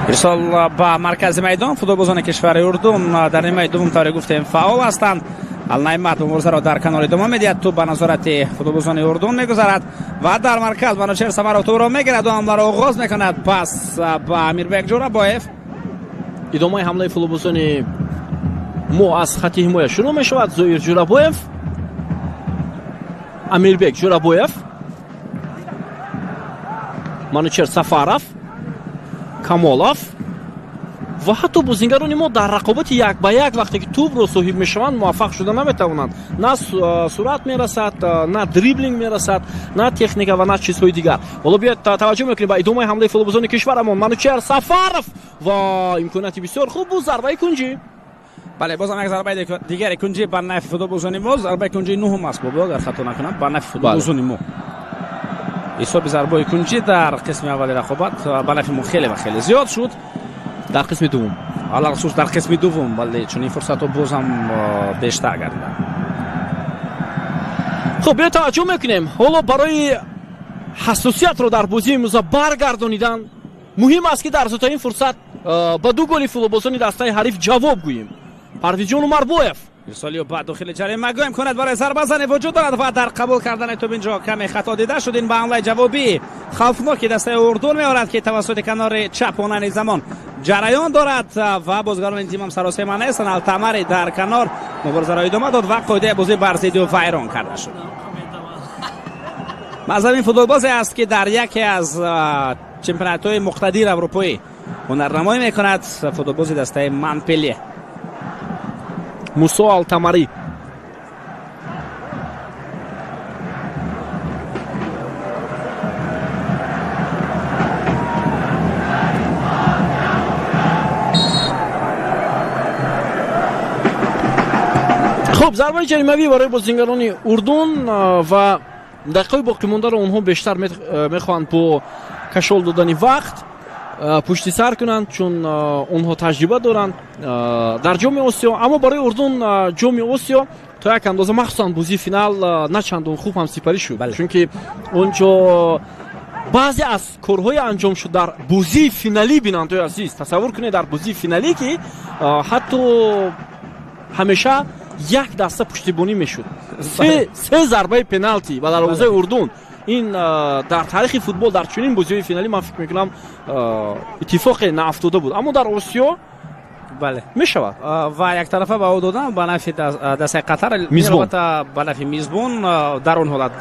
Speaker 1: ارسال با مرکز میدان فوتبالبازان کشور اردن در نیمه دوم طوری گفتیم فعال هستند. النعمت مبارزه را در کنار ادامه میدهد تو به نظارت فوتبالبازان اردن میگذارد و در مرکز منوچهر سفر تو را میگیرد و حمله را آغاز میکند. پس با امیربک جورابایف
Speaker 2: ادامه حمله فوتبالبازان ما از خط حمایت شروع میشود. زویر جورابایف، امیربک جورابایف، منوچهر سفرов، کمالوف و حتی بازیگران ما در رقابت یک به یک وقتی که توپ رو صاحب میشوند موفق شده نمیتوانند. نه سرعت میرسد، نه دریبلینگ میرسد، نه تکنیک و نه چیزهای دیگر. حالا بیاید توجه میکنیم به ادامه حمله فوتبالبازان کشورمون. منوچهر سفرов و امکاناتی بسیار خوب بود. ضربه کنجی.
Speaker 1: بله بازم یک ضربه دیگر کنجی بر نفع فوتبالبازان ما. ضربه کنجی نهم است بابا اگر خطا نکنم بر نفع فوتبالبازان ما. حساب ضربه کنجی در قسم اول رقابت به نفع ما خیلی و خیلی زیاد شد.
Speaker 2: در قسم دوم
Speaker 1: علاوه خصوص در قسم دوم ولی چون این فرصت رو باز هم بیشتر گردید.
Speaker 2: خب بیا توجه میکنیم حالا برای حساسیت رو در بازی امروز برگردانیدن مهم است که در ازای این فرصت با دو گل فوتبالبازان دسته حریف جواب گوییم. پرویزیان عمربایف
Speaker 1: ارسالیو بعد داخل جریمه گام کند برای ضربه زنی وجود دارد و در قبول کردن توپ اینجا کمی خطا دیده شد. این به حمله جوابی خوفناکی دسته اردن میآورد که توسط کنار چپ اونانی زمان جریان دارد و بازیکنان این تیم هم سراسیمه نیستند. التمری در کنار مبارزه را ادامه داد و قاعده بازی بر ضد و ویران کرده شد. مازن این فوتبالبازی است که در یکی از چمپیونات‌های مقتدر اروپایی هنرنمایی میکند. فوتبالبازی دسته مونپلیه
Speaker 2: موسی التمری. خب ضربه جریمه‌ای برای بازیگران اردن و دقیقه باقی مانده را اونها بیشتر میخواهند با کشال دادن وقت پشتی سر کنند چون اونها تجربه دارند در جام آسیا. اما برای اردن جام آسیا تو یک اندازه مخصوصا بازی فینال نه چندان خوب هم سپری شد چون که اونجا بعضی از کارهای انجام شد در بازی فینالی بیننده عزیز تصور کنید در بازی فینالی که حتی همیشه یک دسته پشتیبانی میشد سه ضربه پنالتی و دروازه اردن این در تاریخ فوتبال در چنین بازی فینالی من فکر میکنم اتفاق نیفتاده بود اما در آسیا
Speaker 1: بله
Speaker 2: میشود
Speaker 1: و یک طرفه به او دادن به نفع دسته قطر البته به نفع میزبان در اون حالت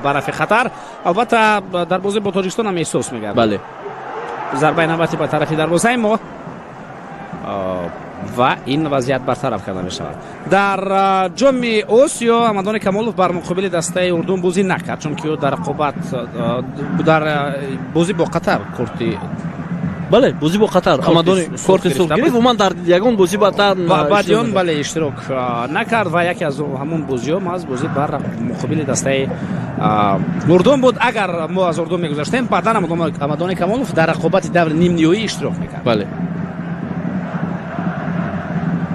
Speaker 1: به نفع قطر البته در بازی با تاجیکستان هم احساس میگرد
Speaker 2: بله
Speaker 1: ضربه نوبتی به طرف دروازه ما و این وضعیت برطرف کرده می شود. در جام آسیا حمدان کمالوف بر مقابل دسته اردن بازی نکرد چون که در رقابت در بازی با قطر کورتی
Speaker 2: بله بازی با قطر حمدان کورت سرخ گرفت و من در یگان بازی با قطر
Speaker 1: بعدیان بله اشتراک نکرد و یکی از همون بازی ها از بازی بر مقابل دسته اردن بود. اگر ما از اردن میگذاشتیم بعدا حمدان کمالوف در رقابت دور نیم نهایی اشتراک میکرد.
Speaker 2: بله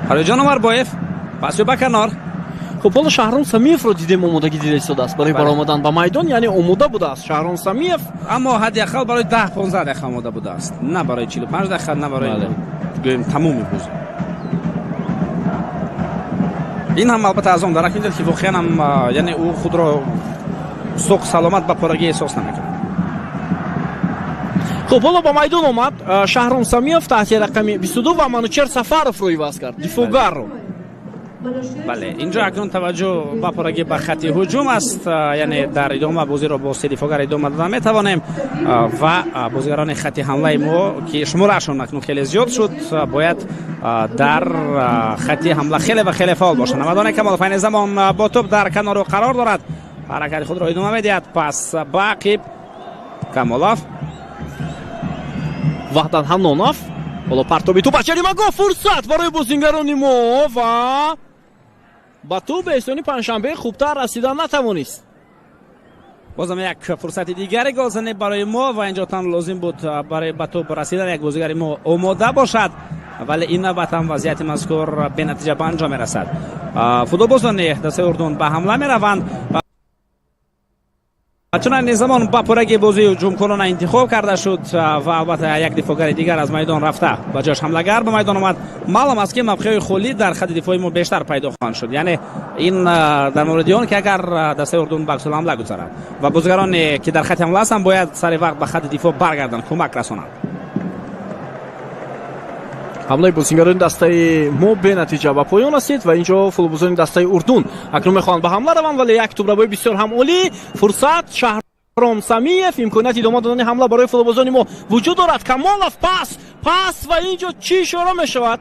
Speaker 1: حاجان عمر بایف پاسو به کنار.
Speaker 2: خب حالا شهرام سمیف رو دیدیم آمادگی دیده ایستاده است برای برآمدن به میدان یعنی آماده بوده است شهرام سمیف
Speaker 1: اما حداقل برای 10-15 دقیقه آماده بوده است نه برای 45 دقیقه نه برای تمام بازی. این هم البته از اون درک می‌دهد که واقعا هم یعنی او خود را سوق سلامت به پارگی احساس نمی‌کنه.
Speaker 2: خب حالا با میدان آمد شهرام سمیف تحت رقم 22 و منوچهر سفرов رو عوض کرد دفاعگر رو.
Speaker 1: بله اینجا اکنون توجه با پارگی به خط هجوم است یعنی در ادامه بازی را با سه دفاعگر ادامه دادن میتوانیم و بازیگران خط حمله ما که شمارشون اکنون خیلی زیاد شد باید در خط حمله خیلی و خیلی فعال باشند. حمدان کمالوف این زمان با توپ در کنار قرار دارد حرکت خود را ادامه میدهد پس باقی کمالوف
Speaker 2: وحدت حنانوف حالا پرتابی توپ جریمه فرصت برای بازیگران ما و با توپ استونی پنجشنبه خوبتر رسیدن نتوانست.
Speaker 1: بازم یک فرصت دیگری گلزنی برای ما و اینجا تام لازم بود برای با توپ رسیدن یک بازیگر ما آماده باشد ولی این نوبت هم وضعیت مذکور به نتیجه به انجام میرسد. فوتبالبازان دسته اردن به حمله میروند چون نظامان با پرگی بازی هجوم کنان انتخاب کرده شد و البته یک دفاعگر دیگر از میدان رفته و جاش حمله‌گر به میدان آمد. معلوم است که موقع خالی در خط دفاعی ما بیشتر پیدا خواهند شد یعنی این در مورد آن که اگر دسته اردن به عکس العمل گذارد و بازیگران که در خط حمله هستند باید سر وقت به خط دفاع برگردند کمک رسانند.
Speaker 2: حمله بازیگران دسته ما به نتیجه به پایان رسید و اینجا فوتبالبازان دسته اردن اکنون میخوان به حمله روند ولی یک توپ روی بسیار هم عالی فرصت شهرام سمیف امکانیت ادامه دادن حمله برای فوتبالبازان ما وجود دارد. کمالوف پاس و اینجا چی اشاره میشود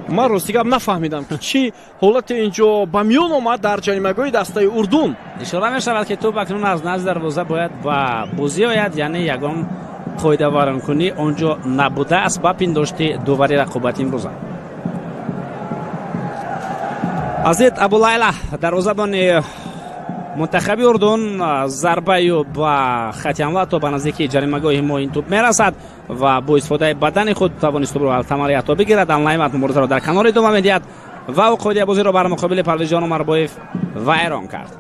Speaker 2: من راستیگه نفهمیدم که چی حالت اینجا به میون آمد در جریمه‌گاه دسته اردن.
Speaker 1: اشاره میشود که توپ اکنون از نزد دروازه باید با بازی آید یعنی یگان قاعده وارن کنی اونجا نبوده است با پنداشتی دوباره رقابت امروز عزیز ابولیلا دروازه‌بان منتخب اردن ضربه با خط حمله تا به نزدیک جریمه‌گاه ما این توپ میرسد و با استفاده بدن خود توانست توپ را تمامی تا بگیرد علائمات مبارزه را در کنار ادامه میدهد و او قاعده بازی را بر مقابل پرویزجان عمربایف ویران کرد.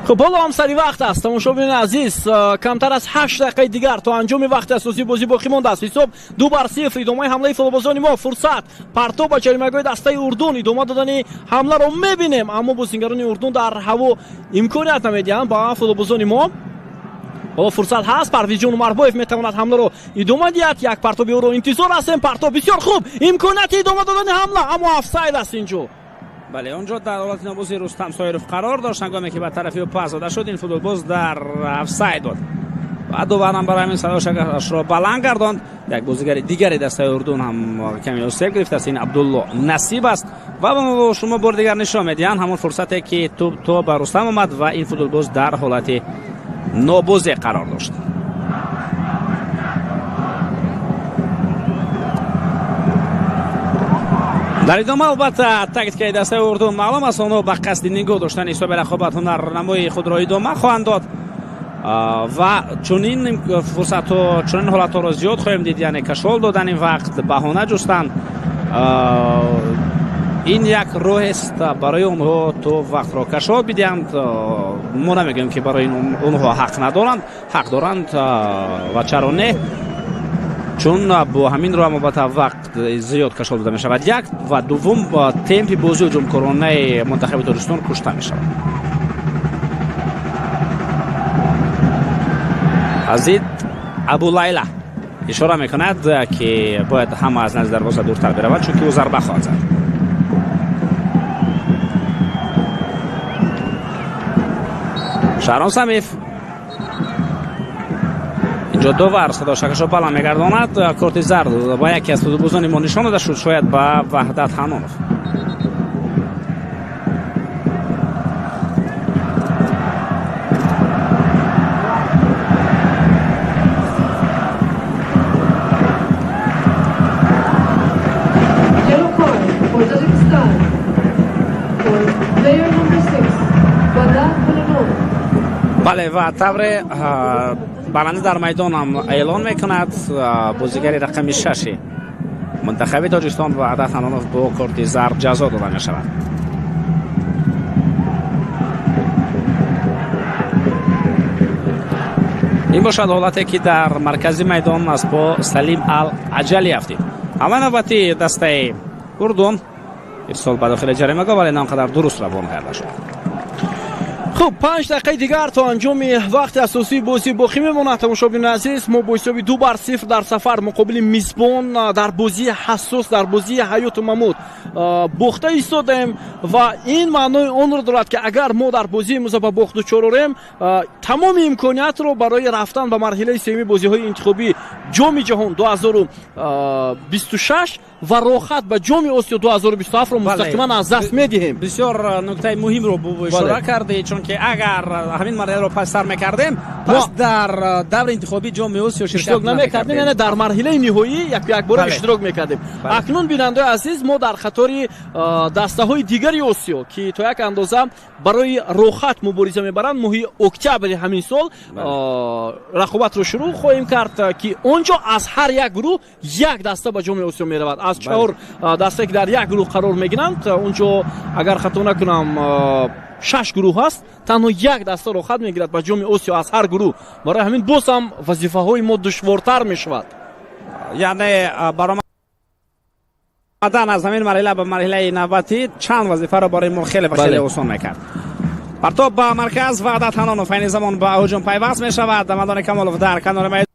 Speaker 2: خب حالا هم سری وقت است تماشاگران عزیز کمتر از 8 دقیقه دیگر تا انجام وقت اساسی بازی باقی مانده است. حساب 2-0 ادامه حمله فوتبالبازان ما فرصت پرتو به جریمه‌گاه دسته اردن ادامه دادن حمله را می‌بینیم اما بازیگران اردن در هوا امکانیت نمیدهند با فوتبالبازان ما. حالا فرصت هست پرویزجان عمربایف میتواند حمله را ادامه دهد یک پرتو به او را انتظار هستیم پرتو بسیار خوب امکانیت ادامه دادن حمله اما افساید است اینجا.
Speaker 1: بله اونجا در حالت نبازی رستم سایروف قرار داشت هنگامی که به طرفی او پاس داده شد این فوتبالباز در افساید بود و دوباره هم برای همین صداش را بلند گرداند. یک بازیگر دیگری دسته اردن هم کمی آسیب گرفته است این عبدالله نصیب است و با شما بار دیگر نشان میدهند همون فرصتی که تو به رستم آمد و این فوتبالباز در حالت نابازی قرار داشت. در ادامه البته تاکید که دسته اردن معلوم است اونها به قصد نگاه داشتن حساب رقابت هنرنمای خود را ادامه خواهند داد و چنین فرصت‌ها چنین حالت‌ها را زیاد خواهیم دید، یعنی کشال دادن این وقت، بهانه جستن. این یک راه است برای اونها تو وقت را کشال بدهند. ما نمیگیم که برای اونها حق ندارند، حق دارند و چرا نه، چون با همین راه البته وقت زیاد کشال داده می شود. یک و دوم با تمپ بازی هجومکارانه منتخب تاجیکستان کشته می شود. عزیز ابو لیلا اشاره میکند که باید همه از نزد دروازه دورتر برود، چون که او ضربه خواهد زد. شهرام سمیف اینجا دوور صدا شکش را بلند میگرداند. کارت زرد با یکی از فوتبالبازان ما نشان داده شد، شاید با وحدت حنانوف. بله و طور برنده در میدان هم اعلان میکند بازیگر رقم 6 منتخب تاجیکستان وحدت حنانوف با کارت زرد جزا داده می شود. این باشد حالتی که در مرکزی میدان است با سلیم العجلی هفتی. اما نوبتی دسته اردن ارسال به داخل جریمه ولی نانقدر درست روان کرده شد.
Speaker 2: خب 5 دقیقه دیگر تا انجام وقت اساسی بازی باقی میماند. تماشاگران عزیز، ما با حساب 2-0 در سفر مقابل میزبان در بازی حساس، در بازی حیات و ممات باخته ایستادیم و این معنای اون رو دارد که اگر ما در بازی امروز به باخت دچاریم، تمام امکانیت رو برای رفتن به مرحله سوم بازی‌های انتخابی جام جهان 2026 و راحت به جام آسیا 2027 رو مستقیما از دست میدهیم.
Speaker 1: بسیار نکته مهم رو اشاره کردی، چون که اگر همین مرحله رو پس سر میکردیم، پس در دور انتخابی جام آسیا شرکت
Speaker 2: نمیکردیم، یعنی در مرحله نهایی یک بار اشتراک میکردیم. اکنون بیننده عزیز، ما در خطر دسته های دیگری آسیا که تا یک اندازه برای راحت مبارزه میبرند، ماهی اکتبر همین سال رقابت رو شروع خواهیم کرد که اونجا از هر یک گروه یک دسته به جام آسیا میرود. از 4 دسته که در یک گروه قرار میگیرند، اونجا اگر خطا نکنم 6 گروه هست، تنها یک دسته رو خط میگیرد به جام آسیا از هر گروه. برای همین باز هم وظیفه های ما دشوارتر میشود.
Speaker 1: یعنی برای آمدن از همین مرحله به مرحله نوبتی چند وظیفه رو برای ما خیلی آسان میکرد. پرتاب به مرکز وحدت حنانوف این زمان به هجوم پیوست میشود. دمدان کمالوف در کنار میدان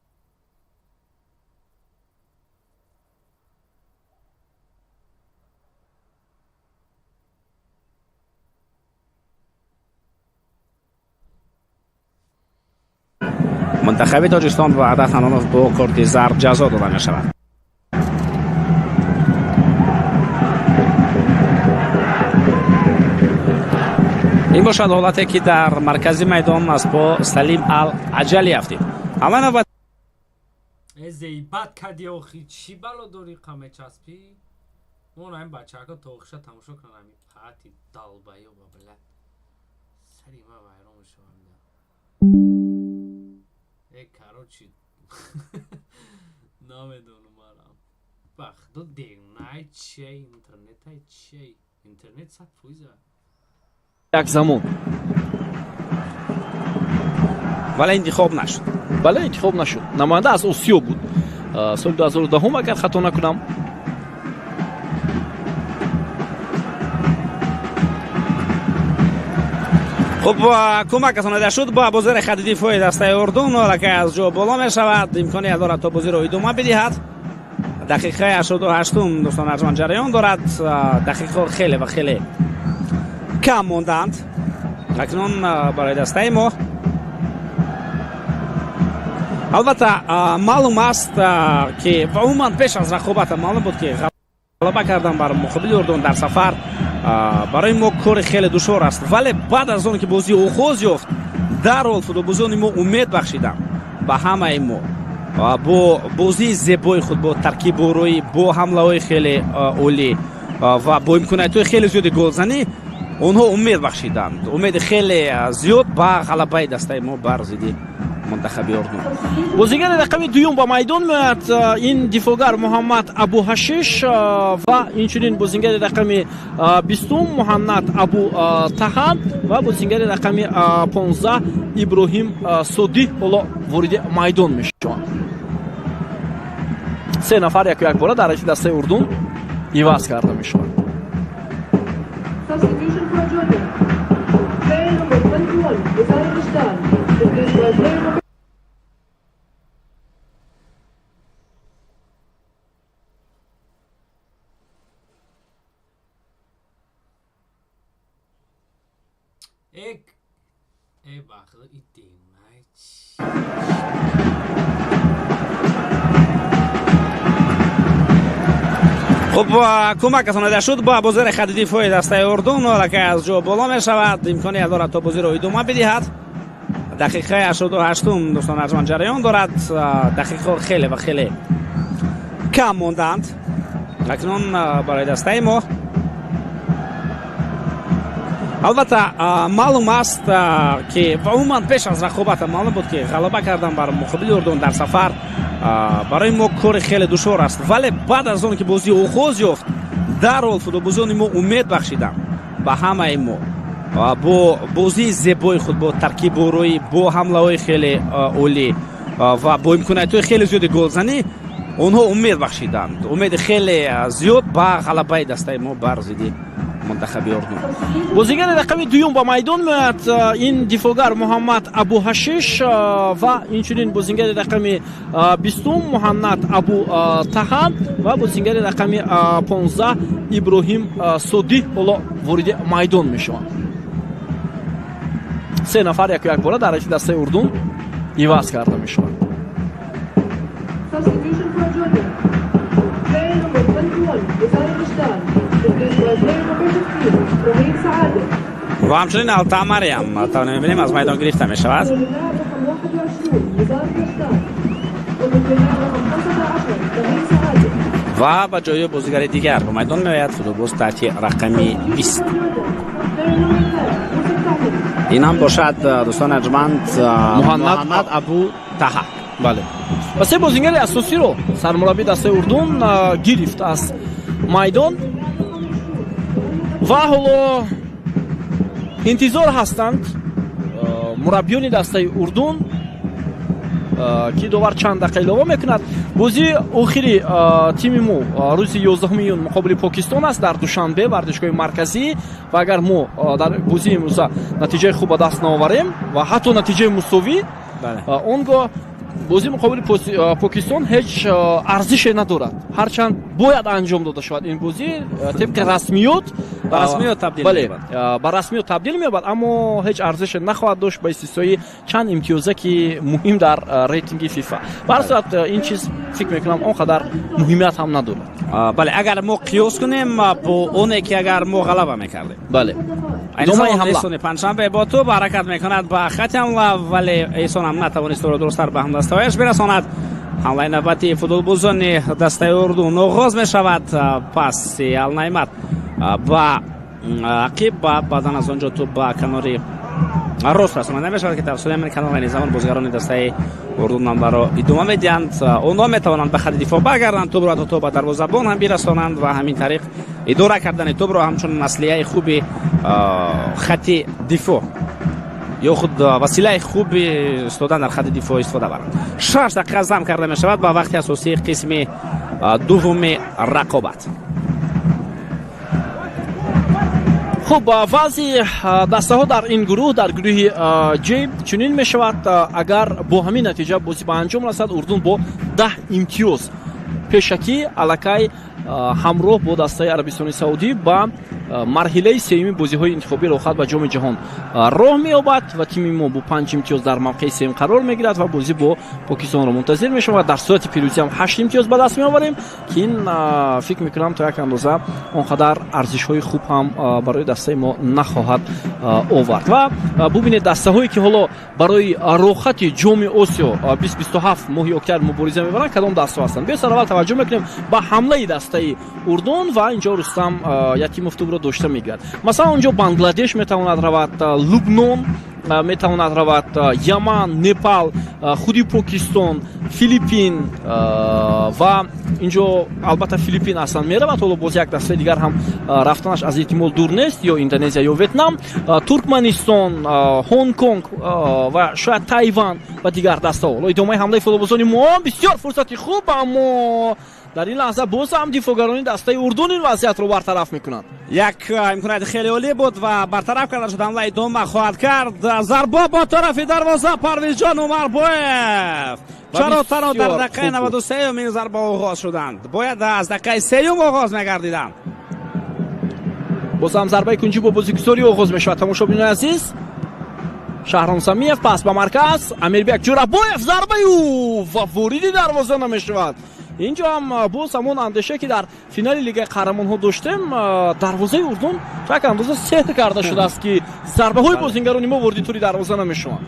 Speaker 1: منتخب تاجیکستان وحدت حنانوف با کارت زرد جزا داده می شود. این باشد حالتی که در مرکزی میدان است با سلیم العجلی هفتی. اما نوبت
Speaker 3: زیبت کردی آخی چی بلا دوری قمه چسبی؟ اون این بچه ها تاخشه تماشا کنن همی پاتی دالبایی و بابلت سری ما ویران شونده یک کارو چی نمیدونم مرم بخدو دیونای چه اینترنت های چه اینترنت سب فویزه
Speaker 2: یک زمان
Speaker 1: ولی انتخاب نشد.
Speaker 2: بله انتخاب نشد. نماینده از آسیا بود سال 2010 اگر خطا نکنم.
Speaker 1: خب کمک رسانیده شد با بازی خط دفاعی دسته اردن که از جا بالا می شود. امکانیت دارد تا بازی را ادامه بدهد. دقیقه 88 دوستان ارجمند جریان دارد. دقیقه خیلی و خیلی کم موندند اکنون برای دسته ما. البته معلوم است که عموما پیش از رقابت معلوم بود که غلبه کردن بر مقابل اردن در سفر برای ما کار خیلی دشوار است، ولی بعد از اون که بازی آغاز یافت در حال فوتبالبازان ما امید بخشیدن به همه ما با بازی زیبای خود، با ترکیب روی، با حمله های خیلی عالی و با امکانیت های خیلی زیاد گلزنی اونها امید بخشیدند. امید خیلی زیاد به غلبه دسته ما بر ضد منتخب اردن.
Speaker 2: بازیگر رقم دوم با میدان میاد این دفاعگر محمد ابو حشیش و اینچنین بازیگر رقم 20 محمد ابو طه و بازیگر رقم 15 ابراهیم سودی حالا وارد میدان میشه. سه نفر یک بار در دسته اردن عوض کرده میشه.
Speaker 3: ای باخر ایدیم
Speaker 1: خب کمک رسانیده شد با بازی خط دفاعی دسته اردن، حالا که از جا بالا می شود امکانیت دارد تا بازی را ادامه بدهد. دقیقه 88 دوستان ارجمند جریان دارد. دقیقه خیلی و خیلی کم موندند اکنون برای دسته ما. البته معلوم است که عموما پیش از رقابت معلوم بود که غلبه کردن بر مقابل اردن در سفر برای ما کار خیلی دشوار است، ولی بعد از اون که بازی آغاز یافت در حال فوتبالبازان ما امید بخشیدن به همه ما با بازی زیبای خود، با ترکیب روی، با حمله های خیلی عالی و با امکانیت های خیلی زیاد گلزنی اونها امید بخشیدند، امید خیلی زیاد به غلبه دسته ما بر ضد منتخب اردن.
Speaker 2: بازیگر رقم دوم با میدان میاد این دفاعگر محمد ابو حشیش و اینچنین بازیگر رقم 20 محمد ابو طه و بازیگر رقم 15 ابراهیم سودی حالا وارد میدان میشوند. سه نفر یک بار در دسته اردن عوض کرده میشوند.
Speaker 1: و همچنین التا مریم توانیم می‌بینیم از میدان گرفته می شود. و به جای بازیگر دیگر به میدان میآید فوتبالباز تحت رقم 20. این هم باشد دوستان ارجمند محمد ابو طه.
Speaker 2: بله. و سه بازیگر اساسی رو سرمربی دسته اردن گرفت از میدان و حالا انتظار هستند مربیان دسته اردن که دوباره چند دقیقه علاوه میکند. بازی آخری تیم ما روز 11 میون مقابل پاکستان است در دوشنبه ورزشگاه مرکزی و اگر ما در بازی امروز نتیجه خوب دست نآوریم و حتی نتیجه مساوی اونگاه بازی مقابل پاکستان هیچ ارزش ندارد، هرچند باید انجام داده شود این بازی طبق رسمیات به رسمیات تبدیل می‌یابد، اما هیچ ارزش نخواهد داشت به استثنای چند امتیازه که مهم در ریتینگ فیفا. به هر صورت این چیز فکر می‌کنم اونقدر مهمیت هم ندارد.
Speaker 1: بله اگر ما قیاس کنیم با اونی که اگر ما غلبه می‌کردیم،
Speaker 2: بله
Speaker 1: ادامه حمله پنجشنبه با تو حرکت می‌کند با خط حمله، ولی ایسان هم نتوانست او را درست‌تر به دستایش برساند. حمله نوبتی فوتبالبازان دسته اردن آغاز می‌شود. پس النعمت با عقیب بعدن از آنجا تو با کناری راست رسانده می‌شود که توسط همین کنار نظام بازیگران دسته اردن نام را ادامه می‌دهند. اونها می‌توانند به خط دفاع برگردند، توپ را تو به دروازه‌بان هم برسانند و همین طریق اداره کردن توپ را همچون مسئله خوبی خط دفاع یا خود وسیله خوبی استفاده در خط دفاع استفاده برند. 6 دقیقه زم کرده می شود با وقت اساسی قسم دوم رقابت.
Speaker 2: خب وضع دسته ها در این گروه، در گروه جی چنین می شود اگر با همین نتیجه بازی به انجام رسد اردن با 10 امتیاز پیشکی الکی همراه با دسته عربستان سعودی با مرحله سوم بازی‌های انتخابی روخت به جام جهان راه می‌یابد و تیم ما با 5 امتیاز در موقع سوم قرار می‌گیرد و بازی با پاکستان را منتظر می‌شویم و در صورت پیروزی هم 8 امتیاز به دست می‌آوریم که این فکر می‌کنم تا یک اندازه اونقدر ارزش‌های خوب هم برای دسته ما نخواهد آورد. و ببینید دسته‌هایی که حالا برای روخت جام آسیا 2027 ماه اکتبر مبارزه می‌برند کدام دسته هستند؟ بسیار اول توجه می‌کنیم به حمله دسته اردن و اینجا رستم یک مفتوح را داشته می‌گیرد. مثلا اونجا بنگلادش می‌تواند رود، لبنان می‌تواند رود، یمن، نپال худи Покистон, Филиппин ва инҷо албатта Филиппин аслан меравад. ҳоло боз як дастаи дигар ҳам рафтанаш аз эҳтимол дур нест, ё Индонезия ё Ветнам, Туркманистон, Ҳонконг ва шояд Тайван ва дигар даста. ҳоло идомаи ҳамлаи футболбозони мо бисёр фурсати хуб, аммо дар ин лаҳза боз ҳам дифоъгарони дастаи Урдун ин вазъиятро бартараф мекунанд.
Speaker 1: як имконияти хеле олӣ буд ва бартараф карда шуд. ҳамла идома хоҳад кард. зарба бо тарафи дарвоза Парвизҷон Умарбоев. чаро дар дақиқаи 93 ин зарба оғоз шуданд. бояд аз дақиқаи 3 оғоз мегардиданд.
Speaker 2: боз ҳам зарбаи кунҷӣ бо бозигузорӣ оғоз мешавад. тамошобинони азиз, Шаҳром Самиев пас ба марказ, Амирбек Ҷурабоев зарбаю ва вориди дарвоза намешавад. инҷо ҳам боз ҳамон андеша ки дар финоли Лигаи Қаҳрамонҳо доштем, дарвозаи Урдун як андоза сеҳр карда шудааст ки зарбаҳои бозингарони мо вориди тури дарвоза намешаванд.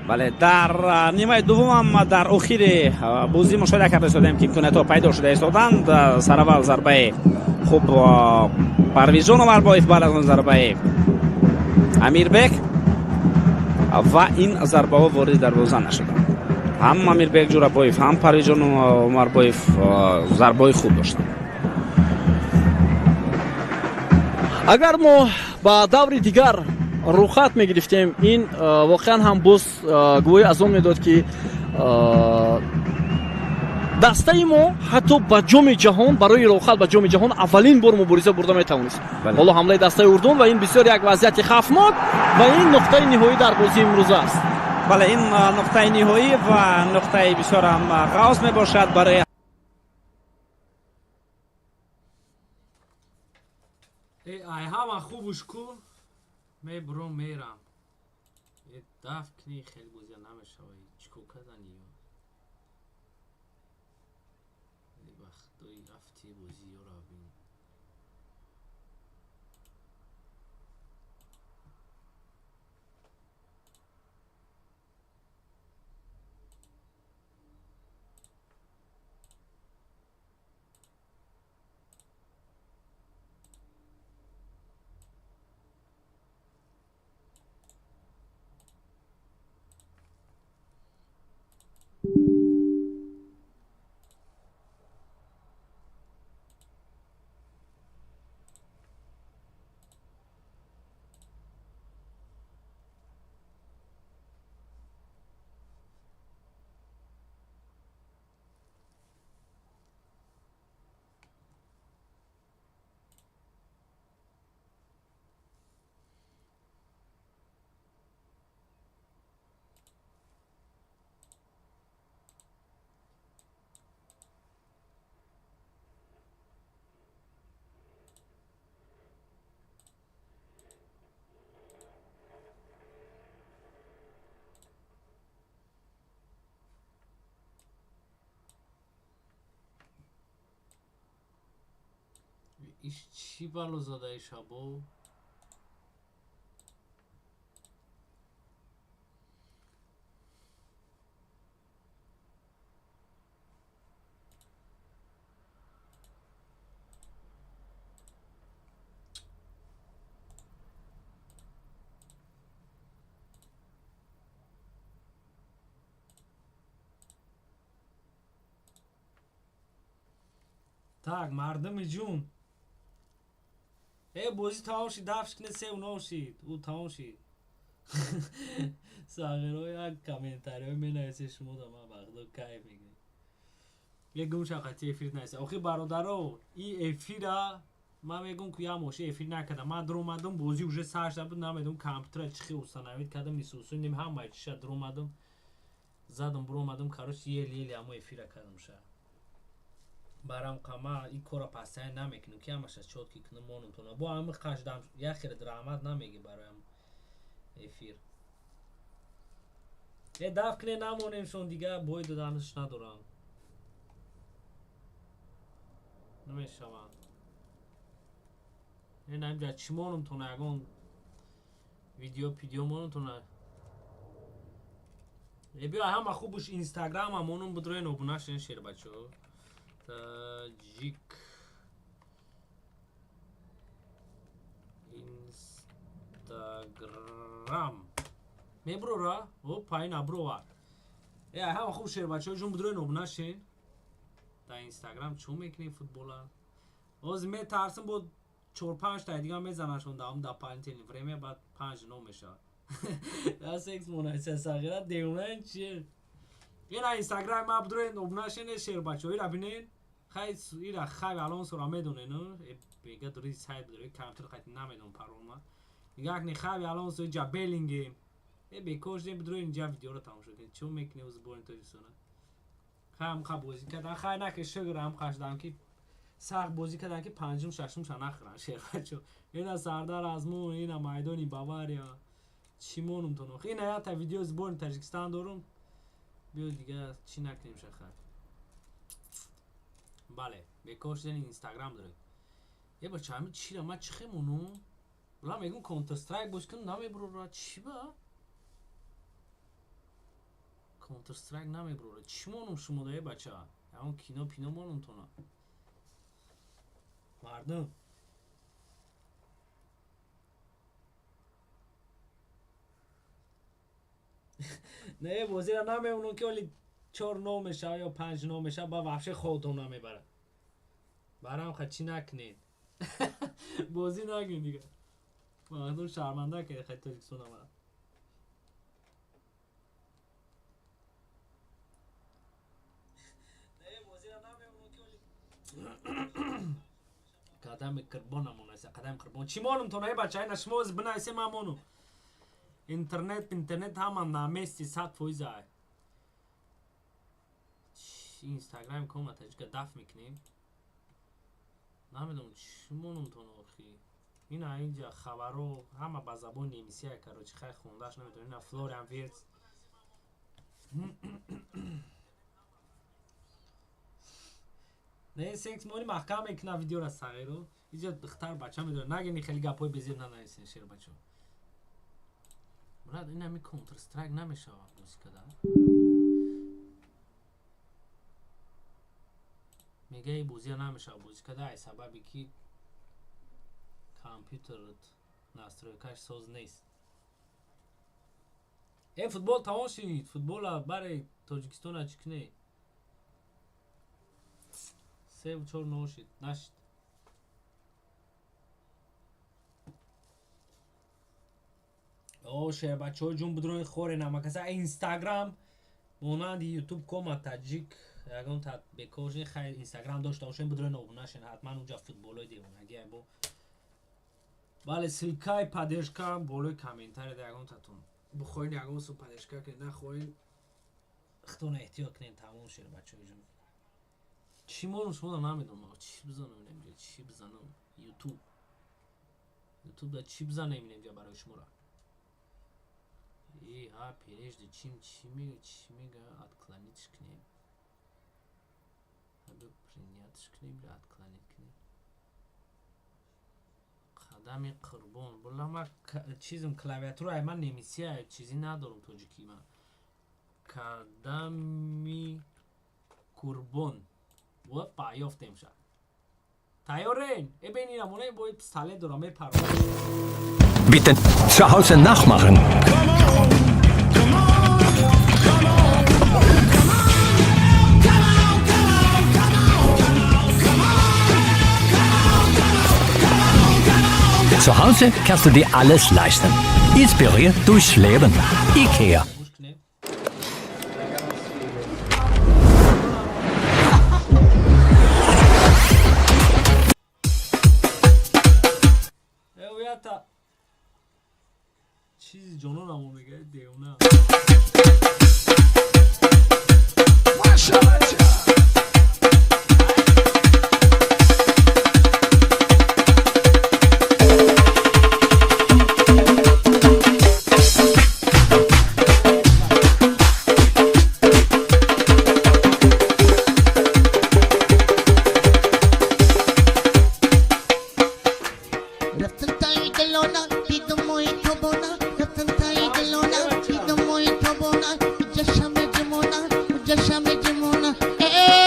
Speaker 1: бале дар нимаи дуввумам дар охири бозӣ мушоҳида карда истодем ки имкониятҳо пайдо шуда истоданд. сараввал зарбаи хуб Парвизҷон Умарбоев, баъд аз он зарбаи Амирбек ва ин зарбаҳо вориди дарвоза нашуданд. ҳам Амирбек Ҷурабоев, ҳам Парвизҷон Умарбоев зарбаҳои хуб доштанд.
Speaker 2: агар мо ба даври дигар рухат мегирифтем, ин воқеан ҳам боз гувоҳӣ аз он медод ки дастаи мо ҳатто ба ҷоми ҷаҳон, барои рохат ба ҷоми ҷаҳон аввалин бор мубориза бурда метавонист. ҳоло ҳамлаи дастаи Урдун ва ин бисёр як вазъияти хавфнок ва ин нуқтаи ниҳоӣ дар бозии имрӯз аст.
Speaker 1: бале ин нуқтаи ниҳоӣ ва нуқтаи бисёрам ғавз мебошад барои
Speaker 3: ай ҳама хубуш ку мебурам мерам дафт кни хеле бозия намешавад чико кардани вақтои рафти бозиёро бин иш чӣ балозадаи шабо так мардами ҷун бозӣ тамом шид, дафт кунед, се унов шид, ӯ тамом шид. сағиро як комментариҳо менависе, шумо да ман бағдо кайф мегиред. як гум шавқати эфир нависе. охир бародаро, и эфира ман мегум ки як моша эфир накардам. ман дуромадам бозӣ уже сар шуда буд, намедонам компютера чӣ хел установид кардам, мисусуним ҳамаи чиша дуромадам, задам буромадам, короче ел ҳамо эфира кардам ша. барам қама ин кора пасай намекунем ки ҳамаша чотки кунам монумтона бо ҳами қашдам як хеле драмат намеги бароям эфир дафт куне намонемшон дига бой доданаш надорам намешаванд намҷа чӣ монумтона ягон видео монумтона биё ҳама хубуш инстаграма монум будроен обунашен шербачо таҷик инстаграм меброра о паин аброва همه خوب شیر بچه های جون بدروی نبونه شین در اینستاگرام چون میکنی فوتبولا از میترسم بود 4-5 تا دیگه میزنشون دام در پایین فریم بعد 5 9 میشه دست ایکس مناسب صغیره دیونه چیه این اینستاگرام ما بدروی نبونه شین شیر بچه های را بینین خیلی ایرا خیلی الان سرا میدونه بیگه دوری سایت دوری کامپیوتر خیلی نمیدون پرون ما یک نی خیلی الان سوی جا بیلینگی بیکوش دیم بدروی اینجا ویدیو رو تمام شد چون میکنی از بورن توی سونه خیلی خوب بازی کردن خیلی نکه شگر هم خوش دارم که سخت بازی کردن که 5م 6م شا نخورن شیر بچه این سردار ازمون این مایدانی باوریا چیمونم تونو این حتی ویدیو از بورن تاجیکستان دارم بیا دیگه چی نکنیم شخص بله بیکوش دین اینستاگرام داره یه بچه همین چی را ما چخه مونو بلا میگم کانتر استرایک بوش کن نمی برو را چی با کانتر استرایک نمی برو را چی مونم شما داره بچه ها همون کینو پینو مونم تو نا مردم نه بازی را نمیمونم که ولی 4 9 میشه یا 5 9 میشه با وحشه خودتون نمیبره برام خیلی چی نکنید بازی نگین دیگه مردم شرمنده که خیلی تاجیکستان نمیبره نه بازی را نمیمونم که ولی قدم کربون همونه قدم کربون چی مالم تو نه بچه های نشموز بنایسی مامونو اینترنت همان نامیستی 100% های اینستاگرام کامت که دف میکنیم نمیدونم چی مونم تو نوخی اینا اینجا خبرو همه با زبان نیمیسی های کرو چی خیلی خوندهش نمیدونم اینا فلوریان ویرتز نه سنکس مونی محکم میکنه ویدیو را صغیرو اینجا بختر بچه میدونه نگه خیلی گپای بزیر ننایسین شیر بچه مراد این همی کانتر استرایک نمیشه بازی کردن میگه بازی نمیشه بازی کردن سببی که کامپیوترت ناسترویکاش ساز نیست این فوتبال تمام شد فوتبال برای تاجیکستان چکنه 3-4 نشد نشد او شیر بچه های جون بدرون خوره نمکسه اینستاگرام مونند یوتیوب کما تاجیک یکم تا بکوشین خیلی اینستاگرام داشته باشین بدرون نبونشین حتما اونجا فوتبال های دیگون اگه با بله سلکای پادشکا بالای کامنتر دیگون تاتون بخورین یکم سو پادشکا که نخورین اختون احتیاط کنین تمام شیر بچه های جون چی مونم شما نمیدونم چی بزنم اینجا چی بزنم یوتیوب دا چی بزنم اینجا برای شما را ای ها پیرش دی چی میگه ادکلانیتش کنیم هدو پرینیاتش کنیم را ادکلانیت کنیم قدم قربان بلا ما چیزم کلاویاتور های من نمیسی های چیزی ندارم توجیکی من قدمی قربان و پایافتیم شد تایورین ببینید نمونه باید پستاله درامه پرواز
Speaker 7: Bitte zu Hause nachmachen. Zu Hause kannst du dir alles leisten. Inspiriert durchs Leben. IKEA.
Speaker 3: چیزی جنون همون میگه دیونه
Speaker 8: Just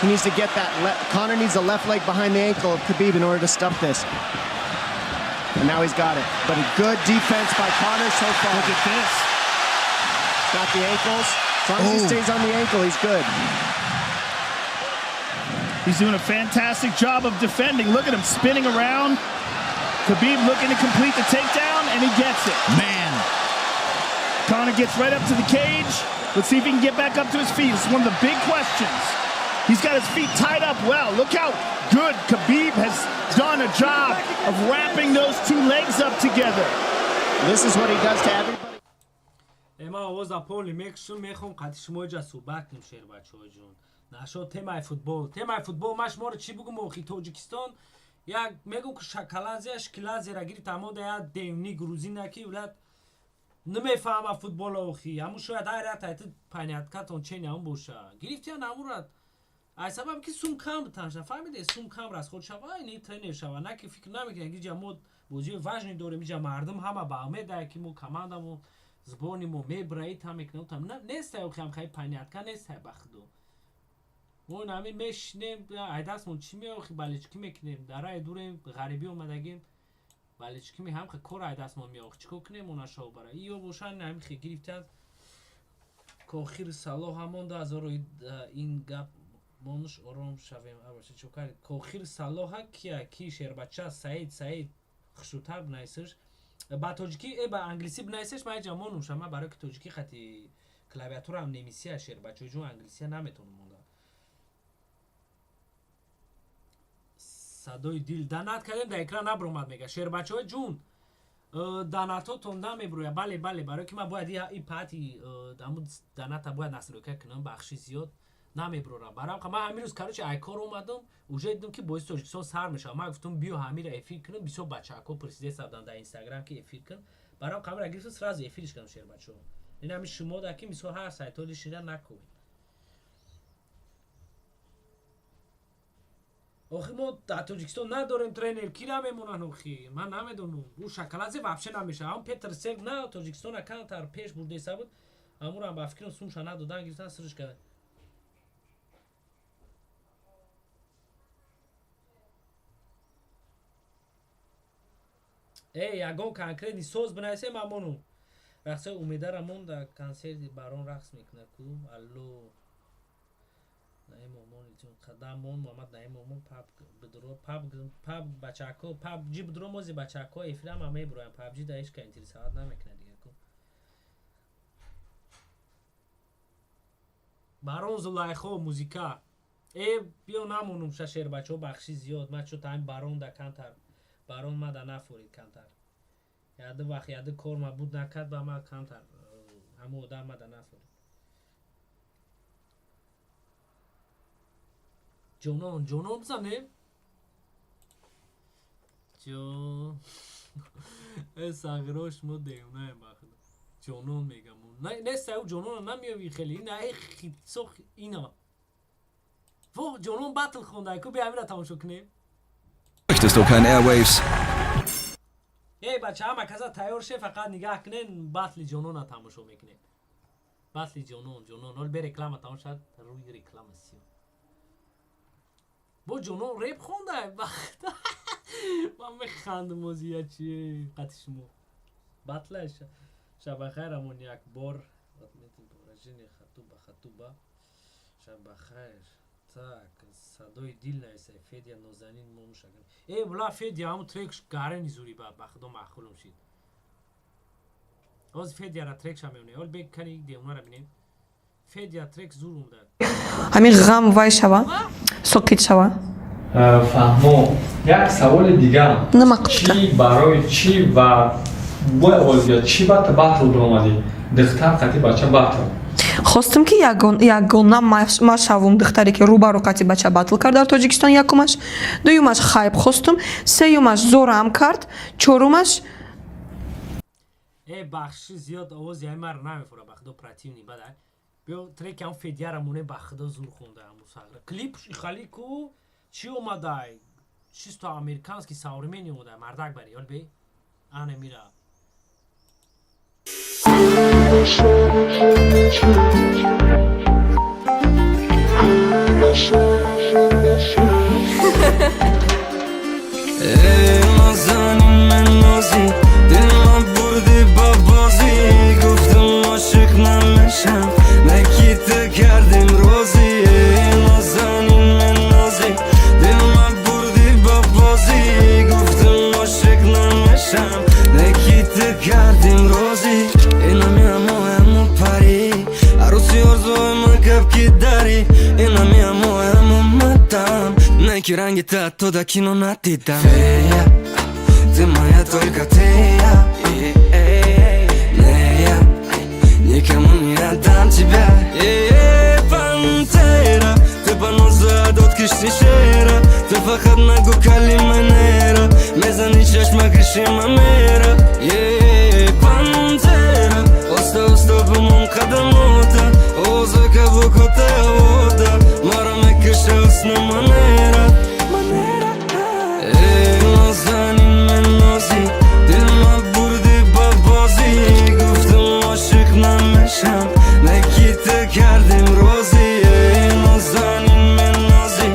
Speaker 9: He needs to get that. Conor needs a left leg behind the ankle of Khabib in order to stop this. And now he's got it. But a good defense by Conor so far.
Speaker 6: Look at this.
Speaker 9: Got the ankles. As long as he stays on the ankle, he's good.
Speaker 6: He's doing a fantastic job of defending. Look at him spinning around. Khabib looking to complete the takedown, and he gets it.
Speaker 10: Man.
Speaker 6: Conor gets right up to the cage. Let's see if he can get back up to his feet. It's one of the big questions. He's got his feet tied up well. Look how good Khabib has done a job of wrapping those two legs up together.
Speaker 9: This is what he does to everybody.
Speaker 3: اما آواز پولی میکشون میخوام قطعش موجه صحبت نیم شیر بچه ها جون نشو تیمای فوتبال ماش ما رو چی بگم موخی توجیکستان یک میگم که شکلازی را گیری تمام ده دیمنی گروزی نکی ولد نمیفهمه فوتبال اوخی همون شاید هر تایت پنیت کاتون چه نام باشه گرفتی نمورد ای سبب که سوم کم بتنش فهمیده سوم کم راست خود شوا اینی ترینر شوا نه که فکر نمیکنه اگه جمود بوجی وجنی دوره میجا مردم همه با امید که مو کماندمو زبونیمو میبرایت هم میکنم تام نه نیسته او خیلی پنیت کن نیسته بخدو اون همین میشنیم ایداستمون چی میاخی بالچکی میکنیم درای دور غریبی اومدگیم بالچکی می هم که کور ایداستمون میاخ چیکو کنیم اونا شو برای ایو بوشن همین خیلی گرفته کوخیر سالو همون دا از این گپ مونش آرام شویم باشه چوکار کوخیر سالو ها کی شیر بچه سعید خشوتر بنایسش با توجیکی با انگلیسی بنایسش من جمعونم شما برای که توجیکی خطی کلاویاتور هم نمیسی شیر بچه جون انگلیسی نمیتونم مونده صدای دیل دانات کردن در اکران نبرومد میگه شیر بچه های جون داناتو تونده میبروید بله برای که من باید این پاتی داناتا باید نسلوکه کنم بخشی زیاد نمیبرورم برام که من همین روز کارو چه ایکار اومدم اوجا دیدم که باعث توجیکستان سر میشه من گفتم بیو همین را افیر کنم بیسو بچه‌ها پرسیده سردن در اینستاگرام که افیر کن برام کاملا گرفت سراز افیرش کنم شیر بچه‌ها این همین شما دا که بیسو هر سایت ولی شیرن نکنید آخه ما در توجیکستان نداریم ترینر کی نمیمونن آخه من نمیدونم او شکلازی واپشه نمیشه هم پتر سیگ نه توجیکستان اکانتر پیش برده سبود امور هم با فکرم سومش ندادن گرفتن سرش کرد یگان کنکرینی سوز بنایسه ممنون رقصه امیدارمون در کنسرت باران رقص میکنه کو الو نایم مومون جون قدمون محمد نایم مومون پاپ بدرو پاپ بچاکو پاپ جی بدرو موزی بچاکو افرام همه برایم پاپ جی دایش که انترسات نمیکنه دیگه کو باران زلایخو موزیکا بیو نمونم شیر بچه بخشی زیاد من چو تایم باران در کنتر بارون ما دا نفورید کنتر یاد وقت یاد کور ما بود نکرد با ما کنتر همو دا ما دا نفورید جونون بزنیم ساگروش مو دیونه بخدا جونون میگم نه سعو جونون نمیوی خیلی نه خیلی اینا و جونون باتل خونده ایکو بیا همین را تماشا کنیم
Speaker 11: Möchtest du kein Airwaves?
Speaker 3: بچه همه کسا تیار شه فقط نگاه کنین باتلی جنون ها تماشا میکنین باتلی جنون حال به رکلام ها تماشا روی رکلام سیون با جنون ریپ خونده من میخند موزیه چیه قطعش مو باتلش شب خیر همون یک بار خطوبه شب خیر так صدای دیل نیست فدیا نازنین مومش اگه بلا فدیا همون ترکش گاره نیزوری با خدا معخولم شید از فدیا را ترکش هم میونه اول بیگ کنی دیونا را بینیم فدیا ترک زور اومده
Speaker 12: همین غم وای شوا سکیت شوا
Speaker 13: فهمو یک سوال دیگه چی برای چی و باید چی باید باتل برامدی دختر قطعی بچه باتل
Speaker 12: خواستم که یگانه ما شوم دختری که روبرو قطعی بچه باتل کرد در تاجیکستان یکمش دویمش خایب خواستم سیومش زورم کرد چهارمش
Speaker 3: بخشی زیاد آواز یه مر نمیفوره بخدا پراتیونی بدن بیا ترک هم فدیه را مونه بخدا زور خونده همون ساگره کلیپش خالی کو چی اومده چیز تو امریکانسکی ساورمینی اومده مردک بری حال بی آنه میره
Speaker 4: Show.
Speaker 14: Найки ранги-то оттуда кино надида. Фея, ты моя, только ты я. Не я, никому не отдам тебя. Пантера, ты поноза дот киштишера. Ты фахад нагу калиманера. Мезани чашма гришимамера. Пантера, оста бумон кадамота. Озака вукота вода. Мара мекиша усна манера. Нозани мен нози, дилма бурди бабози. Гуфтум ашиq намешам, накита кардим рози. Нозани мен нози,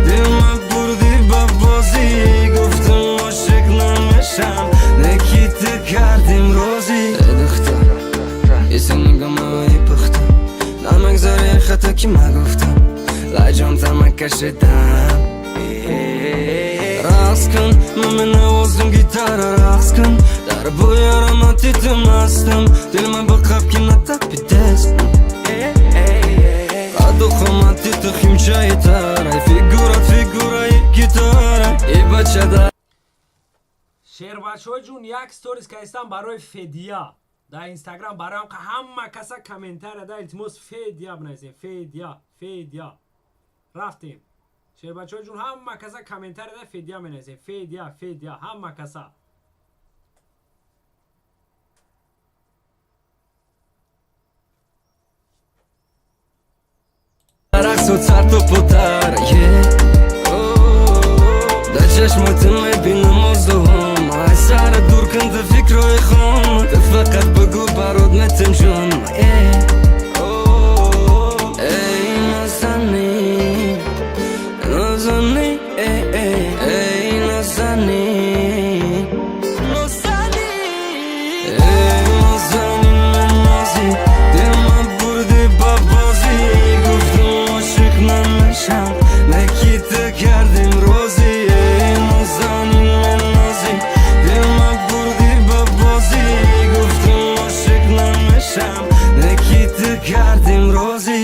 Speaker 14: дилма бурди бабози. Гуфтум ашиq намешам, накита кардим рози. Духта, исенга мои пухта. Намек заре хата ки ма гуфтам, лаҷон тамак кашидам. Raqs kun, mumina o'zim gitara raqs kun. Dar bu yaramati tumasdim, dilma biqab kinata pites. Qadu qomati tuximcha itara, figura gitara, и бачада.
Speaker 3: Sherbachoi jun yak stories kaistam baroy Fedya. Da Instagram baram ka hamma kasa komentar da iltimos Fedya bnazin. Fedya. Raftim. Sherbachoi jun hamma kasa komentar da Fedya bnazin. Fedya hamma kasa.
Speaker 14: Raqsu sartu putar, da chashmatim mebinam ozdom. Ay sara dur kunda fikroy khom. Ты faqat begu barod metim jun. Ey nazani, ey nazani. Men nozi, dilma burdi babozi. Guftum ashik namesham, nakita kardim rozi. Nazani men nozi, dilma burdi babozi. Guftum ashik namesham, nakita kardim rozi.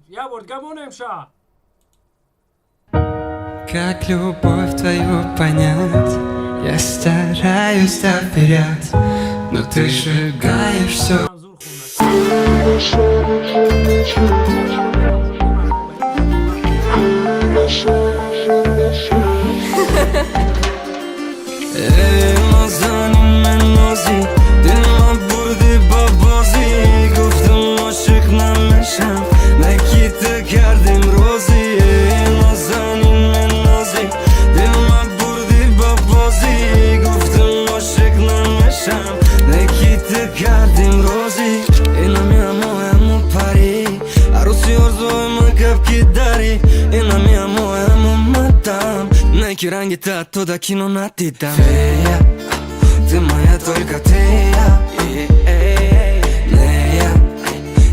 Speaker 3: Я вот гамонем ша.
Speaker 15: Как любовь твою понять? Я стараюсь вперед, но ты сжигаешь все.
Speaker 14: Nazani men nozi, dilma burdi babozi. Guftum ashik namesham, nakita kardim rozi. Nazani men nozi, dilma burdi babozi. Guftum ashik namesham, nakita kardim rozi. Ina mia moja mu pari, arusi orzoima kapki dari. Ina mia moja mu matam, найки ранги-то оттуда кино надида. Фея, ты моя, только ты я. Не я,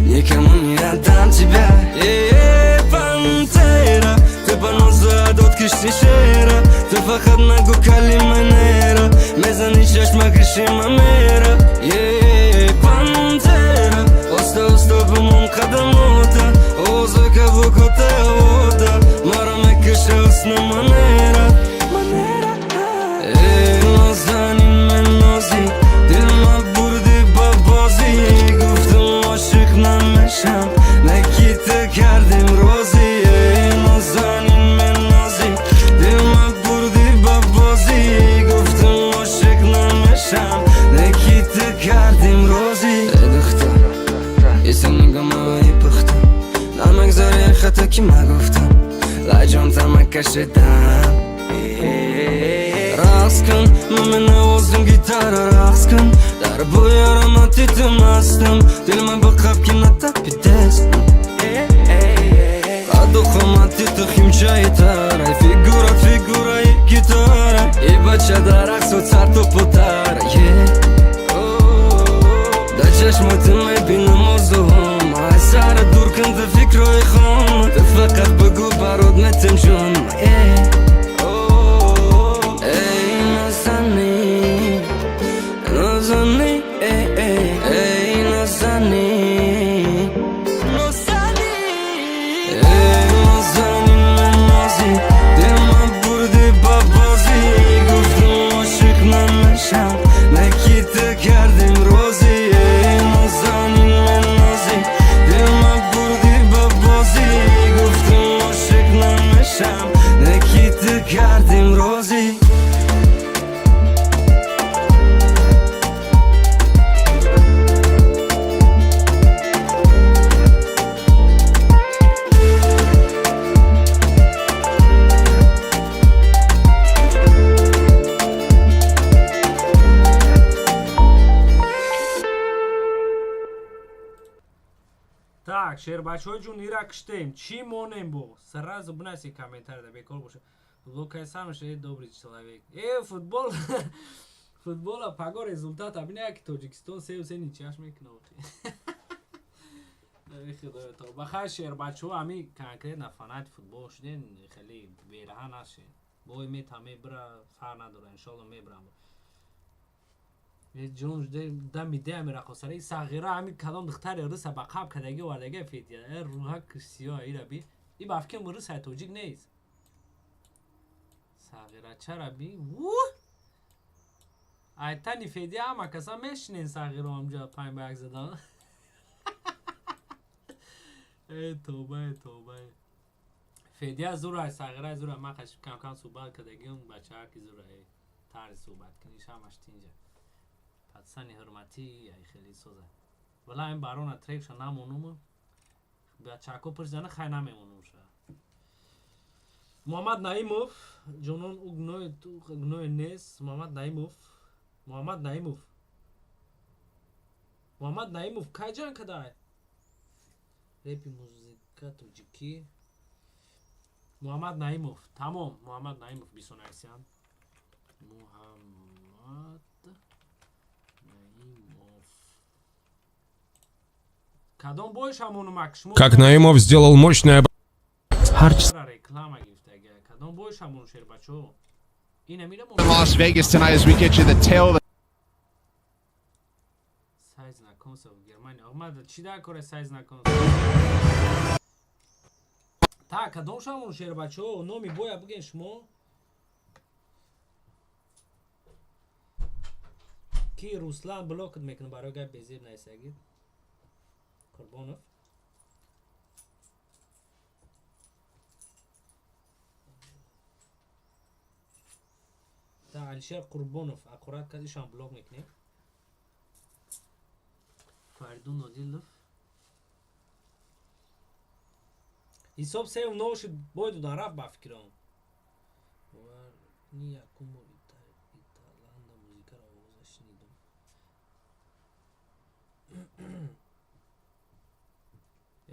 Speaker 14: никому не отдам тебя. Пантера, ты поноза дот киштишера. Ты фахад нагу калиманера. Мезани чашма гришимамера. Пантера, оста бумон кадамота. Озака вукота вода. Мара мекиша усна манера. Nazani men nozi, dilma burdi babozi. Guftum ashik namesham, nakita kardim rozi. Nazani men nozi, dilma burdi babozi. Guftum ashik namesham, nakita kardim rozi. Dukhta, isenga moyi pukhta. Namak zare khata ki ma guftam, lajon tamak kashidam. Raqs kun, mumina o'zim gitara raqs kun. Dar bu yaramati tumasdim, dilma biqab kinata pites. Qadu qomati tuximcha itara, figura gitara. I bachada raqsu sartu putar, da چشماتم میبینم آرزوهام ای سر دور کن ده فکرهای خام ده فقط بگو برات متم جون ای نازنی نازنی ای نازنی کردیم روزی ای نازنین من نازی دل من بردی با بازی گفتم عاشق نمیشم نکیت کردیم روزی
Speaker 3: Так, Щербачой джун ира кштем. Чи монем бо? Сразу бнаси комментарий да бекор боше. Лукай сам же добрый человек. Футбол. Футбола паго результат абине ки Тоҷикистон сев сени чаш мекунавти. Худоё то. Бахай Щербачой ами конкретно фанат футбол шуден, хеле бераҳа нашен. Бой мета мебра, фар надора, иншалло мебрам. جون دم دم رقصری صغیره همین کدام دختر رس با قاب کدگی وردگی فیدیا روها کسیا ایرا بی این بافکه مرس های توجیک نیست صغیره چرا بی وو ایتانی فیدیا اما کسا میشنین صغیره همجا پاین برگ زدن ای توبه توبه فیدیا زور های صغیره زور ما خشب کم کم صحبت کدگی اون بچه ها که زور های تاری صحبت کنیش همش تینجا سنی حرمتی ای خیلی سوزه ولی این بارون تریکش نمونم به چاکو پرزنه خیلی نمیمونم شد محمد نعیموف جنون اگنوی نیست محمد نعیموف کی جان کدای ریپی موزیکا توجیکی محمد نعیموف تمام محمد نعیموف 29 سیان محمد
Speaker 16: Как Наимов сделал мощное...
Speaker 9: Las Vegas tonight as we get you the tail of the...
Speaker 3: Так, кадом шамон Щербачов, номи боя бген шмо. Ки Руслан блок мекне барои гап безеб найсагид. Курбонов. Да, Алишер Курбонов аккурат кадишам блок мекне. Фаридун Нодилов. Исоб сев ноши бойду дан рафт ба фикрам. Ни якум италанда музикаро овоза шинидам.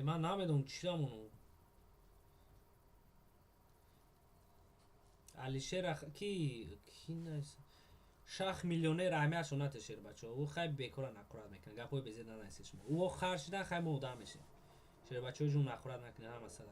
Speaker 3: من نمیدونم چیرم اونو علیشر کی نیست شخ میلیونر اهمیت شونت شیر بچه او خیلی بیکار نکرد میکنه گپای بزید ننسید شما او خرشیدن خیلی مودم میشه شیر بچه جون نکرد نکنه هم مثلا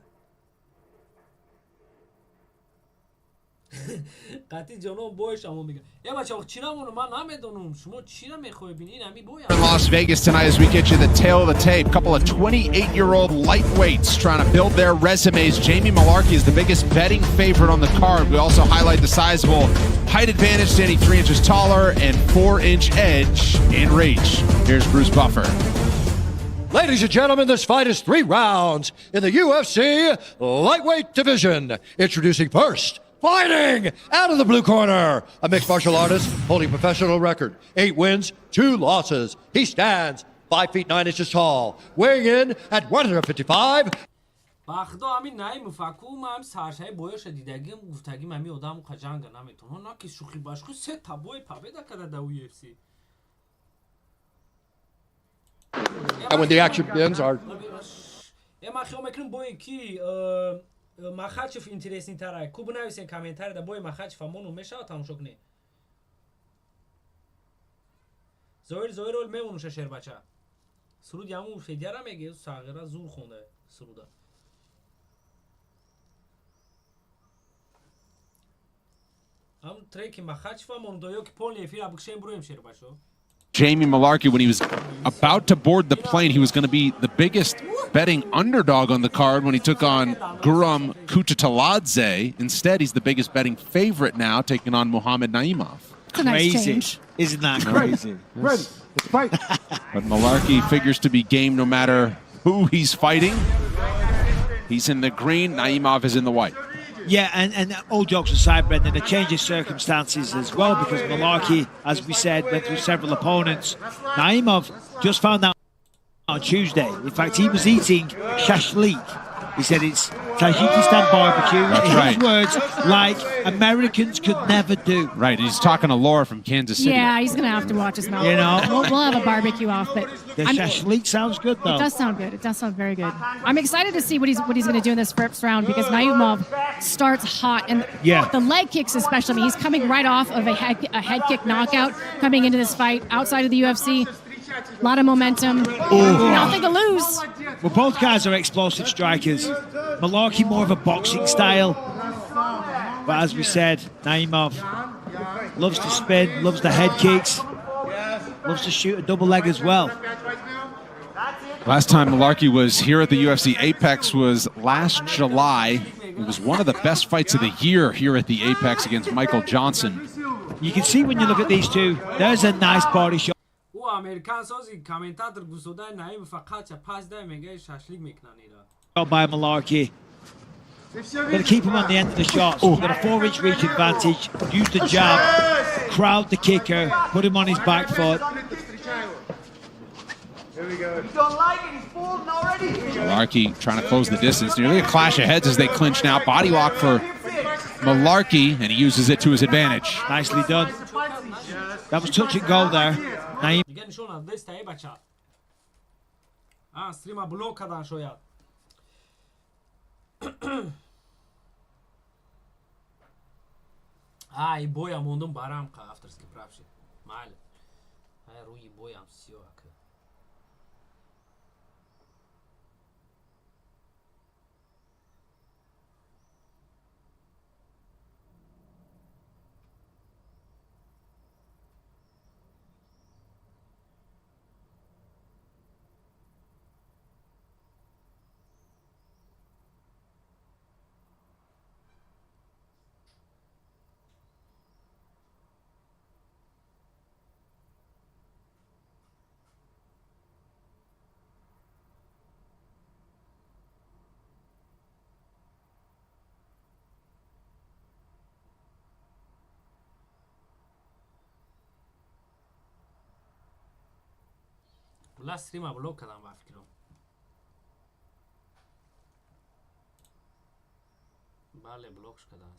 Speaker 3: قطعی جانم بایش همون میگه یه بچه آخه چی نمونو من نمیدونم شما چی نمیخوای بینین همی بایم
Speaker 9: Las Vegas tonight as we get you the tail of the tape. Couple of 28-year-old lightweights trying to build their resumes. Jamie Malarkey is the biggest betting favorite on the card. We also highlight the sizable height advantage, standing 3 inches taller and 4-inch edge in reach. Here's Bruce Buffer.
Speaker 17: Ladies and gentlemen, this fight is 3 rounds in the UFC lightweight division. Introducing first, fighting out of the blue corner, a mixed martial artist holding professional record, 8 wins, 2 losses. He stands 5 feet 9 inches tall, weighing in at 155.
Speaker 3: بخدا همین نایم فکوم هم سرشای بایش دیدگیم گفتگیم همی آدم خجنگ نمیتونه ناکی شوخی باشخو 3 تا بای پاویدا کرده در UFC.
Speaker 17: And when the action begins, our...
Speaker 3: اما خیلی میکنم بای کی مخاچف اینترسین تره کوب نویسین کامنتار ده بای مخاچف همونو میشه تماشا کنی زویر رول میمونوشه شیر بچه سرود همون فدیه میگه صغیره زور خونده سروده هم تریک مخاچ و موندویو که پول یفی ابکشیم برویم شیر باشو
Speaker 9: Jamie Malarkey, when he was about to board the plane, he was going to be the biggest betting underdog on the card when he took on Guram Kutataladze. Instead, he's the biggest betting favorite now, taking on Muhammad Naimov.
Speaker 5: Crazy. Isn't that crazy?
Speaker 17: Ready. Let's fight.
Speaker 9: But Malarkey figures to be game no matter who he's fighting. He's in the green, Naimov is in the white.
Speaker 5: Yeah, and all jokes aside, Brendan, a change of circumstances as well, because Malarkey, as we said, went through several opponents. Naimov just found out on Tuesday. In fact, he was eating shashlik. He said it's Tajikistan barbecue.
Speaker 9: That's
Speaker 5: In
Speaker 9: right.
Speaker 5: his words, like Americans could never do.
Speaker 9: Right, he's talking to Laura from Kansas City.
Speaker 18: Yeah, he's gonna have to watch his mouth.
Speaker 5: You know?
Speaker 18: we'll have a barbecue off, but
Speaker 5: The shashlik sounds good, though.
Speaker 18: it does sound good. It does sound very good. I'm excited to see what he's gonna do in this first round because Naimov starts hot and the leg kicks especially. I mean, he's coming right off of a head kick knockout coming into this fight outside of the UFC. A lot of momentum. Nothing to lose.
Speaker 5: Well, both guys are explosive strikers. Malarkey more of a boxing style. But as we said, Naimov loves to spin, loves the head kicks, loves to shoot a double leg as well.
Speaker 9: Last time Malarkey was here at the UFC Apex was last July. It was one of the best fights of the year here at the Apex against Michael Johnson.
Speaker 5: You can see when you look at these two, there's a nice body shot.
Speaker 3: او امریکن سازی کامنتاتور گوسوده نایم فقط پاس ده میگه شاشلیک میکنه
Speaker 5: By Malarkey. Got to keep him on the end of the shots. Got a 4-inch reach advantage. Use the jab, crowd the kicker, put him on his back foot.
Speaker 17: Here we go.
Speaker 4: You don't like it, he's folding already.
Speaker 9: Malarkey trying to close the distance. Nearly a clash of heads as they clinch now. Body lock for Malarkey, and he uses it to his advantage.
Speaker 5: Nicely done. That was touch and go there. Naim.
Speaker 3: دیگه نشون از دست ای بچه استریم بلوک کردن شاید ای بویا موندم برام که افترسکی پرافشی مال ای روی بویام سیاه که لا استریم بلوک کردم با فکرم بله بلوکش کردم